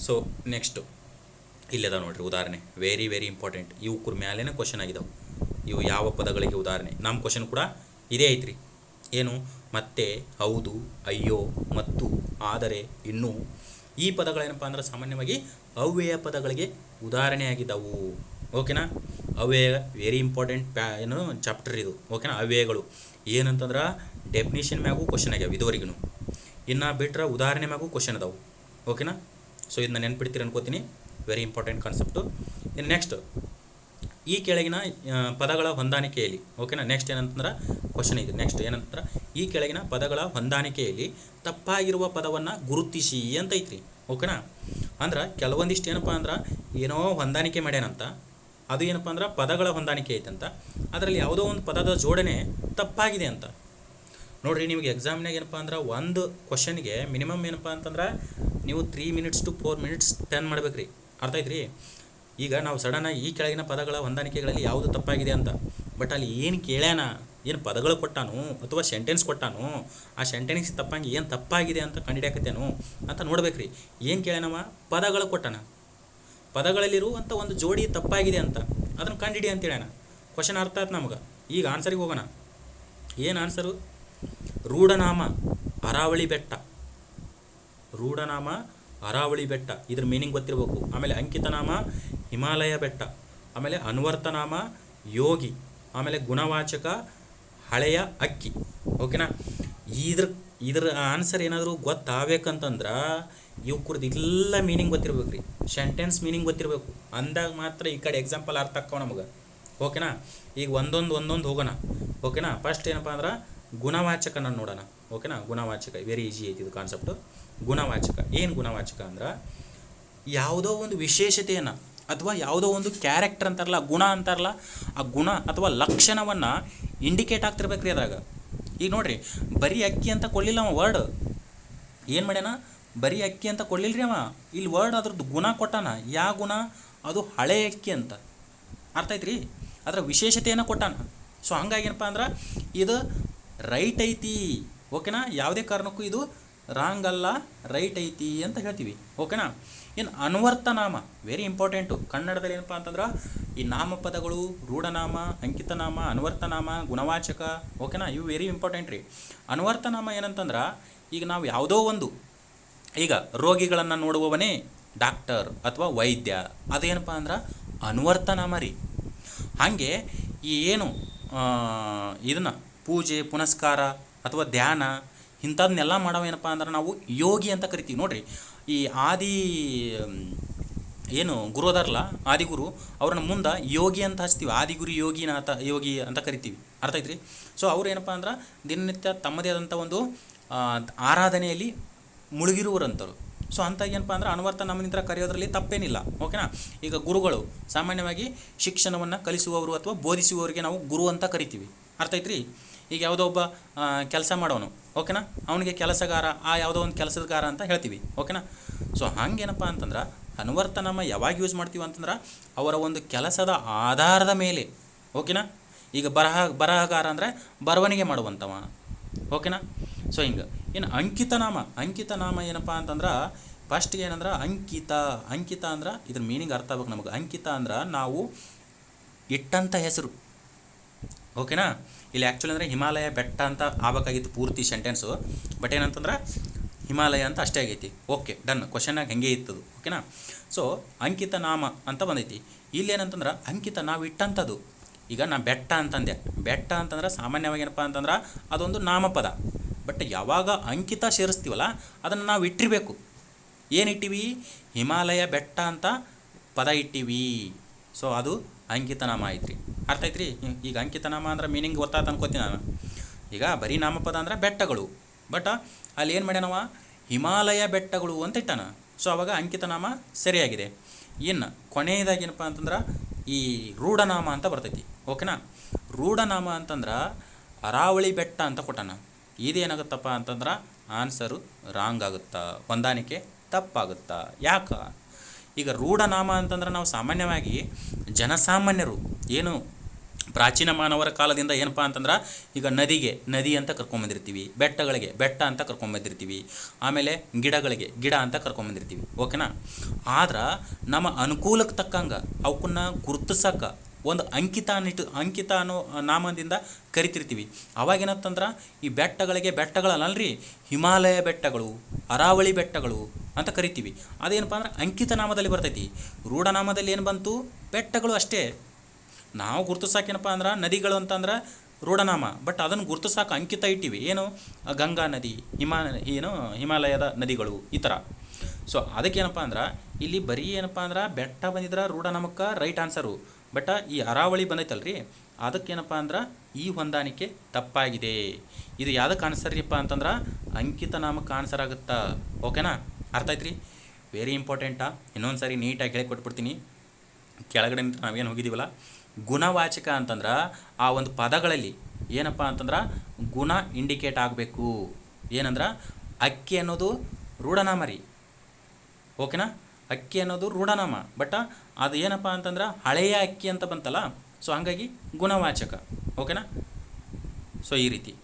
ಸೊ ನೆಕ್ಸ್ಟು ಇಲ್ಲದ ನೋಡ್ರಿ ಉದಾಹರಣೆ, ವೆರಿ ವೆರಿ ಇಂಪಾರ್ಟೆಂಟ್. ಇವು ಮ್ಯಾಲೇನೆ ಕ್ವಶನ್ ಆಗಿದಾವೆ. ಇವು ಯಾವ ಪದಗಳಿಗೆ ಉದಾಹರಣೆ? ನಮ್ಮ ಕ್ವಶನ್ ಕೂಡ ಇದೇ ಐತ್ರಿ. ಏನು, ಮತ್ತೆ, ಹೌದು, ಅಯ್ಯೋ, ಮತ್ತು, ಆದರೆ, ಇನ್ನೂ, ಈ ಪದಗಳೇನಪ್ಪ ಅಂದ್ರೆ ಸಾಮಾನ್ಯವಾಗಿ ಅವ್ಯಯ ಪದಗಳಿಗೆ ಉದಾಹರಣೆಯಾಗಿದ್ದಾವು. ಓಕೆನಾ, ಅವ್ಯಯ ವೆರಿ ಇಂಪಾರ್ಟೆಂಟ್ ಏನು ಚಾಪ್ಟರ್ ಇದು. ಓಕೆನಾ, ಅವ್ಯಯಗಳು ಏನಂತಂದ್ರೆ ಡೆಫಿನಿಷನ್ ಮ್ಯಾಗೂ ಕ್ವಶನ್ ಆಗ್ಯಾವ ಇದುವರೆಗೂ. ಇನ್ನು ಬಿಟ್ರೆ ಉದಾಹರಣೆ ಮ್ಯಾಗೂ ಕ್ವಶನ್ ಅದಾವು. ಓಕೆನಾ, ಸೊ ಇದನ್ನ ನೆನ್ಪಿಡ್ತೀರಿ ಅನ್ಕೋತೀನಿ. Very important concept. ಇನ್ನು ನೆಕ್ಸ್ಟ್ ಈ ಕೆಳಗಿನ ಪದಗಳ ಹೊಂದಾಣಿಕೆಯಲ್ಲಿ. ಓಕೆನಾ, ನೆಕ್ಸ್ಟ್ ಏನಂತಂದ್ರೆ ಕ್ವಶನ್ ಇದೆ. ನೆಕ್ಸ್ಟ್ ಏನಂತಂದ್ರೆ ಈ ಕೆಳಗಿನ ಪದಗಳ ಹೊಂದಾಣಿಕೆಯಲ್ಲಿ ತಪ್ಪಾಗಿರುವ ಪದವನ್ನು ಗುರುತಿಸಿ ಅಂತ ಐತ್ರಿ. ಓಕೆನಾ, ಅಂದ್ರೆ ಕೆಲವೊಂದಿಷ್ಟು ಏನಪ್ಪ ಅಂದ್ರೆ ಏನೋ ಹೊಂದಾಣಿಕೆ ಮಾಡ್ಯಾನಂತ, ಅದು ಏನಪ್ಪ ಅಂದ್ರೆ ಪದಗಳ ಹೊಂದಾಣಿಕೆ ಐತಂತ, ಅದರಲ್ಲಿ ಯಾವುದೋ ಒಂದು ಪದದ ಜೋಡಣೆ ತಪ್ಪಾಗಿದೆ ಅಂತ. ನೋಡಿರಿ, ನಿಮಗೆ ಎಕ್ಸಾಮ್ನಾಗ ಏನಪ್ಪ ಅಂದ್ರೆ ಒಂದು ಕ್ವಶನ್ಗೆ ಮಿನಿಮಮ್ ಏನಪ್ಪ ಅಂತಂದ್ರೆ ನೀವು 3 ಮಿನಿಟ್ಸ್ ಟು 4 ಮಿನಿಟ್ಸ್ ಸ್ಪೆಂಡ್ ಮಾಡ್ಬೇಕು ರೀ. ಅರ್ಥ ಆಯ್ತು ರೀ? ಈಗ ನಾವು ಸಡನ್ನಾಗಿ ಈ ಕೆಳಗಿನ ಪದಗಳ ಹೊಂದಾಣಿಕೆಗಳಲ್ಲಿ ಯಾವುದು ತಪ್ಪಾಗಿದೆ ಅಂತ, ಬಟ್ ಅಲ್ಲಿ ಏನು ಕೇಳ್ಯಾನ, ಏನು ಪದಗಳು ಕೊಟ್ಟಾನು ಅಥವಾ ಸೆಂಟೆನ್ಸ್ ಕೊಟ್ಟಾನು, ಆ ಸೆಂಟೆನ್ಸ್ ತಪ್ಪಂಗೆ ಏನು ತಪ್ಪಾಗಿದೆ ಅಂತ ಕಂಡಿಡಿಯಾಕತ್ತೇನು ಅಂತ ನೋಡ್ಬೇಕು ರೀ. ಏನು ಕೇಳ್ಯಾನವ? ಪದಗಳು ಕೊಟ್ಟಾನ, ಪದಗಳಲ್ಲಿರುವಂಥ ಒಂದು ಜೋಡಿ ತಪ್ಪಾಗಿದೆ ಅಂತ ಅದನ್ನು ಕಂಡಿಡಿ ಅಂತ ಹೇಳ್ಯಾನ. ಕ್ವಶನ್ ಅರ್ಥ ಆಯ್ತು ನಮ್ಗೆ. ಈಗ ಆನ್ಸರಿಗೆ ಹೋಗೋಣ. ಏನು ಆನ್ಸರು? ರೂಢನಾಮ ಅರಾವಳಿ ಬೆಟ್ಟ. ರೂಢನಾಮ ಅರಾವಳಿ ಬೆಟ್ಟ, ಇದ್ರ ಮೀನಿಂಗ್ ಗೊತ್ತಿರಬೇಕು. ಆಮೇಲೆ ಅಂಕಿತನಾಮ ಹಿಮಾಲಯ ಬೆಟ್ಟ, ಆಮೇಲೆ ಅನ್ವರ್ತನಾಮ ಯೋಗಿ, ಆಮೇಲೆ ಗುಣವಾಚಕ ಹಳೆಯ ಅಕ್ಕಿ. ಓಕೆನಾ? ಇದ್ರ ಆನ್ಸರ್ ಏನಾದರೂ ಗೊತ್ತಾಗಬೇಕಂತಂದ್ರೆ ಇವ್ಕುರ್ದು ಎಲ್ಲ ಮೀನಿಂಗ್ ಗೊತ್ತಿರ್ಬೇಕು ರೀ, ಸೆಂಟೆನ್ಸ್ ಮೀನಿಂಗ್ ಗೊತ್ತಿರಬೇಕು. ಅಂದಾಗ ಮಾತ್ರ ಈ ಕಡೆ ಎಕ್ಸಾಂಪಲ್ ಅರ್ಥ ಆಕ್ಕವ ನಮಗೆ. ಓಕೆನಾ? ಈಗ ಒಂದೊಂದು ಹೋಗೋಣ. ಓಕೆನಾ? ಫಸ್ಟ್ ಏನಪ್ಪ ಅಂದ್ರೆ ಗುಣವಾಚಕನ ನೋಡೋಣ. ಓಕೆನಾ? ಗುಣವಾಚಕ ವೆರಿ ಈಸಿ ಐತಿ ಇದು ಕಾನ್ಸೆಪ್ಟು. ಗುಣವಾಚಕ ಏನು? ಗುಣವಾಚಕ ಅಂದ್ರೆ ಯಾವುದೋ ಒಂದು ವಿಶೇಷತೆಯನ್ನು ಅಥವಾ ಯಾವುದೋ ಒಂದು ಕ್ಯಾರೆಕ್ಟರ್ ಅಂತಾರಲ್ಲ, ಗುಣ ಅಂತಾರಲ್ಲ, ಆ ಗುಣ ಅಥವಾ ಲಕ್ಷಣವನ್ನು ಇಂಡಿಕೇಟ್ ಆಗ್ತಿರ್ಬೇಕು ರೀ ಅದ್ರಾಗ. ಈಗ ನೋಡಿರಿ, ಬರೀ ಅಕ್ಕಿ ಅಂತ ಕೊಡಲಿಲ್ಲ ಅವ ವರ್ಡ್. ಏನು ಮಾಡ್ಯಾನ? ಬರೀ ಅಕ್ಕಿ ಅಂತ ಕೊಡಲಿಲ್ಲ ರೀ ಅವ, ಇಲ್ಲಿ ವರ್ಡ್ ಅದ್ರದ್ದು ಗುಣ ಕೊಟ್ಟಾನ. ಯಾವ ಗುಣ? ಅದು ಹಳೆ ಅಕ್ಕಿ ಅಂತ. ಅರ್ಥ ಆಯ್ತು ರೀ? ಅದರ ವಿಶೇಷತೆಯನ್ನು ಕೊಟ್ಟಾನ. ಸೊ ಹಂಗಾಗಿ ಏನಪ್ಪ ಅಂದ್ರೆ ಇದು ರೈಟ್ ಐತಿ. ಓಕೆನಾ? ಯಾವುದೇ ಕಾರಣಕ್ಕೂ ಇದು ರಾಂಗ್ ಅಲ್ಲ, ರೈಟ್ ಐತಿ ಅಂತ ಹೇಳ್ತೀವಿ. ಓಕೆನಾ? ಇನ್ನು ಅನ್ವರ್ತನಾಮ ವೆರಿ ಇಂಪಾರ್ಟೆಂಟು. ಕನ್ನಡದಲ್ಲಿ ಏನಪ್ಪ ಅಂತಂದ್ರೆ ಈ ನಾಮಪದಗಳು ರೂಢನಾಮ, ಅಂಕಿತನಾಮ, ಅನ್ವರ್ತನಾಮ, ಗುಣವಾಚಕ. ಓಕೆನಾ? ಇವು ವೆರಿ ಇಂಪಾರ್ಟೆಂಟ್ ರೀ. ಅನ್ವರ್ತನಾಮ ಏನಂತಂದ್ರೆ ಈಗ ನಾವು ಯಾವುದೋ ಒಂದು, ಈಗ ರೋಗಿಗಳನ್ನು ನೋಡುವವನೇ ಡಾಕ್ಟರ್ ಅಥವಾ ವೈದ್ಯ, ಅದೇನಪ್ಪ ಅಂದ್ರೆ ಅನ್ವರ್ತನಾಮ ರೀ. ಹಾಗೆ ಈ ಏನು ಇದನ್ನು ಪೂಜೆ ಪುನಸ್ಕಾರ ಅಥವಾ ಧ್ಯಾನ ಇಂಥದನ್ನೆಲ್ಲ ಮಾಡೋವೇನಪ್ಪ ಅಂದ್ರೆ ನಾವು ಯೋಗಿ ಅಂತ ಕರಿತೀವಿ. ನೋಡಿರಿ, ಈ ಆದಿ ಏನು ಗುರು ಅದಾರಲ್ಲ, ಆದಿಗುರು, ಅವ್ರನ್ನ ಮುಂದೆ ಯೋಗಿ ಅಂತ ಹಚ್ತೀವಿ. ಆದಿಗುರು ಯೋಗಿ ಅಂತ ಕರಿತೀವಿ. ಅರ್ಥ ಐತ್ರಿ? ಸೊ ಅವ್ರು ಏನಪ್ಪ ಅಂದ್ರೆ ದಿನನಿತ್ಯ ತಮ್ಮದೇ ಆದಂಥ ಒಂದು ಆರಾಧನೆಯಲ್ಲಿ ಮುಳುಗಿರುವರಂಥವ್ರು. ಸೊ ಅಂತಾಗ ಏನಪ್ಪ ಅಂದ್ರೆ ಅನ್ವರ್ತನಾಮನಿಂದ ಕರೆಯೋದ್ರಲ್ಲಿ ತಪ್ಪೇನಿಲ್ಲ. ಓಕೆನಾ? ಈಗ ಗುರುಗಳು ಸಾಮಾನ್ಯವಾಗಿ ಶಿಕ್ಷಣವನ್ನು ಕಲಿಸುವವರು ಅಥವಾ ಬೋಧಿಸುವವರಿಗೆ ನಾವು ಗುರು ಅಂತ ಕರಿತೀವಿ. ಅರ್ಥ ಐತ್ರಿ? ಈಗ ಯಾವುದೋ ಒಬ್ಬ ಕೆಲಸ ಮಾಡೋನು, ಓಕೆನಾ, ಅವನಿಗೆ ಕೆಲಸಗಾರ, ಆ ಯಾವುದೋ ಒಂದು ಕೆಲಸಗಾರ ಅಂತ ಹೇಳ್ತೀವಿ. ಓಕೆನಾ? ಸೊ ಹಂಗೇನಪ್ಪ ಅಂತಂದ್ರೆ ಅನ್ವರ್ತನಾಮ ಯಾವಾಗ ಯೂಸ್ ಮಾಡ್ತೀವಿ ಅಂತಂದ್ರೆ ಅವರ ಒಂದು ಕೆಲಸದ ಆಧಾರದ ಮೇಲೆ. ಓಕೆನಾ? ಈಗ ಬರಹಗಾರ ಅಂದರೆ ಬರವಣಿಗೆ ಮಾಡುವಂಥವ. ಓಕೆನಾ? ಸೊ ಹಿಂಗೆ. ಇನ್ನು ಅಂಕಿತನಾಮ ಏನಪ್ಪ ಅಂತಂದ್ರೆ ಫಸ್ಟ್ಗೆ ಏನಂದ್ರೆ ಅಂಕಿತ ಅಂದ್ರೆ ಇದ್ರ ಮೀನಿಂಗ್ ಅರ್ಥ ಆಗ್ಬೇಕು ನಮಗೆ. ಅಂಕಿತ ಅಂದ್ರೆ ನಾವು ಇಟ್ಟಂಥ ಹೆಸರು. ಓಕೆನಾ? ಇಲ್ಲಿ ಆ್ಯಕ್ಚುಲಿ ಅಂದರೆ ಹಿಮಾಲಯ ಬೆಟ್ಟ ಅಂತ ಆಗಬೇಕಾಗಿತ್ತು ಪೂರ್ತಿ ಸೆಂಟೆನ್ಸು, ಬಟ್ ಏನಂತಂದ್ರೆ ಹಿಮಾಲಯ ಅಂತ ಅಷ್ಟೇ ಆಗೈತಿ. Okay, done. ಕ್ವಶನ್ನಾಗ ಹೆಂಗೆ ಇತ್ತದು. ಓಕೆನಾ? ಸೊ ಅಂಕಿತ ನಾಮ ಅಂತ ಬಂದೈತಿ. ಇಲ್ಲೇನಂತಂದ್ರೆ ಅಂಕಿತ ನಾವು ಇಟ್ಟಂಥದ್ದು. ಈಗ ನಾ ಬೆಟ್ಟ ಅಂತಂದೆ. ಬೆಟ್ಟ ಅಂತಂದ್ರೆ ಸಾಮಾನ್ಯವಾಗಿ ಏನಪ್ಪ ಅಂತಂದ್ರೆ ಅದೊಂದು ನಾಮಪದ. ಬಟ್ ಯಾವಾಗ ಅಂಕಿತ ಸೇರಿಸ್ತೀವಲ್ಲ ಅದನ್ನು ನಾವು ಇಟ್ಟಿರಬೇಕು. ಏನಿಟ್ಟಿವಿ? ಹಿಮಾಲಯ ಬೆಟ್ಟ ಅಂತ ಪದ ಇಟ್ಟಿವಿ. ಸೊ ಅದು ಅಂಕಿತನಾಮ ಐತ್ರಿ. ಅರ್ಥ ಐತ್ರಿ? ಈಗ ಅಂಕಿತನಾಮ ಅಂದ್ರೆ ಮೀನಿಂಗ್ ಗೊತ್ತಾತ ಅನ್ಕೋತೀನಿ ನಾನು. ಈಗ ಬರೀ ನಾಮಪದ ಅಂದ್ರೆ ಬೆಟ್ಟಗಳು, ಬಟ್ ಅಲ್ಲಿ ಏನು ಮಾಡ್ಯಾನವ? ಹಿಮಾಲಯ ಬೆಟ್ಟಗಳು ಅಂತ ಇಟ್ಟಾನ. ಸೊ ಅವಾಗ ಅಂಕಿತನಾಮ ಸರಿಯಾಗಿದೆ. ಇನ್ನು ಕೊನೆಯದಾಗಿ ಏನಪ್ಪ ಅಂತಂದ್ರೆ ಈ ರೂಢನಾಮ ಅಂತ ಬರ್ತೈತಿ. ಓಕೆನಾ? ರೂಢನಾಮ ಅಂತಂದ್ರೆ ಅರಾವಳಿ ಬೆಟ್ಟ ಅಂತ ಕೊಟ್ಟಾನ. ಇದೇನಾಗುತ್ತಪ್ಪ ಅಂತಂದ್ರೆ ಆನ್ಸರು ರಾಂಗ್ ಆಗುತ್ತಾ, ಹೊಂದಾಣಿಕೆ ತಪ್ಪಾಗುತ್ತಾ? ಯಾಕೆ? ಈಗ ರೂಢನಾಮ ಅಂತಂದ್ರೆ ನಾವು ಸಾಮಾನ್ಯವಾಗಿ ಜನಸಾಮಾನ್ಯರು ಏನು ಪ್ರಾಚೀನ ಮಾನವರ ಕಾಲದಿಂದ ಏನಪ್ಪ ಅಂತಂದ್ರೆ ಈಗ ನದಿಗೆ ನದಿ ಅಂತ ಕರ್ಕೊಂಬಂದಿರ್ತೀವಿ, ಬೆಟ್ಟಗಳಿಗೆ ಬೆಟ್ಟ ಅಂತ ಕರ್ಕೊಂಬಂದಿರ್ತೀವಿ, ಆಮೇಲೆ ಗಿಡಗಳಿಗೆ ಗಿಡ ಅಂತ ಕರ್ಕೊಂಬಂದಿರ್ತೀವಿ. ಓಕೆನಾ? ಆದ್ರೆ ನಮ್ಮ ಅನುಕೂಲಕ್ಕೆ ತಕ್ಕಂಗೆ ಅವಕ್ಕನ್ನ ಗುರುತಿಸಕ್ಕೆ ಒಂದು ಅಂಕಿತ ಅನ್ನೋ ನಾಮದಿಂದ ಕರಿತಿರ್ತೀವಿ. ಅವಾಗೇನತ್ತಂದ್ರೆ ಈ ಬೆಟ್ಟಗಳಲ್ಲರಿ ಹಿಮಾಲಯ ಬೆಟ್ಟಗಳು, ಅರಾವಳಿ ಬೆಟ್ಟಗಳು ಅಂತ ಕರಿತೀವಿ. ಅದೇನಪ್ಪ ಅಂದ್ರೆ ಅಂಕಿತ ನಾಮದಲ್ಲಿ ಬರ್ತೈತಿ. ರೂಢನಾಮದಲ್ಲಿ ಏನು ಬಂತು? ಬೆಟ್ಟಗಳು ಅಷ್ಟೇ. ನಾವು ಗುರುತಿಸಾಕೇನಪ್ಪ ಅಂದ್ರೆ ನದಿಗಳು ಅಂತಂದ್ರೆ ರೂಢನಾಮ, ಬಟ್ ಅದನ್ನು ಗುರುತಿಸಾಕ ಅಂಕಿತ ಇಟ್ಟಿವಿ. ಏನು? ಗಂಗಾ ನದಿ, ಹಿಮಾಲಯದ ನದಿಗಳು, ಈ ಥರ. ಸೊ ಅದಕ್ಕೇನಪ್ಪ ಅಂದ್ರೆ ಇಲ್ಲಿ ಬರೀ ಏನಪ್ಪ ಅಂದ್ರೆ ಬೆಟ್ಟ ಬಂದಿದ್ರೆ ರೂಢನಾಮಕ್ಕೆ ರೈಟ್ ಆನ್ಸರು. ಬಟ್ ಈ ಅರಾವಳಿ ಬಂದೈತಲ್ರಿ, ಅದಕ್ಕೇನಪ್ಪ ಅಂದ್ರೆ ಈ ಹೊಂದಾಣಿಕೆ ತಪ್ಪಾಗಿದೆ. ಇದು ಯಾವುದಕ್ಕೆ ಆನ್ಸರ್ರಿಪ್ಪ ಅಂತಂದ್ರೆ ಅಂಕಿತ ನಾಮಕ್ಕೆ ಆನ್ಸರ್ ಆಗುತ್ತಾ? ಓಕೆನಾ? ಅರ್ಥ ಆಯ್ತು ರೀ? ವೆರಿ ಇಂಪಾರ್ಟೆಂಟಾ? ಇನ್ನೊಂದು ಸಾರಿ ನೀಟಾಗಿ ಹೇಳಿಕೊಟ್ಬಿಡ್ತೀನಿ. ಕೆಳಗಡೆ ನಾವೇನು ಹೋಗಿದ್ದೀವಲ್ಲ, ಗುಣವಾಚಕ ಅಂತಂದ್ರೆ ಆ ಒಂದು ಪದಗಳಲ್ಲಿ ಏನಪ್ಪ ಅಂತಂದ್ರೆ ಗುಣ ಇಂಡಿಕೇಟ್ ಆಗಬೇಕು. ಏನಂದ್ರೆ ಅಕ್ಕಿ ಅನ್ನೋದು ರೂಢನಾಮ ರೀ, ಓಕೆನಾ. ಅಕ್ಕಿ ಅನ್ನೋದು ರೂಢನಾಮ, ಬಟ್ ಅದು ಏನಪ್ಪ ಅಂತಂದ್ರೆ ಹಳೆಯ ಅಕ್ಕಿ ಅಂತ ಬಂತಲ್ಲ, ಸೊ ಹಾಗಾಗಿ ಗುಣವಾಚಕ, ಓಕೆನಾ. ಸೊ ಈ ರೀತಿ.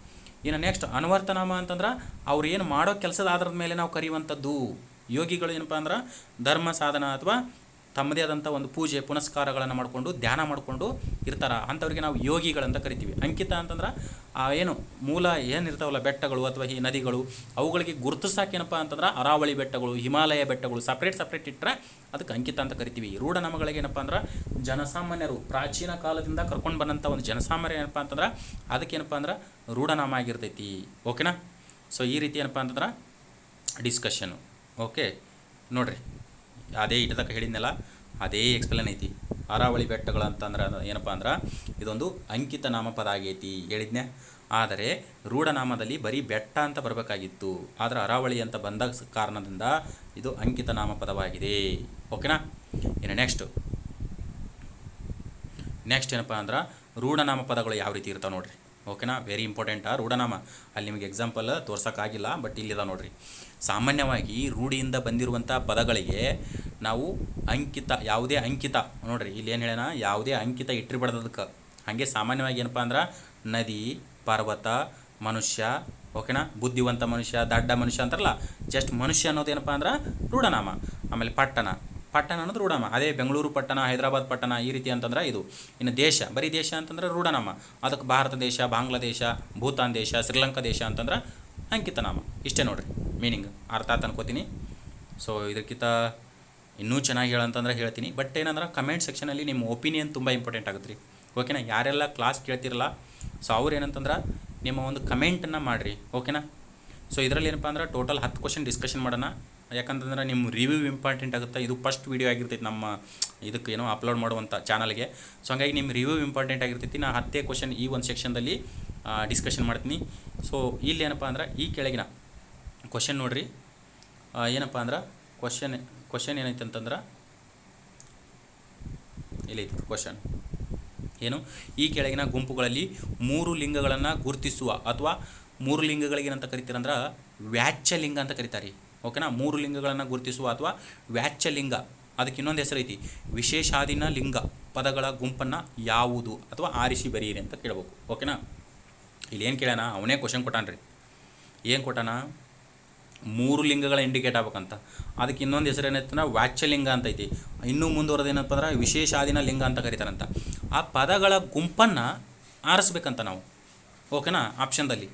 ಇನ್ನು ನೆಕ್ಸ್ಟ್ ಅನ್ವರ್ಥನಾಮ ಅಂತಂದ್ರೆ ಅವ್ರು ಏನು ಮಾಡೋ ಕೆಲಸದ ಆಧಾರದ ಮೇಲೆ ನಾವು ಕರೆಯುವಂಥದ್ದು. ಯೋಗಿಗಳು ಏನಪ್ಪ ಅಂದ್ರೆ ಧರ್ಮ ಸಾಧನ ಅಥವಾ ತಮ್ಮದೇ ಆದಂಥ ಒಂದು ಪೂಜೆ ಪುನಸ್ಕಾರಗಳನ್ನು ಮಾಡಿಕೊಂಡು ಧ್ಯಾನ ಮಾಡಿಕೊಂಡು ಇರ್ತಾರೆ, ಅಂಥವ್ರಿಗೆ ನಾವು ಯೋಗಿಗಳಂತ ಕರಿತೀವಿ. ಅಂಕಿತ ಅಂತಂದ್ರೆ ಏನು ಮೂಲ ಏನಿರ್ತಾವಲ್ಲ ಬೆಟ್ಟಗಳು ಅಥವಾ ಈ ನದಿಗಳು, ಅವುಗಳಿಗೆ ಗುರುತಿಸಾಕೇನಪ್ಪ ಅಂತಂದ್ರೆ ಅರಾವಳಿ ಬೆಟ್ಟಗಳು, ಹಿಮಾಲಯ ಬೆಟ್ಟಗಳು ಸಪ್ರೇಟ್ ಇಟ್ಟರೆ ಅದಕ್ಕೆ ಅಂಕಿತ ಅಂತ ಕರಿತೀವಿ. ರೂಢನಾಮಗಳಿಗೆ ಏನಪ್ಪ ಅಂದ್ರೆ ಜನಸಾಮಾನ್ಯರು ಪ್ರಾಚೀನ ಕಾಲದಿಂದ ಕರ್ಕೊಂಡು ಬಂದಂಥ ಒಂದು ಜನಸಾಮಾನ್ಯ ಏನಪ್ಪ ಅಂತಂದ್ರೆ ಅದಕ್ಕೇನಪ್ಪ ಅಂದ್ರೆ ರೂಢನಾಮ ಆಗಿರ್ತೈತಿ, ಓಕೆನಾ. ಸೊ ಈ ರೀತಿ ಏನಪ್ಪ ಅಂತಂದ್ರೆ ಡಿಸ್ಕಷನ್ನು, ಓಕೆ. ನೋಡಿರಿ, ಅದೇ ಇಟ್ಟದಕ್ಕೆ ಹೇಳಿದ್ನಲ್ಲ ಅದೇ ಎಕ್ಸ್ಪ್ಲೇನ್ ಐತಿ. ಅರಾವಳಿ ಬೆಟ್ಟಗಳಂತಂದ್ರೆ ಏನಪ್ಪ ಅಂದ್ರೆ ಇದೊಂದು ಅಂಕಿತ ನಾಮಪದ ಆಗೈತಿ ಹೇಳಿದ್ನೆ. ಆದರೆ ರೂಢನಾಮದಲ್ಲಿ ಬರೀ ಬೆಟ್ಟ ಅಂತ ಬರಬೇಕಾಗಿತ್ತು, ಆದರೆ ಅರಾವಳಿ ಅಂತ ಬಂದ ಕಾರಣದಿಂದ ಇದು ಅಂಕಿತ ನಾಮಪದವಾಗಿದೆ, ಓಕೆನಾ. ಇನ್ನು ನೆಕ್ಸ್ಟ್ ಏನಪ್ಪ ಅಂದ್ರೆ ರೂಢನಾಮ ಪದಗಳು ಯಾವ ರೀತಿ ಇರ್ತಾವೆ ನೋಡಿರಿ, ಓಕೆನಾ. ವೆರಿ ಇಂಪಾರ್ಟೆಂಟ್ ರೂಢನಾಮ. ಅಲ್ಲಿ ನಿಮಗೆ ಎಕ್ಸಾಂಪಲ್ ತೋರ್ಸೋಕ್ಕಾಗಿಲ್ಲ, ಬಟ್ ಇಲ್ಲಿದ ನೋಡಿರಿ. ಸಾಮಾನ್ಯವಾಗಿ ರೂಢಿಯಿಂದ ಬಂದಿರುವಂಥ ಪದಗಳಿಗೆ ನಾವು ಅಂಕಿತ, ಯಾವುದೇ ಅಂಕಿತ ನೋಡಿರಿ ಇಲ್ಲಿ ಏನು ಹೇಳೋಣ, ಯಾವುದೇ ಅಂಕಿತ ಇಟ್ಟಿರ್ಬಾರ್ದದಕ್ಕೆ. ಹಾಗೆ ಸಾಮಾನ್ಯವಾಗಿ ಏನಪ್ಪ ಅಂದ್ರೆ ನದಿ, ಪರ್ವತ, ಮನುಷ್ಯ, ಓಕೆನಾ. ಬುದ್ಧಿವಂತ ಮನುಷ್ಯ, ದಡ್ಡ ಮನುಷ್ಯ ಅಂತಾರಲ್ಲ, ಜಸ್ಟ್ ಮನುಷ್ಯ ಅನ್ನೋದು ಏನಪ್ಪ ಅಂದ್ರೆ ರೂಢನಾಮ. ಆಮೇಲೆ ಪಟ್ಟಣ ಅನ್ನೋದು ರೂಢನಾಮ. ಅದೇ ಬೆಂಗಳೂರು ಪಟ್ಟಣ, ಹೈದರಾಬಾದ್ ಪಟ್ಟಣ ಈ ರೀತಿ ಅಂತಂದ್ರೆ ಇದು. ಇನ್ನು ದೇಶ, ಬರೀ ದೇಶ ಅಂತಂದ್ರೆ ರೂಢನಾಮ. ಅದಕ್ಕೆ ಭಾರತ ದೇಶ, ಬಾಂಗ್ಲಾದೇಶ, ಭೂತಾನ್ ದೇಶ, ಶ್ರೀಲಂಕಾ ದೇಶ ಅಂತಂದ್ರೆ ಅಂಕಿತನಾಮ. ಇಷ್ಟೇ ನೋಡಿರಿ ಮೀನಿಂಗ್, ಅರ್ಥ ಆಯ್ತು ಅನ್ಕೋತೀನಿ. ಸೊ ಇದಕ್ಕಿಂತ ಇನ್ನೂ ಚೆನ್ನಾಗಿ ಹೇಳಂತಂದ್ರೆ ಹೇಳ್ತೀನಿ, ಬಟ್ ಏನಂದ್ರೆ ಕಮೆಂಟ್ ಸೆಕ್ಷನಲ್ಲಿ ನಿಮ್ಮ ಒಪಿನಿಯನ್ ತುಂಬ ಇಂಪಾರ್ಟೆಂಟ್ ಆಗುತ್ತೆ ರೀ, ಓಕೆನಾ. ಯಾರೆಲ್ಲ ಕ್ಲಾಸ್ ಕೇಳ್ತಿರಲ್ಲ, ಸೊ ಅವ್ರು ಏನಂತಂದ್ರೆ ನಿಮ್ಮ ಒಂದು ಕಮೆಂಟನ್ನು ಮಾಡಿರಿ, ಓಕೆನಾ. ಸೊ ಇದರಲ್ಲಿ ಏನಪ್ಪ ಅಂದ್ರೆ ಟೋಟಲ್ 10 ಕ್ವಶನ್ ಡಿಸ್ಕಷನ್ ಮಾಡೋಣ. ಯಾಕಂತಂದ್ರೆ ನಿಮ್ಮ ರಿವ್ಯೂ ಇಂಪಾರ್ಟೆಂಟ್ ಆಗುತ್ತೆ. ಇದು ಫಸ್ಟ್ ವೀಡಿಯೋ ಆಗಿರ್ತೈತಿ ನಮ್ಮ ಇದಕ್ಕೆ ಏನೋ ಅಪ್ಲೋಡ್ ಮಾಡುವಂಥ ಚಾನಲ್ಗೆ. ಸೊ ಹಂಗಾಗಿ ನಿಮ್ಮ ರಿವ್ಯೂ ಇಂಪಾರ್ಟೆಂಟ್ ಆಗಿರ್ತೈತಿ. ನಾನು 10 ಕ್ವಶನ್ ಈ ಒಂದು ಸೆಕ್ಷನ್ದಲ್ಲಿ ಡಿಸ್ಕಷನ್ ಮಾಡ್ತೀನಿ. ಸೊ ಇಲ್ಲಿ ಏನಪ್ಪ ಅಂದ್ರೆ ಈ ಕೆಳಗಿನ ಕ್ವಶನ್ ನೋಡಿರಿ, ಏನಪ್ಪ ಅಂದ್ರೆ ಕ್ವಶನ್ ಏನೈತೆ ಅಂತಂದ್ರೆ ಇಲ್ಲೈತಿ ಕ್ವಶನ್ ಏನು, ಈ ಕೆಳಗಿನ ಗುಂಪುಗಳಲ್ಲಿ 3 ಲಿಂಗಗಳನ್ನು ಗುರುತಿಸುವ ಅಥವಾ 3 ಲಿಂಗಗಳಿಗೆ ಏನಂತ ಕರಿತೀರಂದ್ರೆ ವ್ಯಾಚ್ಯಲಿಂಗ ಅಂತ ಕರೀತಾರೆ, ಓಕೆನಾ. 3 ಲಿಂಗಗಳನ್ನು ಗುರುತಿಸುವ ಅಥವಾ ವ್ಯಾಚ್ಯಲಿಂಗ, ಅದಕ್ಕೆ ಇನ್ನೊಂದು ಹೆಸರು ಐತಿ ವಿಶೇಷಾಧೀನ ಲಿಂಗ ಪದಗಳ ಗುಂಪನ್ನು ಯಾವುದು ಅಥವಾ ಆರಿಸಿ ಬರೀರಿ ಅಂತ ಕೇಳಬೇಕು, ಓಕೆನಾ. ಇಲ್ಲಿ ಏನು ಕೇಳೋಣ, ಅವನೇ ಕ್ವಶನ್ ಕೊಟ್ಟಾನ್ರಿ. ಏನು ಕೊಟ್ಟಾನ, 3 ಲಿಂಗಗಳ ಇಂಡಿಕೇಟ್ ಆಗ್ಬೇಕಂತ. ಅದಕ್ಕೆ ಇನ್ನೊಂದು ಹೆಸರು ಏನೈತಂದ್ರೆ ವ್ಯಾಚ್ಯಲಿಂಗ ಅಂತ ಐತಿ. ಇನ್ನೂ ಮುಂದುವರೆದು ಏನಪ್ಪ ಅಂದ್ರೆ ವಿಶೇಷಾಧೀನ ಲಿಂಗ ಅಂತ ಕರೀತಾರಂತ. ಆ ಪದಗಳ ಗುಂಪನ್ನು ಆರಿಸ್ಬೇಕಂತ ನಾವು, ಓಕೆನಾ. ಆಪ್ಷನ್ದಲ್ಲಿ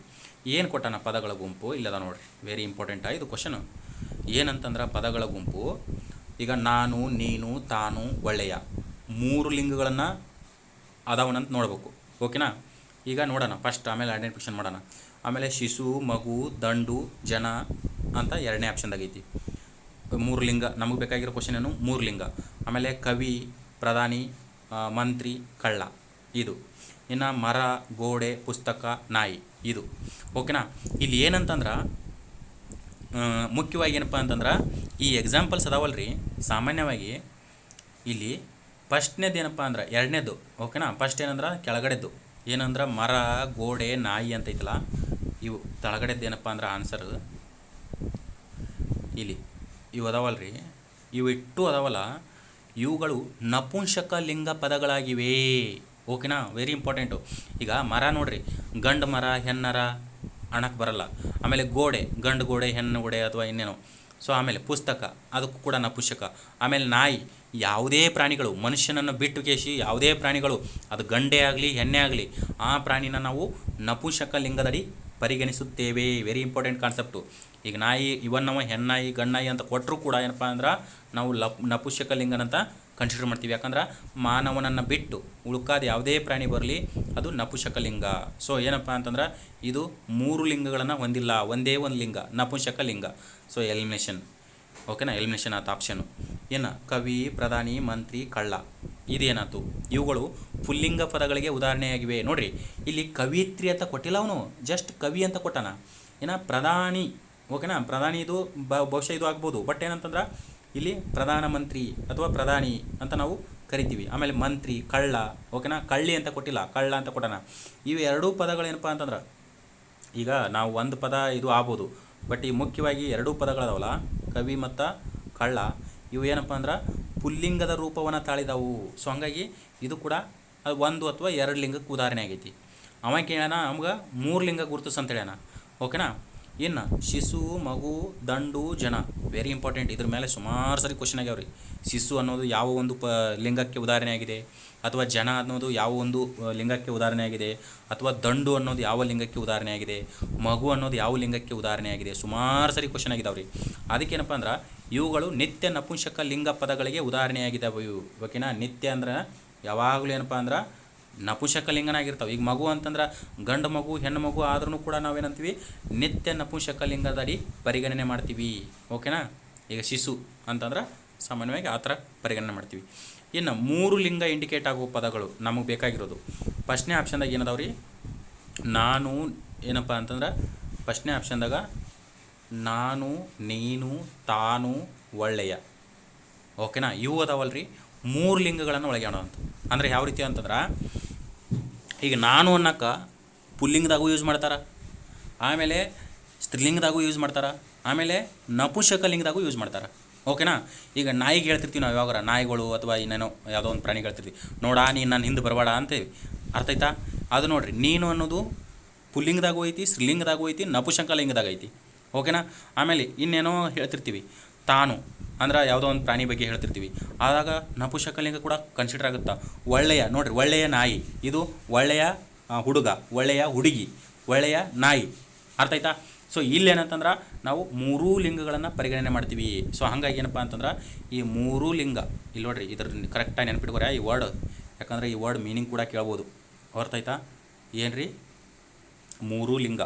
ಏನು ಕೊಟ್ಟಾನ ಪದಗಳ ಗುಂಪು ಇಲ್ಲದ ನೋಡಿರಿ, ವೆರಿ ಇಂಪಾರ್ಟೆಂಟ್ ಇದು ಕ್ವಶನು. ಏನಂತಂದ್ರೆ ಪದಗಳ ಗುಂಪು ಈಗ ನಾನು, ನೀನು, ತಾನು, ಒಳ್ಳೆಯ 3 ಲಿಂಗಗಳನ್ನು ಅದಾವನಂತ ನೋಡ್ಬೇಕು, ಓಕೆನಾ. ಈಗ ನೋಡೋಣ ಫಸ್ಟ್, ಆಮೇಲೆ ಐಡೆಂಟಿಫಿಕೇಷನ್ ಮಾಡೋಣ. ಆಮೇಲೆ ಶಿಶು, ಮಗು, ದಂಡು, ಜನ ಅಂತ 2ನೇ ಆಪ್ಷನ್ದಾಗ ಐತಿ. 3 ಲಿಂಗ ನಮಗೆ ಬೇಕಾಗಿರೋ ಕ್ವಶನ್ ಏನು, 3 ಲಿಂಗ. ಆಮೇಲೆ ಕವಿ, ಪ್ರಧಾನಿ, ಮಂತ್ರಿ, ಕಳ್ಳ ಇದು. ಇನ್ನು ಮರ, ಗೋಡೆ, ಪುಸ್ತಕ, ನಾಯಿ ಇದು, ಓಕೆನಾ. ಇಲ್ಲಿ ಏನಂತಂದ್ರೆ ಮುಖ್ಯವಾಗಿ ಏನಪ್ಪ ಅಂತಂದ್ರೆ ಈ ಎಕ್ಸಾಂಪಲ್ಸ್ ಅದಾವಲ್ರಿ, ಸಾಮಾನ್ಯವಾಗಿ ಇಲ್ಲಿ ಫಸ್ಟ್ನೇದು ಏನಪ್ಪ ಅಂದ್ರೆ 2ನೇದು, ಓಕೆನಾ. ಫಸ್ಟ್ ಏನಂದ್ರೆ ಕೆಳಗಡೆದ್ದು ಏನಂದ್ರೆ ಮರ, ಗೋಡೆ, ನಾಯಿ ಅಂತ ಐತಲ್ಲ, ಇವು ತಳಗಡೆದ್ದು ಏನಪ್ಪ ಅಂದ್ರೆ ಆನ್ಸರ್ ಇಲ್ಲಿ ಇವು ಅದಾವಲ್ರಿ, ಇವು ಇಟ್ಟು ಅದಾವಲ್ಲ, ಇವುಗಳು ನಪುಂಸಕ ಲಿಂಗ ಪದಗಳಾಗಿವೆ, ಓಕೆನಾ. Very important. ಈಗ ಮರ ನೋಡ್ರಿ, ಗಂಡು ಮರ, ಹೆಣ್ಣರ ಅನ್ನಕ್ಕೆ ಬರಲ್ಲ. ಆಮೇಲೆ ಗೋಡೆ, ಗಂಡು ಗೋಡೆ, ಹೆಣ್ಣು ಗೋಡೆ ಅಥವಾ ಇನ್ನೇನೋ. ಸೊ ಆಮೇಲೆ ಪುಸ್ತಕ, ಅದಕ್ಕೂ ಕೂಡ ನಪುಂಸಕ. ಆಮೇಲೆ ನಾಯಿ, ಯಾವುದೇ ಪ್ರಾಣಿಗಳು ಮನುಷ್ಯನನ್ನು ಬಿಟ್ಟು ಕೇಸಿ ಯಾವುದೇ ಪ್ರಾಣಿಗಳು, ಅದು ಗಂಡೇ ಆಗಲಿ ಹೆಣ್ಣೆ ಆಗಲಿ, ಆ ಪ್ರಾಣಿನ ನಾವು ನಪುಂಸಕ ಲಿಂಗದಡಿ ಪರಿಗಣಿಸುತ್ತೇವೆ. Very important concept. ಈಗ ನಾಯಿ ಇವನ್ ನಾವು ಹೆಣ್ಣಾಯಿ, ಗಣ್ಣಾಯಿ ಅಂತ ಕೊಟ್ಟರೂ ಕೂಡ ಏನಪ್ಪ ಅಂದ್ರೆ ನಾವು ನಪುಂಸಕ ಲಿಂಗನಂತ ಕನ್ಸಿಡರ್ ಮಾಡ್ತೀವಿ. ಯಾಕಂದ್ರೆ ಮಾನವನನ್ನು ಬಿಟ್ಟು ಉಳ್ಕಾದ ಯಾವುದೇ ಪ್ರಾಣಿ ಬರಲಿ ಅದು ನಪುಂಸಕ ಲಿಂಗ. ಸೊ ಏನಪ್ಪ ಅಂತಂದ್ರೆ ಇದು 3 ಲಿಂಗಗಳನ್ನು ಹೊಂದಿಲ್ಲ, ಒಂದೇ ಒಂದು ಲಿಂಗ ನಪುಂಸಕ ಲಿಂಗ. ಸೊ ಎಲಿಮಿನೇಷನ್, ಓಕೆನಾ. ಎಲಿಮಿನೇಷನ್ ಆಯ್ತು ಆಪ್ಷನು. ಏನು, ಕವಿ, ಪ್ರಧಾನಿ, ಮಂತ್ರಿ, ಕಳ್ಳ ಇದೇನಾಯ್ತು. ಇವುಗಳು ಪುಲ್ಲಿಂಗ ಪದಗಳಿಗೆ ಉದಾಹರಣೆಯಾಗಿವೆ. ನೋಡಿರಿ, ಇಲ್ಲಿ ಕವಿತ್ರಿ ಅಂತ ಕೊಟ್ಟಿಲ್ಲ ಅವನು, ಜಸ್ಟ್ ಕವಿ ಅಂತ ಕೊಟ್ಟಾನ. ಏನ ಪ್ರಧಾನಿ, ಓಕೆನಾ. ಪ್ರಧಾನಿ ಇದು ಬಹುಶಃ ಇದು ಆಗ್ಬೋದು, ಬಟ್ ಏನಂತಂದ್ರೆ ಇಲ್ಲಿ ಪ್ರಧಾನಮಂತ್ರಿ ಅಥವಾ ಪ್ರಧಾನಿ ಅಂತ ನಾವು ಕರಿತೀವಿ. ಆಮೇಲೆ ಮಂತ್ರಿ, ಕಳ್ಳ, ಓಕೆನಾ, ಕಳ್ಳಿ ಅಂತ ಕೊಟ್ಟಿಲ್ಲ, ಕಳ್ಳ ಅಂತ ಕೊಟ್ಟಣ. ಇವು ಎರಡೂ ಪದಗಳೇನಪ್ಪ ಅಂತಂದ್ರೆ ಈಗ ನಾವು ಒಂದು ಪದ ಇದು ಆಗ್ಬೋದು, ಬಟ್ ಈ ಮುಖ್ಯವಾಗಿ ಎರಡೂ ಪದಗಳದಾವಲ್ಲ, ಕವಿ ಮತ್ತು ಕಳ್ಳ, ಇವು ಏನಪ್ಪ ಅಂದ್ರೆ ಪುಲ್ಲಿಂಗದ ರೂಪವನ್ನು ತಾಳಿದವು. ಸೊ ಹಂಗಾಗಿ ಇದು ಕೂಡ ಅದು ಒಂದು ಅಥವಾ ಎರಡು ಲಿಂಗಕ್ಕೆ ಉದಾಹರಣೆ ಆಗೈತಿ. ಅವ ಕೇಳೋಣ ನಮ್ಗೆ 3 ಲಿಂಗ ಗುರುತಿಸ್ ಅಂತ ಹೇಳ್ಯಾನ, ಓಕೆನಾ. ಇನ್ನು ಶಿಶು, ಮಗು, ದಂಡು, ಜನ, ವೆರಿ ಇಂಪಾರ್ಟೆಂಟ್. ಇದ್ರ ಮೇಲೆ ಸುಮಾರು ಸರಿ ಕ್ವಶನ್ ಆಗ್ಯಾವ್ರಿ. ಶಿಶು ಅನ್ನೋದು ಯಾವ ಒಂದು ಲಿಂಗಕ್ಕೆ ಉದಾಹರಣೆ ಆಗಿದೆ, ಅಥವಾ ಜನ ಅನ್ನೋದು ಯಾವ ಒಂದು ಲಿಂಗಕ್ಕೆ ಉದಾಹರಣೆ ಆಗಿದೆ, ಅಥವಾ ದಂಡು ಅನ್ನೋದು ಯಾವ ಲಿಂಗಕ್ಕೆ ಉದಾಹರಣೆ ಆಗಿದೆ, ಮಗು ಅನ್ನೋದು ಯಾವ ಲಿಂಗಕ್ಕೆ ಉದಾಹರಣೆ ಆಗಿದೆ, ಸುಮಾರು ಸರಿ ಕ್ವಶನ್ ಆಗಿದಾವ್ರಿ. ಅದಕ್ಕೇನಪ್ಪ ಅಂದ್ರೆ ಇವುಗಳು ನಿತ್ಯ ನಪುಂಸಕ ಲಿಂಗ ಪದಗಳಿಗೆ ಉದಾಹರಣೆಯಾಗಿದ್ದಾವೆ ಇವು, ಓಕೆನಾ. ನಿತ್ಯ ಅಂದ್ರೆ ಯಾವಾಗಲೂ ಏನಪ್ಪ ಅಂದ್ರೆ ನಪುಂಸಕ ಲಿಂಗನಾಗಿರ್ತಾವೆ. ಈಗ ಮಗು ಅಂತಂದ್ರೆ ಗಂಡು ಮಗು, ಹೆಣ್ಣು ಮಗು ಆದ್ರೂ ಕೂಡ ನಾವೇನಂತೀವಿ, ನಿತ್ಯ ನಪುಂಸಕ ಲಿಂಗದಡಿ ಪರಿಗಣನೆ ಮಾಡ್ತೀವಿ, ಓಕೆನಾ. ಈಗ ಶಿಶು ಅಂತಂದ್ರೆ ಸಾಮಾನ್ಯವಾಗಿ ಆ ಥರ ಪರಿಗಣನೆ ಮಾಡ್ತೀವಿ. ಇನ್ನು 3 ಲಿಂಗ ಇಂಡಿಕೇಟ್ ಆಗುವ ಪದಗಳು ನಮಗೆ ಬೇಕಾಗಿರೋದು ಫಸ್ಟ್ನೇ ಆಪ್ಷನ್ದಾಗ ಏನದಾವ್ರಿ, ನಾನು ಏನಪ್ಪ ಅಂತಂದ್ರೆ ಫಸ್ಟ್ನೇ ಆಪ್ಷನ್ದಾಗ ನಾನು, ನೀನು, ತಾನು, ಒಳ್ಳೆಯ, ಓಕೆನಾ. ಇವು ಅದಾವಲ್ರಿ 3 ಲಿಂಗಗಳನ್ನು ಒಳಗಾಣೋವಂಥ. ಅಂದರೆ ಯಾವ ರೀತಿ ಅಂತಂದ್ರೆ ಈಗ ನಾನು ಅನ್ನೋಕ್ಕೆ ಪುಲ್ಲಿಂಗದಾಗೂ ಯೂಸ್ ಮಾಡ್ತಾರೆ, ಆಮೇಲೆ ಸ್ತ್ರೀಲಿಂಗದಾಗೂ ಯೂಸ್ ಮಾಡ್ತಾರೆ, ಆಮೇಲೆ ನಪುಂಸಕ ಲಿಂಗದಾಗೂ ಯೂಸ್ ಮಾಡ್ತಾರೆ, ಓಕೆನಾ. ಈಗ ನಾಯಿಗೆ ಹೇಳ್ತಿರ್ತೀವಿ ನಾವು, ಯಾವಾಗಾರ ನಾಯಿಗಳು ಅಥವಾ ಇನ್ನೇನೋ ಯಾವುದೋ ಒಂದು ಪ್ರಾಣಿಗೆ ಹೇಳ್ತಿರ್ತೀವಿ, ನೋಡಾ ನೀನು ನನ್ನ ಹಿಂದೆ ಬರಬೇಡ ಅಂತೇವಿ, ಅರ್ಥ ಆಯ್ತಾ. ಅದು ನೋಡಿರಿ, ನೀನು ಅನ್ನೋದು ಪುಲ್ಲಿಂಗದಾಗೂ ಐತಿ, ಸ್ತ್ರೀಲಿಂಗದಾಗೂ ಐತಿ, ನಪುಂಸಕ ಲಿಂಗದಾಗ ಐತಿ, ಓಕೆನಾ. ಆಮೇಲೆ ಇನ್ನೇನೋ ಹೇಳ್ತಿರ್ತೀವಿ, ತಾನು ಅಂದ್ರೆ ಯಾವುದೋ ಒಂದು ಪ್ರಾಣಿ ಬಗ್ಗೆ ಹೇಳ್ತಿರ್ತೀವಿ, ಆದಾಗ ನಪುಂಸಕ ಲಿಂಗ ಕೂಡ ಕನ್ಸಿಡರ್ ಆಗುತ್ತಾ. ಒಳ್ಳೆಯ ನೋಡಿರಿ, ಒಳ್ಳೆಯ ನಾಯಿ, ಇದು ಒಳ್ಳೆಯ ಹುಡುಗ, ಒಳ್ಳೆಯ ಹುಡುಗಿ, ಒಳ್ಳೆಯ ನಾಯಿ, ಅರ್ಥ ಆಯ್ತಾ. ಸೊ ಇಲ್ಲೇನಂತಂದ್ರೆ ನಾವು 3 ಲಿಂಗಗಳನ್ನು ಪರಿಗಣನೆ ಮಾಡ್ತೀವಿ. ಸೊ ಹಾಗಾಗಿ ಏನಪ್ಪ ಅಂತಂದ್ರೆ ಈ 3 ಲಿಂಗ ಇಲ್ಲಿ ನೋಡಿರಿ, ಇದ್ರ ಕರೆಕ್ಟಾಗಿ ನೆನ್ಪಿಟ್ಕೊರ ಈ ವರ್ಡ್, ಯಾಕಂದರೆ ಈ ವರ್ಡ್ ಮೀನಿಂಗ್ ಕೂಡ ಕೇಳ್ಬೋದು, ಅರ್ಥ ಆಯ್ತಾ. ಏನು ರೀ 3 ಲಿಂಗ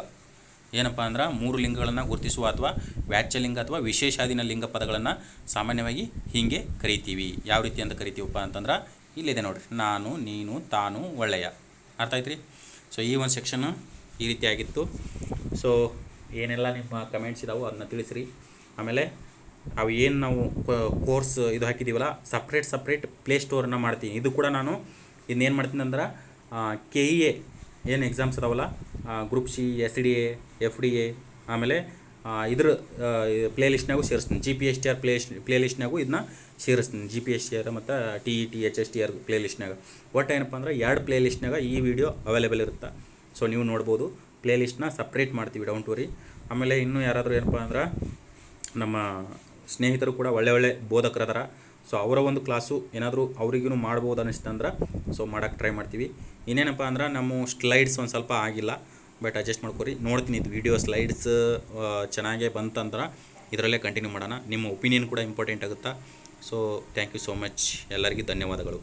ಏನಪ್ಪ ಅಂದ್ರೆ 3 ಲಿಂಗಗಳನ್ನು ಗುರುತಿಸುವ ಅಥವಾ ವ್ಯಾಚ್ಯಲಿಂಗ ಅಥವಾ ವಿಶೇಷಾಧೀನ ಲಿಂಗ ಪದಗಳನ್ನು ಸಾಮಾನ್ಯವಾಗಿ ಹೀಗೆ ಕರಿತೀವಿ. ಯಾವ ರೀತಿ ಅಂತ ಕರಿತೀವಪ್ಪ ಅಂತಂದ್ರೆ ಇಲ್ಲಿದೆ ನೋಡಿರಿ, ನಾನು, ನೀನು, ತಾನು, ಒಳ್ಳೆಯ, ಅರ್ಥ ಆಯ್ತು ರೀ. ಸೊ ಈ ಒಂದು ಸೆಕ್ಷನ್ನು ಈ ರೀತಿಯಾಗಿತ್ತು. ಸೊ ಏನೆಲ್ಲ ನಿಮ್ಮ ಕಮೆಂಟ್ಸ್ ಇದಾವೆ ಅದನ್ನ ತಿಳಿಸ್ರಿ. ಆಮೇಲೆ ಅವು ಏನು ನಾವು ಕೋರ್ಸ್ ಇದು ಹಾಕಿದ್ದೀವಲ್ಲ, ಸಪ್ರೇಟ್ ಪ್ಲೇ ಸ್ಟೋರನ್ನು ಮಾಡ್ತೀನಿ. ಇದು ಕೂಡ ನಾನು ಇನ್ನೇನು ಮಾಡ್ತೀನಿ ಅಂದ್ರೆ KEA ಏನು ಎಕ್ಸಾಮ್ಸ್ ಅದಾವಲ್ಲ, ಗ್ರೂಪ್ C, SDA, FDA, ಆಮೇಲೆ ಇದ್ರ ಪ್ಲೇ ಲಿಸ್ಟ್ನಾಗೂ ಸೇರಿಸ್ತೀನಿ. GPSTR ಪ್ಲೇ ಲಿಸ್ಟ್ನಾಗೂ ಇದನ್ನ ಸೇರಿಸ್ತೀನಿ. GPSTR ಮತ್ತು TET HSTR ಪ್ಲೇ ಲಿಸ್ಟ್ನಾಗ. ಒಟ್ಟು ಏನಪ್ಪ ಅಂದ್ರೆ 2 ಪ್ಲೇ ಲಿಸ್ಟ್ನಾಗ ಈ ವಿಡಿಯೋ ಅವೈಲೇಬಲ್ ಇರುತ್ತೆ. ಸೊ ನೀವು ನೋಡ್ಬೋದು. ಪ್ಲೇ ಲಿಸ್ಟ್ನ ಸಪ್ರೇಟ್ ಮಾಡ್ತೀವಿ, ಡೌಂಟ್ ವರಿ. ಆಮೇಲೆ ಇನ್ನೂ ಯಾರಾದರೂ ಏನಪ್ಪ ಅಂದ್ರೆ ನಮ್ಮ ಸ್ನೇಹಿತರು ಕೂಡ ಒಳ್ಳೆ ಬೋಧಕರದಾರ. ಸೊ ಅವರ ಒಂದು ಕ್ಲಾಸು ಏನಾದರೂ ಅವ್ರಿಗೂ ಮಾಡ್ಬೋದು ಅನ್ನಿಸ್ತಂದ್ರೆ ಸೊ ಮಾಡೋಕ್ಕೆ ಟ್ರೈ ಮಾಡ್ತೀವಿ. ಇನ್ನೇನಪ್ಪ ಅಂದ್ರೆ ನಮ್ಮ ಸ್ಲೈಡ್ಸ್ ಒಂದು ಸ್ವಲ್ಪ ಆಗಿಲ್ಲ, ಬಟ್ ಅಡ್ಜಸ್ಟ್ ಮಾಡ್ಕೊರಿ. ನೋಡ್ತೀನಿ ಇದು ವಿಡಿಯೋ ಸ್ಲೈಡ್ಸ್ ಚೆನ್ನಾಗೇ ಬಂತಂದ್ರೆ ಇದರಲ್ಲೇ ಕಂಟಿನ್ಯೂ ಮಾಡೋಣ. ನಿಮ್ಮ ಒಪಿನಿಯನ್ ಕೂಡ ಇಂಪಾರ್ಟೆಂಟ್ ಆಗುತ್ತಾ. So thank you so much, ಎಲ್ಲರಿಗೂ ಧನ್ಯವಾದಗಳು.